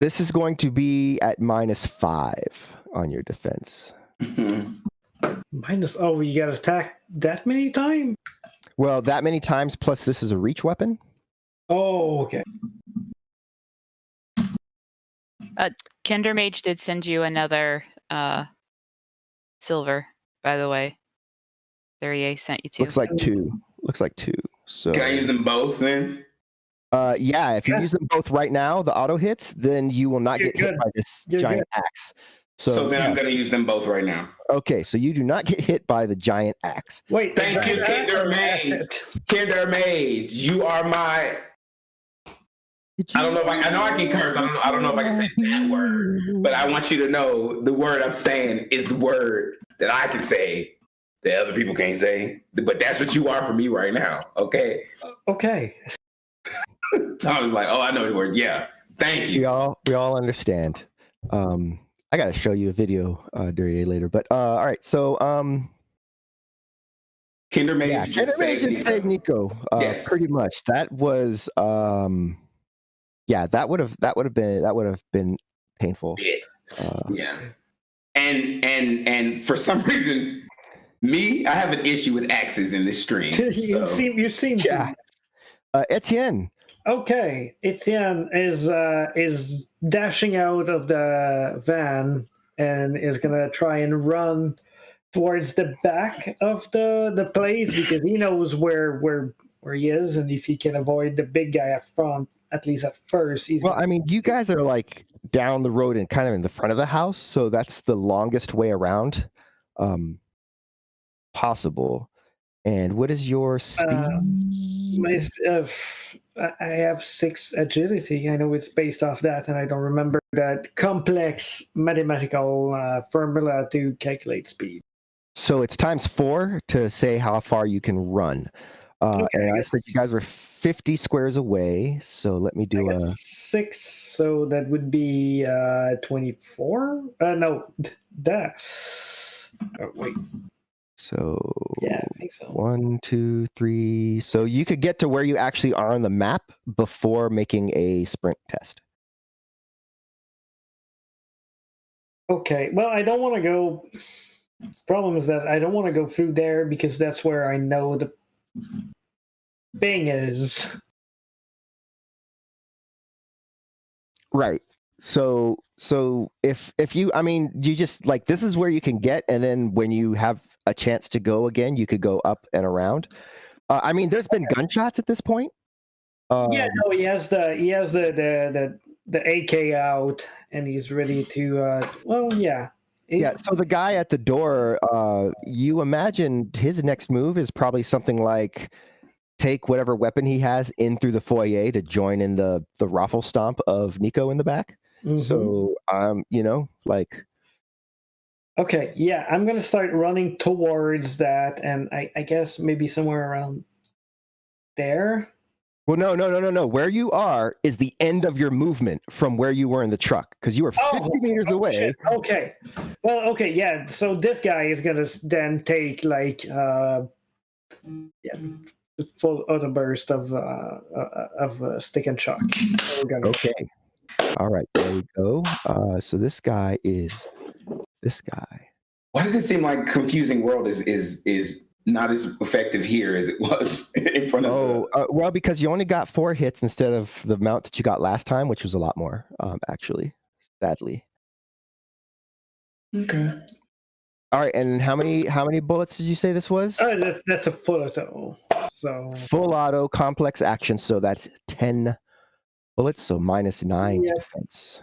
This is going to be at -5 on your defense. Minus. Oh, you got to attack that many times? Well, that many times plus this is a reach weapon. Oh, okay. Kindermage did send you another silver, by the way. Thurier sent you 2. Looks like 2. So Can I use them both then? yeah, if you use them both right now, the auto hits, then you will not get hit by this giant axe. So then I'm going to use them both right now. Okay, so you do not get hit by the giant axe. Wait. Thank you, Kindermage. Kindermage, you are my. I don't know if I know I can curse. I don't know if I can say that word, but I want you to know the word I'm saying is the word that I can say that other people can't say. But that's what you are for me right now. Okay. Okay. Tom is like, oh, I know the word. Yeah. Thank you. We all understand. I gotta show you a video, Duryea, later. But all right, so Kindermage just saved Nico. Yes. Pretty much. That was that would have been painful. Yeah. And for some reason, I have an issue with axes in this stream. You seem yeah. Etienne. Okay, Etienne is dashing out of the van and is gonna try and run towards the back of the place because he knows where he is, and if he can avoid the big guy up front, at least at first, he's. Well, I mean, you guys are like down the road and kind of in the front of the house, so that's the longest way around possible. And what is your speed? I have 6 agility. I know it's based off that, and I don't remember that complex mathematical formula to calculate speed. So it's ×4 to say how far you can run. Okay, and I said you guys were 50 squares away. So let me do 6. So that would be 24. No, that. Oh, wait. So yeah, I think so. 1, 2, 3. So you could get to where you actually are on the map before making a sprint test. Okay. Well, I don't want to go. Problem is that I don't want to go through there because that's where I know the thing is. Right. So if you, I mean, you just like, this is where you can get, and then when you have a chance to go again, you could go up and around. I mean, there's been gunshots at this point. Yeah, no, he has the AK out, and he's ready to. Well, yeah. Yeah. So the guy at the door, you imagine his next move is probably something like take whatever weapon he has in through the foyer to join in the raffle stomp of Nico in the back. Mm-hmm. So like. Okay, yeah, I'm gonna start running towards that, and I guess maybe somewhere around there. Well, no. Where you are is the end of your movement from where you were in the truck, because you were 50 meters away. Shit. Okay. Well, okay, yeah. So this guy is gonna then take like full auto burst of stick and shock. Okay. All right, there we go. So this guy is this guy. Why does it seem like Confusing World is not as effective here as it was in front of? Well, because you only got 4 hits instead of the amount that you got last time, which was a lot more, actually, sadly. Okay. All right, and how many bullets did you say this was? That's a full auto. So full auto complex action, so that's 10 bullets, so -9 defense.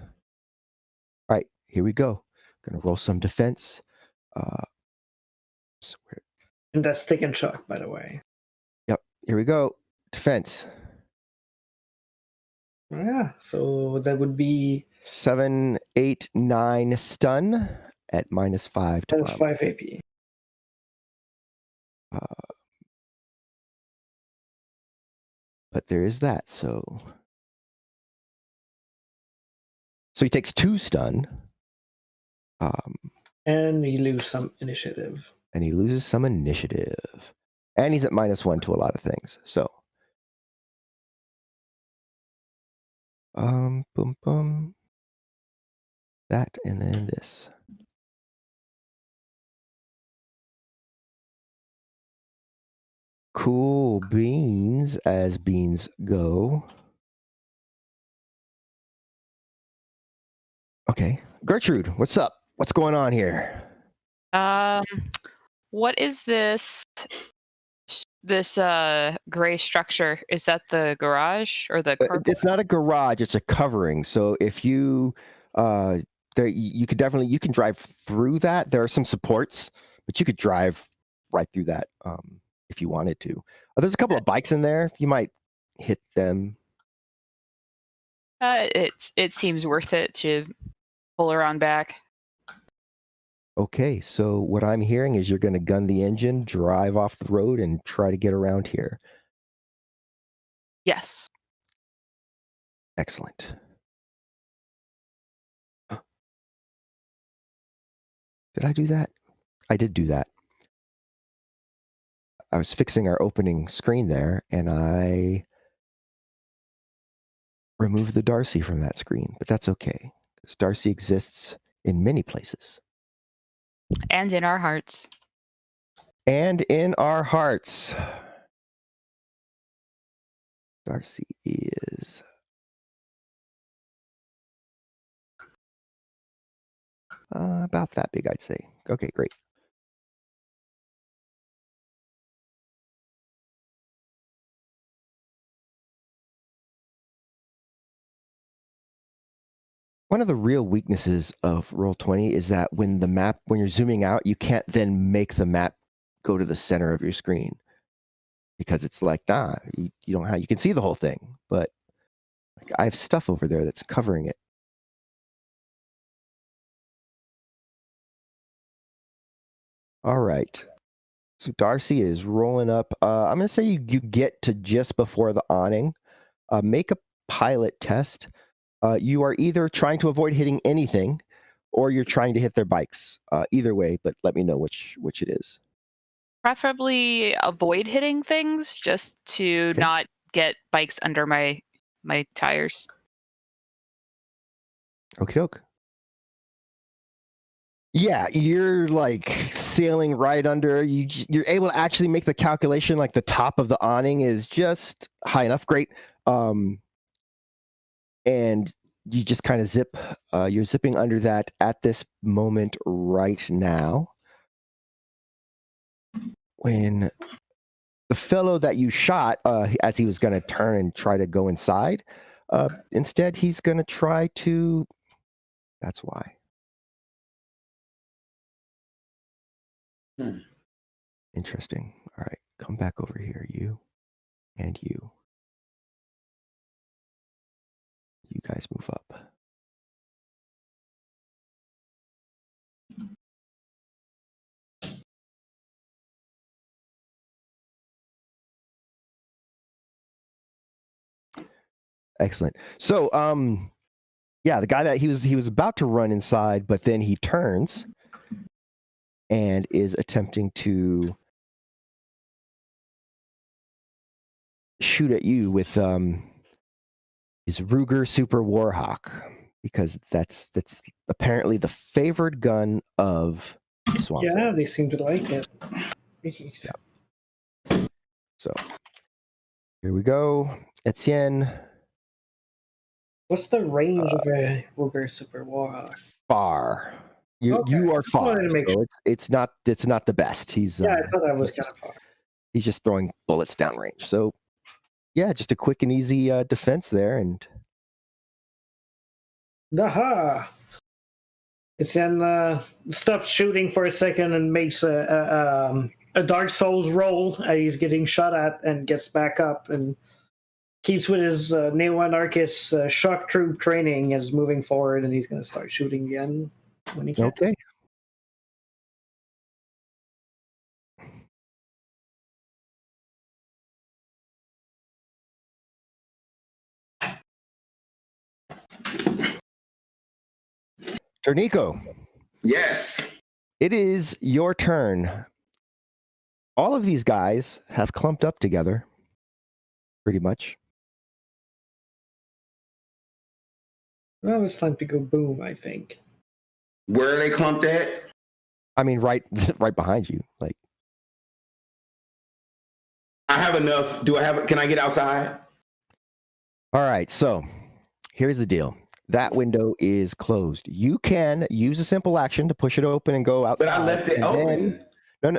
All right, here we go. Gonna roll some defense. And that's stick and shock, by the way. Yep. Here we go. Defense. Yeah, so that would be 7, 8, 9 stun at -5 to minus armor. 5 AP. But there is that. So he takes 2 stun. And we lose some initiative. And he loses some initiative. And he's at -1 to a lot of things. So boom boom. That and then this. Cool beans, as beans go. Okay. Gertrude, what's up? What's going on here? What is this gray structure? Is that the garage or the carport? It's not a garage, it's a covering. So if you there you could definitely you can drive through that. There are some supports, but you could drive right through that if you wanted to. There's a couple of bikes in there. You might hit them. It seems worth it to pull around back. Okay, so what I'm hearing is you're going to gun the engine, drive off the road, and try to get around here. Yes. Excellent. Did I do that? I did do that. I was fixing our opening screen there, and I removed the Darcy from that screen, but that's okay, because Darcy exists in many places. And in our hearts. And in our hearts. Darcy is about that big, I'd say. Okay, great. One of the real weaknesses of Roll20 is that when you're zooming out, you can't then make the map go to the center of your screen, because it's like, you don't have, you can see the whole thing, but like, I have stuff over there that's covering it. All right. So Darcy is rolling up. I'm going to say you get to just before the awning. Make a pilot test. You are either trying to avoid hitting anything, or you're trying to hit their bikes. Either way, but let me know which it is. Preferably avoid hitting things, just to Okay. not get bikes under my tires. Okie doke. Yeah, you're like sailing right under. You're able to actually make the calculation. Like the top of the awning is just high enough. Great. And you just kind of zip. You're zipping under that at this moment right now. When the fellow that you shot, as he was going to turn and try to go inside, instead he's going to try to. That's why. Interesting. All right, come back over here, you and you. You guys move up. Excellent. So, yeah, the guy that he was about to run inside, but then he turns and is attempting to shoot at you with his Ruger Super Warhawk, because that's apparently the favored gun of Swamp. Yeah, they seem to like it. Jeez. Yeah. So here we go. Etienne. What's the range of a Ruger Super Warhawk? Far. You are Just wanted far. to make So sure. it's not the best. He's Yeah, I thought that was he's kind of far. he's just throwing bullets downrange. So yeah, just a quick and easy defense there, and Aha! It's in stops shooting for a second and makes a Dark Souls roll. He's getting shot at and gets back up and keeps with his neo-anarchist shock troop training, is moving forward, and he's going to start shooting again when he can. Okay. Tornico, Yes. it is your turn. All of these guys have clumped up together, pretty much. Well, it's time to go boom, I think. Where are they clumped at? I mean, right behind you. Like, I have enough. Can I get outside? all right, so here's the deal. That window is closed. You can use a simple action to push it open and go outside. But I left it and open. No,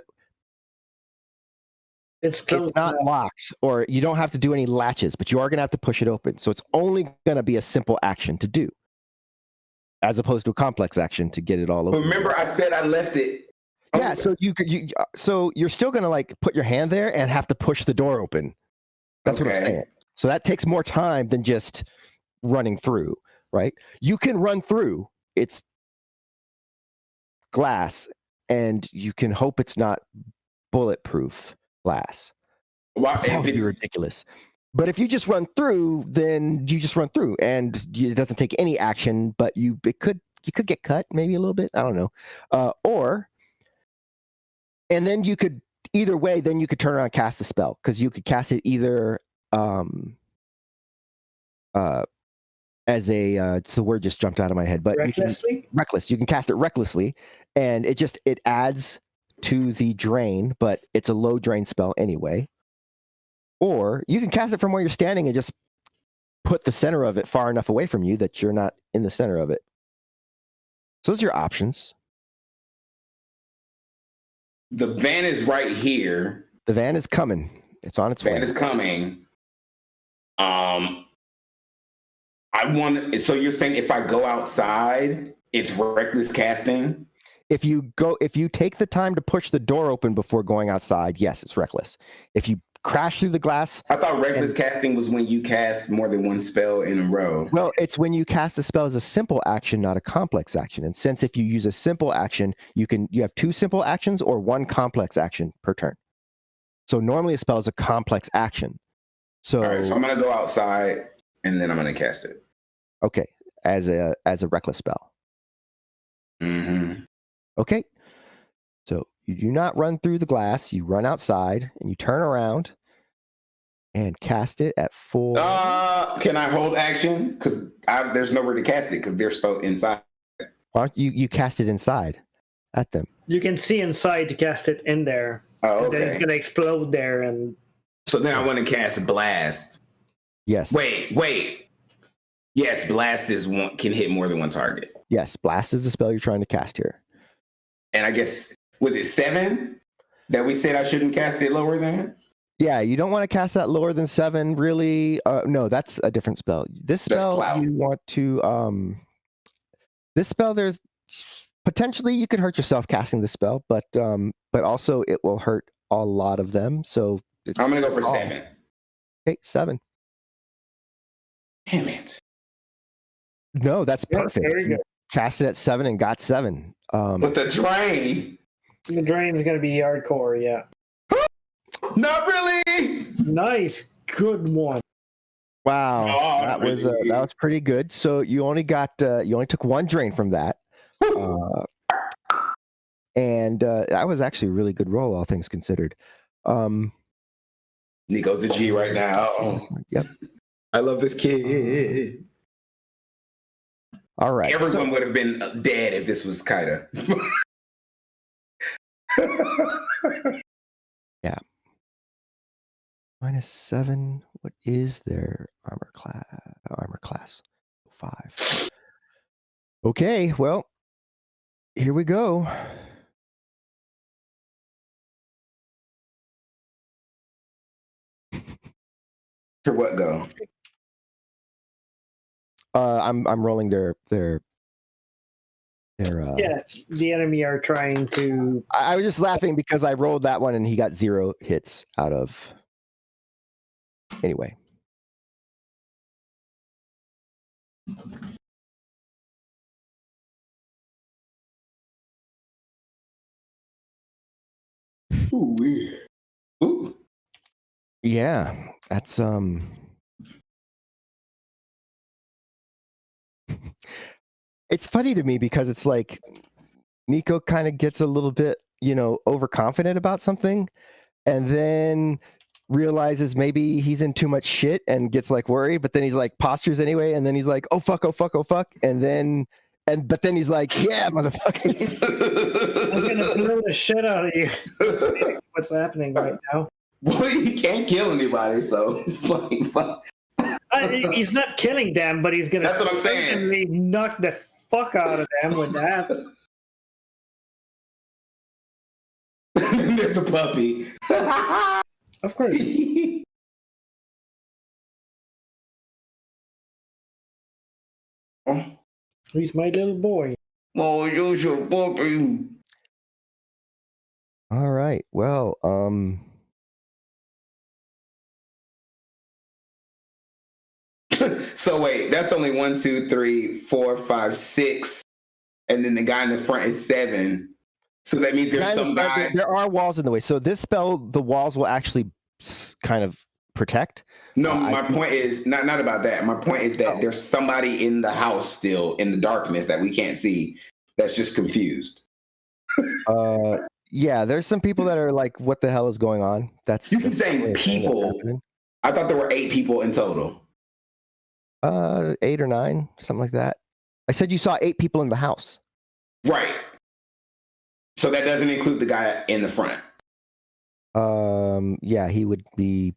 It's closed. it's not locked, or you don't have to do any latches, but you are going to have to push it open. So it's only going to be a simple action to do, as opposed to a complex action to get it all open. Remember, I said I left it. Yeah, open. so you're still going to like put your hand there and have to push the door open. That's what I'm Okay. saying. So that takes more time than just running through, right? You can run through. It's glass, and you can hope it's not bulletproof glass. Why, That if would be it's, ridiculous. But if you just run through, then you just run through, and it doesn't take any action. But you could get cut maybe a little bit. I don't know. And then you could either way. Then you could turn around and cast the spell, because you could cast it either as a it's the word just jumped out of my head, but recklessly. You can cast it recklessly, and it adds to the drain, but it's a low drain spell anyway. Or you can cast it from where you're standing and just put the center of it far enough away from you that you're not in the center of it. So those are your options. the van is right here. The van is coming. It's on its way. Van is coming. So you're saying if I go outside, it's reckless casting? If you take the time to push the door open before going outside, yes, it's reckless. If you crash through the glass. I thought reckless casting was when you cast more than one spell in a row. Well, it's when you cast a spell as a simple action, not a complex action. And since if you use a simple action, you have 2 simple actions or 1 complex action per turn. So normally a spell is a complex action. So, all right, so I'm gonna go outside and then I'm gonna cast it. Okay, as a reckless spell. Mm-hmm. Okay. So you do not run through the glass, you run outside and you turn around and cast it at full. Can I hold action? Because there's nowhere to cast it because they're still inside. Why don't you cast it inside at them? You can see inside to cast it in there. Oh, And then it's okay. going to explode there. And So then I want to cast blast. Yes. Wait. Yes, blast can hit more than one target. Yes, blast is the spell you're trying to cast here. And I guess, was it 7 that we said I shouldn't cast it lower than? Yeah, you don't want to cast that lower than 7, really. No, that's a different spell. This spell you want to this spell, there's potentially you could hurt yourself casting this spell, but also it will hurt a lot of them. So I'm gonna go for 7. Okay, 7. Damn it. No, that's perfect. Very good. Cast it at 7 and got 7. But the drain. The drain is going to be hardcore, yeah. Not really. Nice. Good one. Wow, Oh, that was pretty good. So you only took 1 drain from that, and that was actually a really good roll, all things considered. Nico's a G right now. Yep. I love this kid. All right. Everyone would have been dead if this was Kaida. Yeah. -7. What is their armor class? Armor class 5. Okay. Well, here we go. For what go? I'm rolling their Yeah, the enemy are trying to. I was just laughing because I rolled that one and he got 0 hits out of. Anyway. Ooh, weird. Ooh. Yeah, that's It's funny to me because it's like Nico kind of gets a little bit, overconfident about something, and then realizes maybe he's in too much shit and gets like worried, but then he's like postures anyway, and then he's like, oh fuck, and then he's like, yeah, motherfuckers. I'm gonna blow the shit out of you. What's happening right now? Boy, he can't kill anybody, so it's like fuck. He's not killing them, but he's gonna. That's what I'm saying. Certainly knock the fuck out of them with that. There's a puppy. Of course. He's my little boy. Oh, you're your puppy. All right. Well, So wait, that's only 1, 2, 3, 4, 5, 6, and then the guy in the front is 7. So that means there's some guy. There are walls in the way. So this spell, the walls will actually kind of protect. No, my point is not about that. My point is that there's somebody in the house still in the darkness that we can't see. That's just confused. Yeah, there's some people that are like, "What the hell is going on?" You keep saying people. I thought there were 8 people in total. 8 or 9, something like that. I said you saw 8 people in the house. Right. So that doesn't include the guy in the front. Yeah, he would be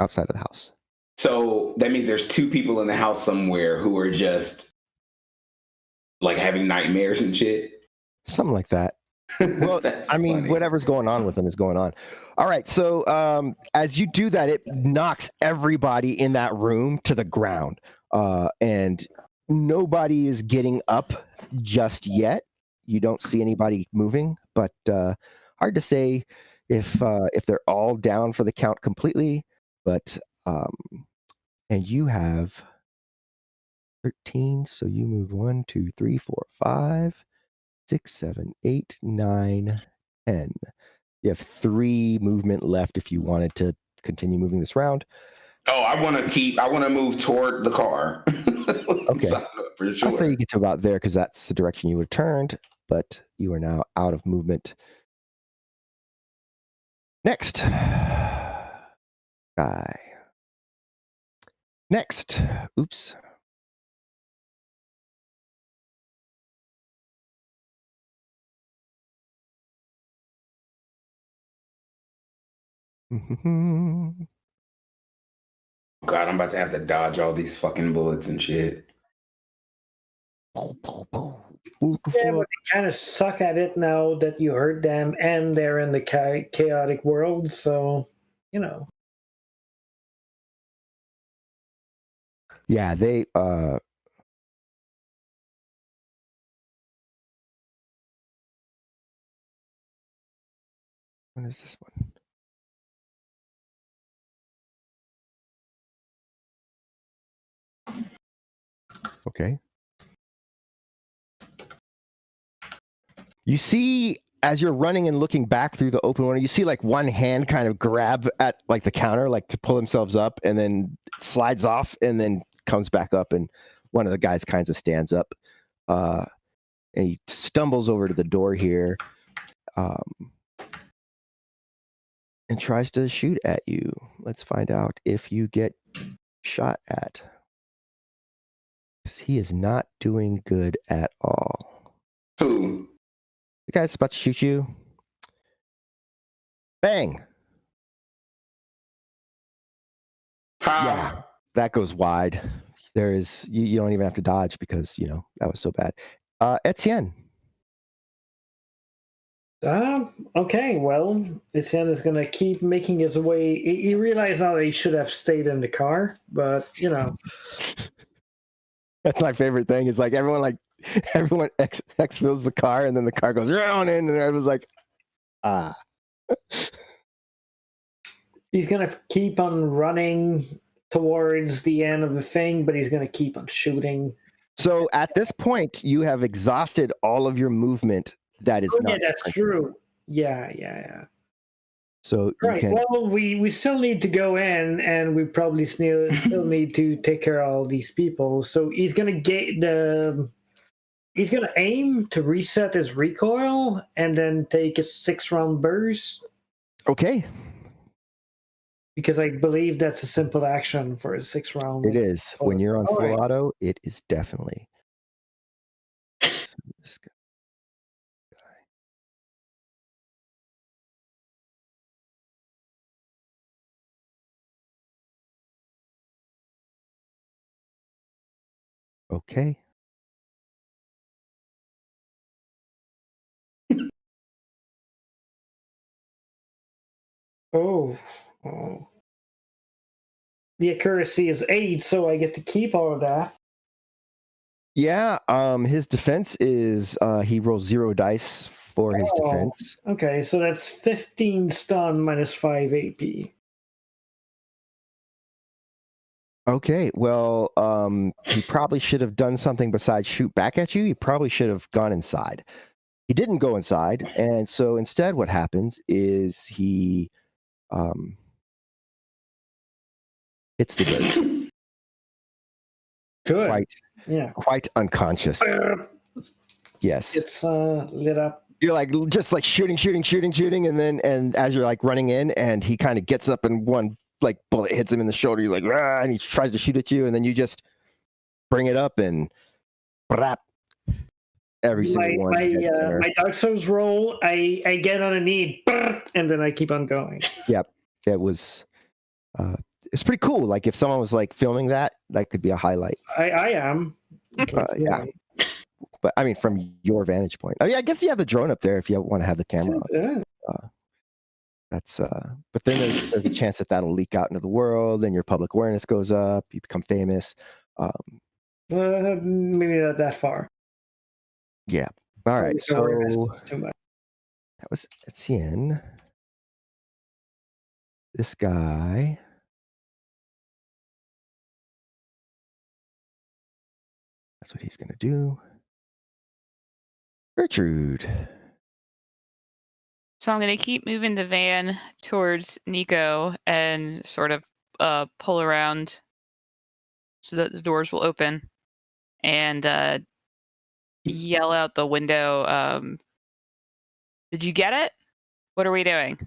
outside of the house. So that means there's 2 people in the house somewhere who are just like having nightmares and shit. Something like that. Well, I mean, funny. Whatever's going on with them is going on. All right. So as you do that, it knocks everybody in that room to the ground. And nobody is getting up just yet. You don't see anybody moving, but hard to say if they're all down for the count completely. But and you have 13, so you move 1, 2, 3, 4, 5, 6, 7, 8, 9, 10. You have 3 movement left if you wanted to continue moving this round. Oh, I want to move toward the car. Okay. For sure. I'll say you get to about there because that's the direction you would have turned, but you are now out of movement. Next. Guy. Next. Oops. God, I'm about to have to dodge all these fucking bullets and shit. Yeah, but they kind of suck at it now that you hurt them and they're in the chaotic world, so, Yeah, they When is this one? Okay. You see, as you're running and looking back through the open window, you see like one hand kind of grab at like the counter, like to pull themselves up, and then slides off and then comes back up, and one of the guys kind of stands up, and he stumbles over to the door here, and tries to shoot at you. Let's find out if you get shot at. Because he is not doing good at all. Who? The guy's about to shoot you. Bang! How? Yeah, that goes wide. There is you don't even have to dodge because that was so bad. Etienne. Okay, well, Etienne is gonna keep making his way. He realized now that he should have stayed in the car, but That's my favorite thing. Is like everyone exfils the car, and then the car goes around in, and everyone's like, ah. He's gonna keep on running towards the end of the thing, but he's going to keep on shooting. So at this point, you have exhausted all of your movement. That is not. Yeah, that's true. Yeah. So Right. Well, we still need to go in, and we probably still need to take care of all these people. So he's gonna he's gonna aim to reset his recoil, and then take a 6-round burst. Okay. Because I believe that's a simple action for a 6-round. It is. When you're on full auto, it is definitely. This guy. Okay. Oh. The accuracy is 8, so I get to keep all of that. Yeah. His defense is he rolls 0 dice for his defense. Okay, so that's 15 stun minus 5 AP. Okay, well, he probably should have done something besides shoot back at you. He probably should have gone inside. He didn't go inside, and so instead what happens is he hits the dirt. Good. Quite unconscious. Yes. It's lit up. You're like just like shooting, and as you're like running in, and he kind of gets up and one like bullet hits him in the shoulder. You're like, ah, and he tries to shoot at you, and then you just bring it up and brap, every single one. My Dark Souls roll, I get on a knee, and then I keep on going. Yep, it was. It's pretty cool. Like if someone was like filming that could be a highlight. I am. Yeah. But I mean, from your vantage point, I mean, I guess you have the drone up there if you want to have the camera on. Yeah. But then there's a chance that that'll leak out into the world, and your public awareness goes up. You become famous. Maybe not that far. Yeah. All right. So too much. that was Etienne. This guy. That's what he's gonna do. Gertrude. So I'm going to keep moving the van towards Nico and sort of pull around so that the doors will open and yell out the window, did you get it? What are we doing?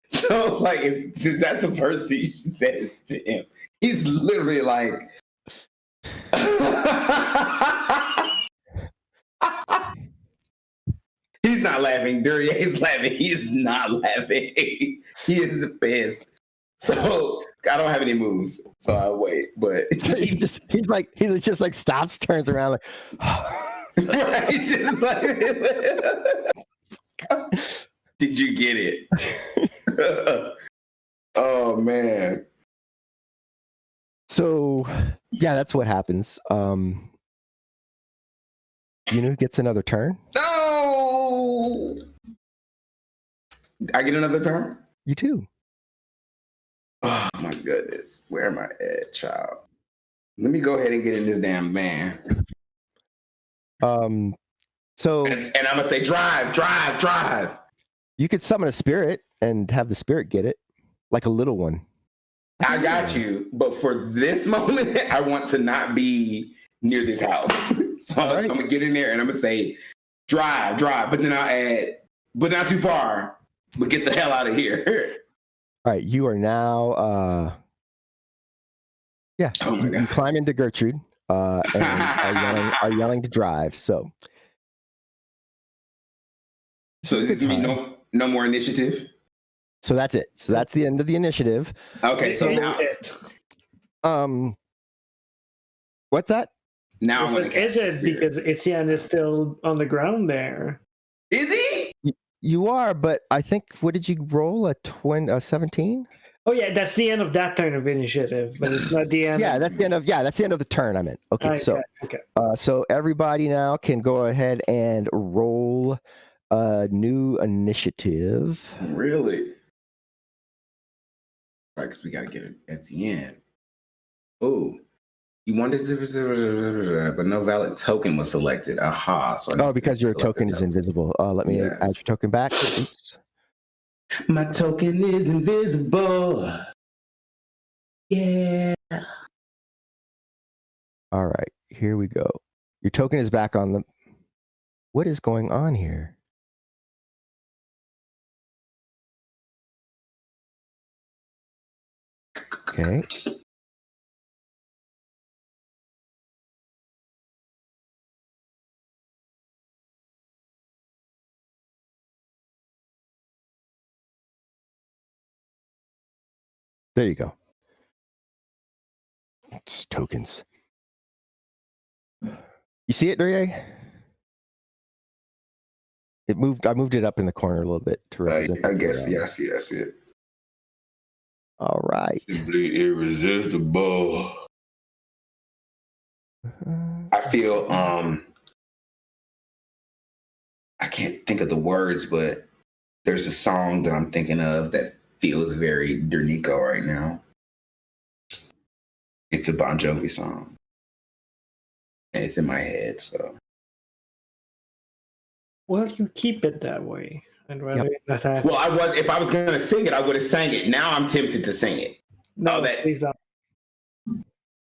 So, like, since that's the first thing she says to him, he's literally like, he's not laughing. Duryea is laughing. He is not laughing. He is pissed. So, I don't have any moves, so I'll wait. But he just like stops, turns around, like, right, just like, did you get it? Oh man. So yeah, that's what happens. Gets another turn. No, I get another turn. You too. Oh my goodness, where am I at, child? Let me go ahead and get in this damn van. So and I'm gonna say drive. You could summon a spirit and have the spirit get it, like a little one. I got you, but for this moment, I want to not be near this house. So I'm gonna get in there and I'm gonna say drive, but then I'll add, but not too far, but get the hell out of here. All right, you are now Oh my God. You climb into Gertrude and are yelling to drive. So does this mean no more initiative? So that's it. So that's the end of the initiative. Okay, so now what's that? Now I'm gonna is it because Etienne is still on the ground there? Is he? You are, but I think, what did you roll? A 17? Oh yeah, that's the end of that turn of initiative, but it's not the end. Yeah, that's the end of the turn. I meant. Okay, so so everybody now can go ahead and roll a new initiative. Really? Right, because we got to get it at the end. Oh, you wanted to, but no valid token was selected. Aha. So Because your token is invisible. Let me add your token back. Oops. My token is invisible. Yeah. All right, here we go. Your token is back on the. What is going on here? Okay. There you go. It's tokens. You see it, Duryea? It moved. I moved it up in the corner a little bit to represent. I guess. Yeah, I see it. All right. Simply irresistible. I feel I can't think of the words, but there's a song that I'm thinking of that feels very Dernico right now. It's a Bon Jovi song. And it's in my head, so. Well, you keep it that way. I'd rather not have. Well, if I was gonna sing it, I would have sang it. Now I'm tempted to sing it. No, please don't.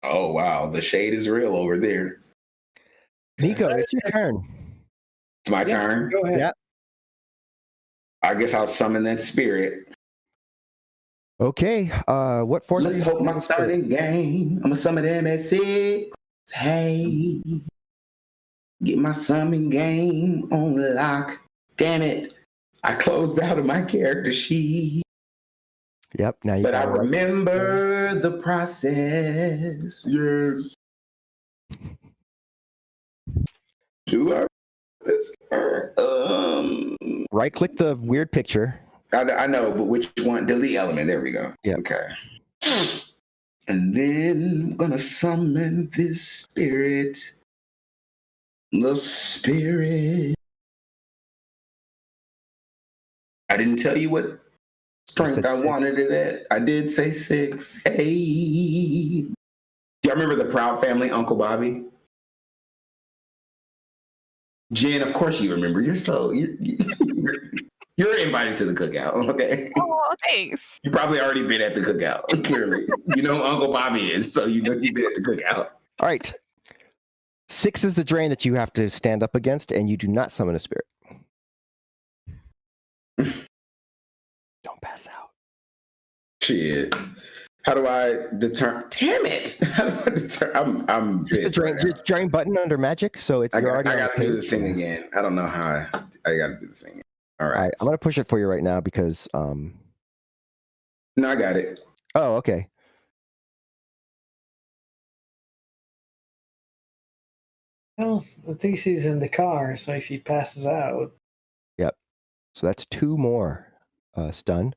Oh wow, the shade is real over there. Nico, it's your turn. It's my turn. Go ahead. Yeah. I guess I'll summon that spirit. Okay. What force? Let's hope my starting game. I'm gonna summon them at 6. Hey, get my summon game on lock. Damn it. I closed out of my character sheet. Yep. Now you. But I remember the process. Yes. Do I? Right click the weird picture. I know, but which one? Delete element. There we go. Yeah. Okay. And then I'm gonna summon this spirit. The spirit. I didn't tell you what strength I wanted it at. I did say 6. Hey. Do y'all remember the Proud Family, Uncle Bobby? Jen, of course you remember. You're invited to the cookout, okay? Oh, thanks. You probably already been at the cookout, clearly. You know who Uncle Bobby is, so you know you've been at the cookout. All right. 6 is the drain that you have to stand up against, and you do not summon a spirit. Don't pass out. Shit. How do I determine? Damn it! How do I determine? I'm just the drain button under magic. So it's I gotta do the thing again. I don't know how I gotta do the thing. All right. I'm gonna push it for you right now because No, I got it. Oh, okay. Well, at least he's in the car, so if he passes out. Yep. So that's 2 more stun.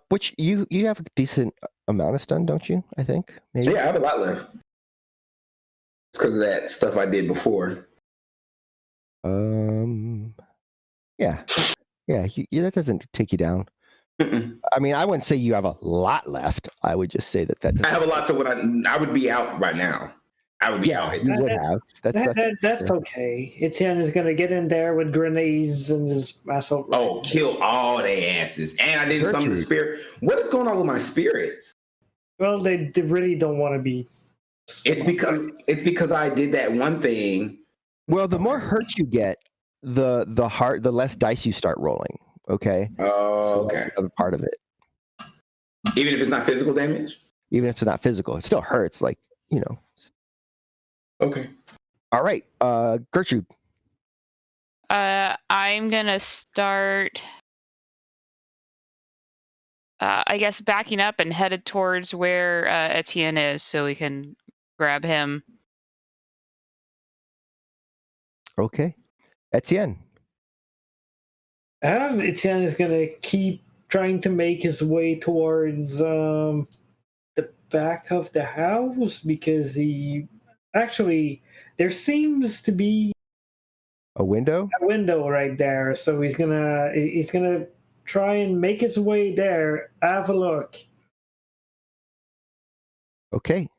Which you have a decent amount of stun, don't you? I think. Maybe? Yeah, I have a lot left. It's because of that stuff I did before. Yeah. That doesn't take you down. I mean, I wouldn't say you have a lot left. I would just say that I have a lot to what I would be out right now. I would be out. You would have. That's okay. Etienne is going to get in there with grenades and just mass over. Oh, kill all their asses. And I didn't summon the spirit. What is going on with my spirits? Well, they really don't want to be. It's because I did that one thing. Well, the more hurt you get, the less dice you start rolling. Okay. Oh, okay. That's another part of it. Even if it's not physical damage? Even if it's not physical, it still hurts. Like, you know. Okay. All right. Gertrude. I'm gonna start. I guess backing up and headed towards where Etienne is, so we can grab him. Okay, Etienne. Etienne is gonna keep trying to make his way towards the back of the house because there seems to be A window? a window right there. So he's gonna try and make his way there. Have a look. Okay.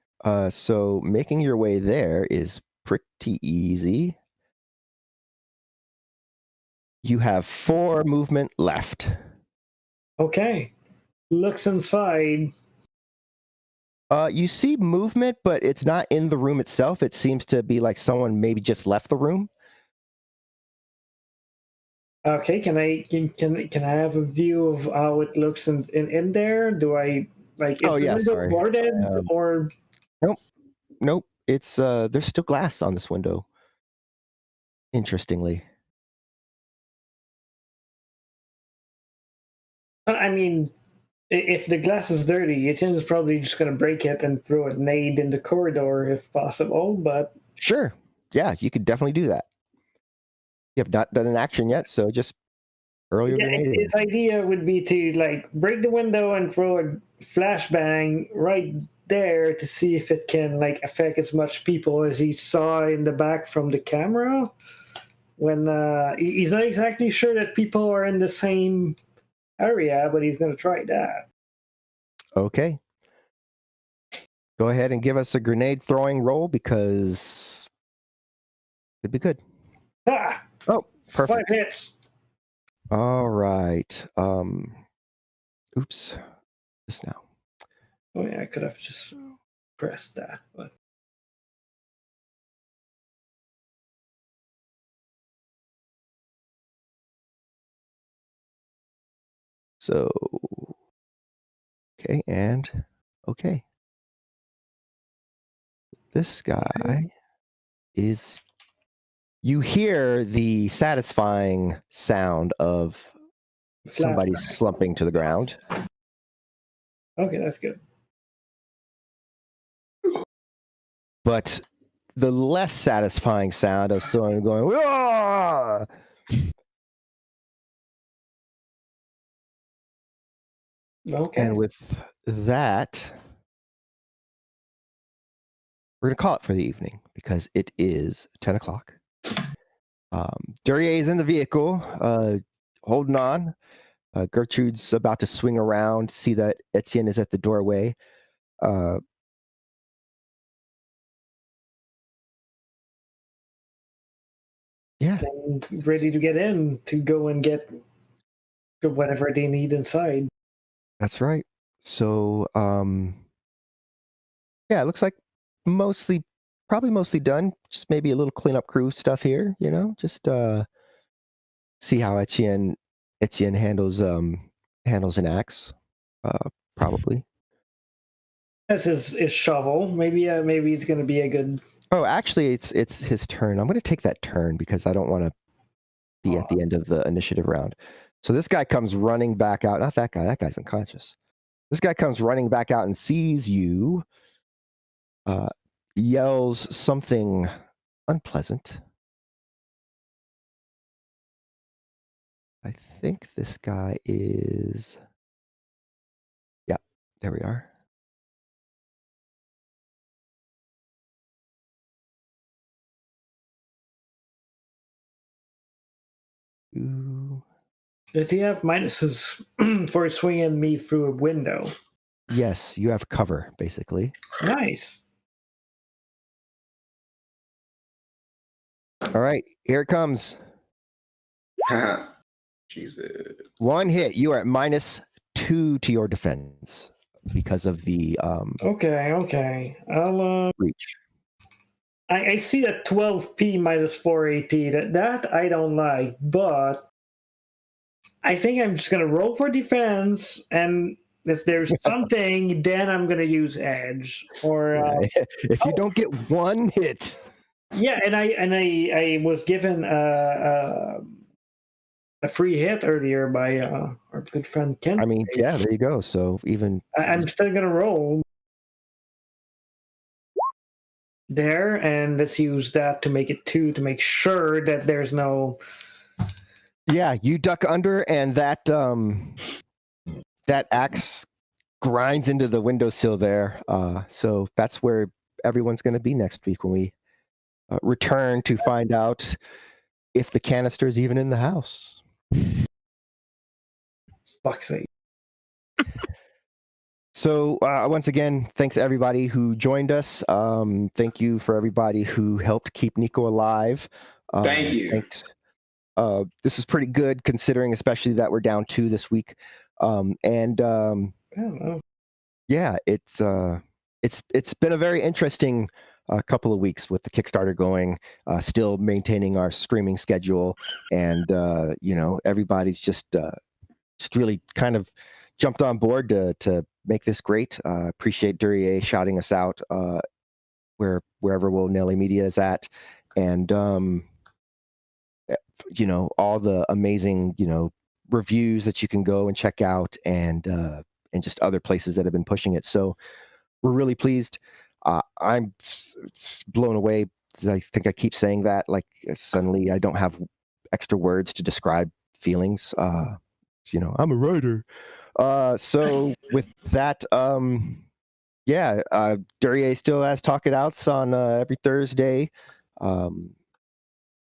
So making your way there is pretty easy. You have 4 movement left. Okay. Looks inside. You see movement, but it's not in the room itself. It seems to be like someone maybe just left the room. Okay, can I have a view of how it looks in there? Do I like? Is Oh, the yeah, window sorry. boarded or? Nope. It's there's still glass on this window. Interestingly. I mean, if the glass is dirty, it's probably just gonna break it and throw a nade in the corridor if possible. But Sure. Yeah, you could definitely do that. You have not done an action yet, so just hurl your yeah, grenade in. his idea would be to like break the window and throw a flashbang right there to see if it can like affect as much people as he saw in the back from the camera. When he's not exactly sure that people are in the same area, but he's going to try that. Okay. Go ahead and give us a grenade throwing roll because it'd be good. Ah, Oh, perfect. 5 hits. All right. Oops. This now. Oh yeah, I could have just pressed that, but So, okay, and okay. This guy is. You hear the satisfying sound of somebody flashbang. slumping to the ground. Okay, that's good. But the less satisfying sound of someone going, "Ah!" Okay. And with that, we're going to call it for the evening because it is 10 o'clock. Duryea is in the vehicle, holding on. Gertrude's about to swing around, see that Etienne is at the doorway. Yeah. And ready to get in to go and get whatever they need inside. That's right. So, yeah, it looks like probably mostly done. Just maybe a little cleanup crew stuff here, just see how Etienne handles an axe, probably. That's his shovel. Maybe it's going to be a good. Oh, actually, it's his turn. I'm going to take that turn because I don't want to be at the end of the initiative round. So this guy comes running back out. Not that guy. That guy's unconscious. This guy comes running back out and sees you. Yells something unpleasant. I think this guy is. Yeah, there we are. Ooh. Does he have minuses for swinging me through a window? Yes, you have cover, basically. Nice. All right, here it comes. Jesus. 1 hit. You are at -2 to your defense because of the Okay. I'll reach. I see that 12p minus 4 AP. That I don't like, but I think I'm just gonna roll for defense, and if there's something, then I'm gonna use edge. Or if you don't get 1 hit. yeah, and I was given a free hit earlier by our good friend Ken. I mean, yeah, there you go. So even I'm still gonna roll there, and let's use that to make it 2 to make sure that there's no. Yeah, you duck under, and that that axe grinds into the windowsill there. So that's where everyone's going to be next week when we return to find out if the canister's even in the house. Fuck's sake. So once again, thanks everybody who joined us. Thank you for everybody who helped keep Nico alive. Thank you. Thanks. This is pretty good considering, especially that we're down 2 this week. Yeah, it's been a very interesting couple of weeks with the Kickstarter going, still maintaining our streaming schedule, and everybody's just really kind of jumped on board to make this great. Appreciate Duryea shouting us out wherever Willy-Nilly Media is at, and all the amazing reviews that you can go and check out, and just other places that have been pushing it. So we're really pleased. I'm blown away. I think I keep saying that, like suddenly I don't have extra words to describe feelings. I'm a writer. So with that, Duryea still has Talk It Outs on every Thursday.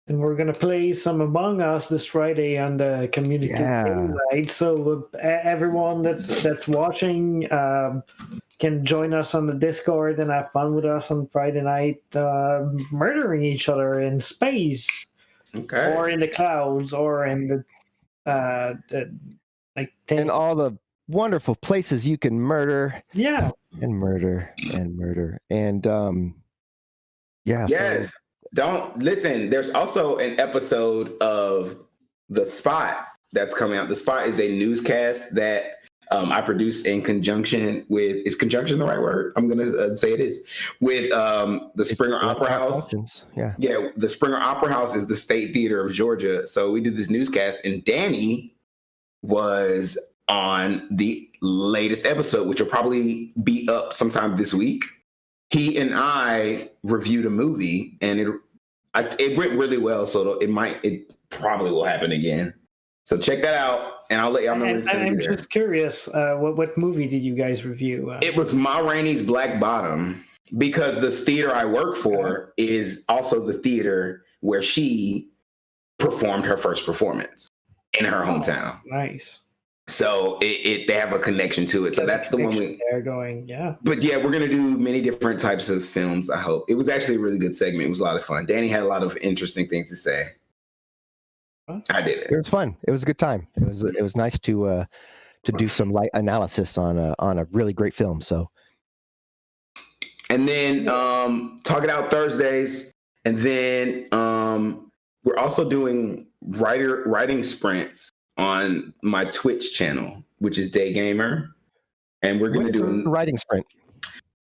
And we're gonna play some Among Us this Friday on the community night. So everyone that's watching can join us on the Discord and have fun with us on Friday night, murdering each other in space, or in the clouds, or in the and all the wonderful places you can murder. Yeah, and murder, and Yes. So, don't listen. There's also an episode of The Spot that's coming out. The Spot is a newscast that I produce in conjunction with. Is conjunction the right word? I'm gonna say it is with the Springer Opera House. Yeah, the Springer Opera House is the State Theater of Georgia. So we did this newscast, and Danny was on the latest episode, which will probably be up sometime this week. He and I reviewed a movie, and it went really well. So it probably will happen again. So check that out, and I'll let y'all know. I'm just curious, what movie did you guys review? It was Ma Rainey's Black Bottom, because this theater I work for is also the theater where she performed her first performance in her hometown. Nice. So they have a connection to it. So that's the one they're going, yeah. But yeah, we're going to do many different types of films, I hope. It was actually a really good segment. It was a lot of fun. Danny had a lot of interesting things to say. I did it. It was fun. It was a good time. It was nice to do some light analysis on a really great film. So, and then Talk It Out Thursdays, and then we're also doing writing sprints on my Twitch channel, which is Day Gamer, and we're going to do a writing sprint.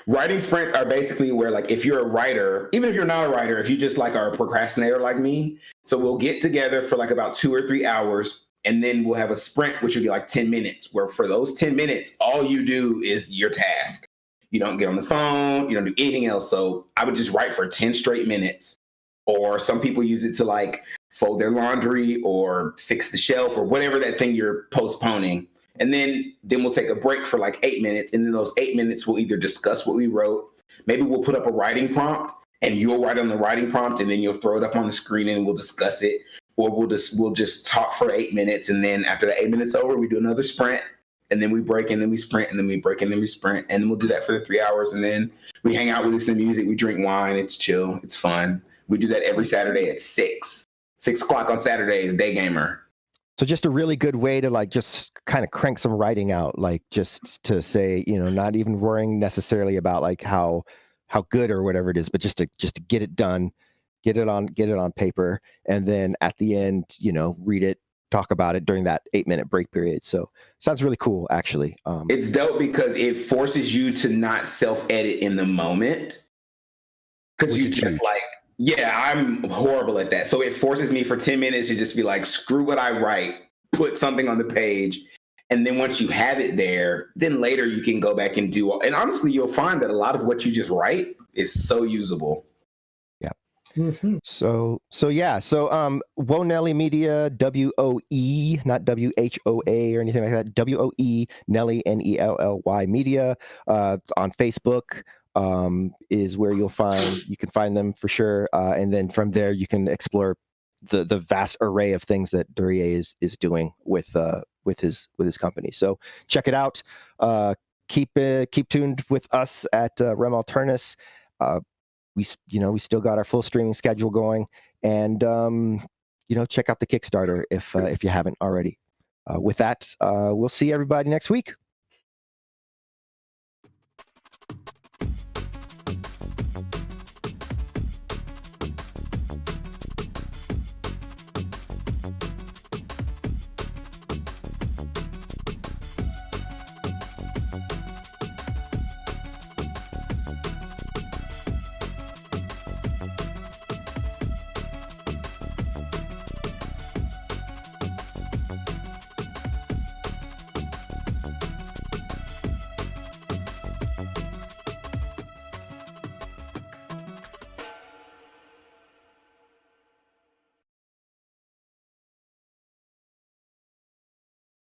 Writing sprints are basically where, like, if you're a writer, even if you're not a writer, if you just like are a procrastinator like me, so we'll get together for like about 2 or 3 hours, and then we'll have a sprint, which will be like 10 minutes, where for those 10 minutes, all you do is your task. You don't get on the phone, you don't do anything else. So I would just write for 10 straight minutes. Or some people use it to like fold their laundry or fix the shelf or whatever that thing you're postponing. And then we'll take a break for like 8 minutes. And then those 8 minutes, we'll either discuss what we wrote. Maybe we'll put up a writing prompt, and you'll write on the writing prompt, and then you'll throw it up on the screen and we'll discuss it. Or we'll just talk for 8 minutes. And then after the 8 minutes over, we do another sprint, and then we break, and then we sprint, and then we break, and then we sprint. And then we'll do that for the 3 hours. And then we hang out, we listen to music, we drink wine. It's chill. It's fun. We do that every Saturday at 6 o'clock on Saturdays, Day Gamer. So just a really good way to like just kind of crank some writing out, like just to say, not even worrying necessarily about like how good or whatever it is, but just to get it done, get it on paper, and then at the end, read it, talk about it during that 8-minute break period. So sounds really cool, actually. It's dope because it forces you to not self-edit in the moment, because you just like, yeah, I'm horrible at that. So it forces me for 10 minutes to just be like, screw what I write, put something on the page. And then once you have it there, then later you can go back and do. And honestly, you'll find that a lot of what you just write is so usable. Yeah. Mhm. So Wonelly Media, WOE, not WHOA or anything like that. WOE Nelly NELLY Media on Facebook is where you can find them for sure. And then from there you can explore the vast array of things that Duryea is doing with his company. So check it out. Keep tuned with us at Rem Alternus. We still got our full streaming schedule going, and check out the Kickstarter if you haven't already. With that, we'll see everybody next week.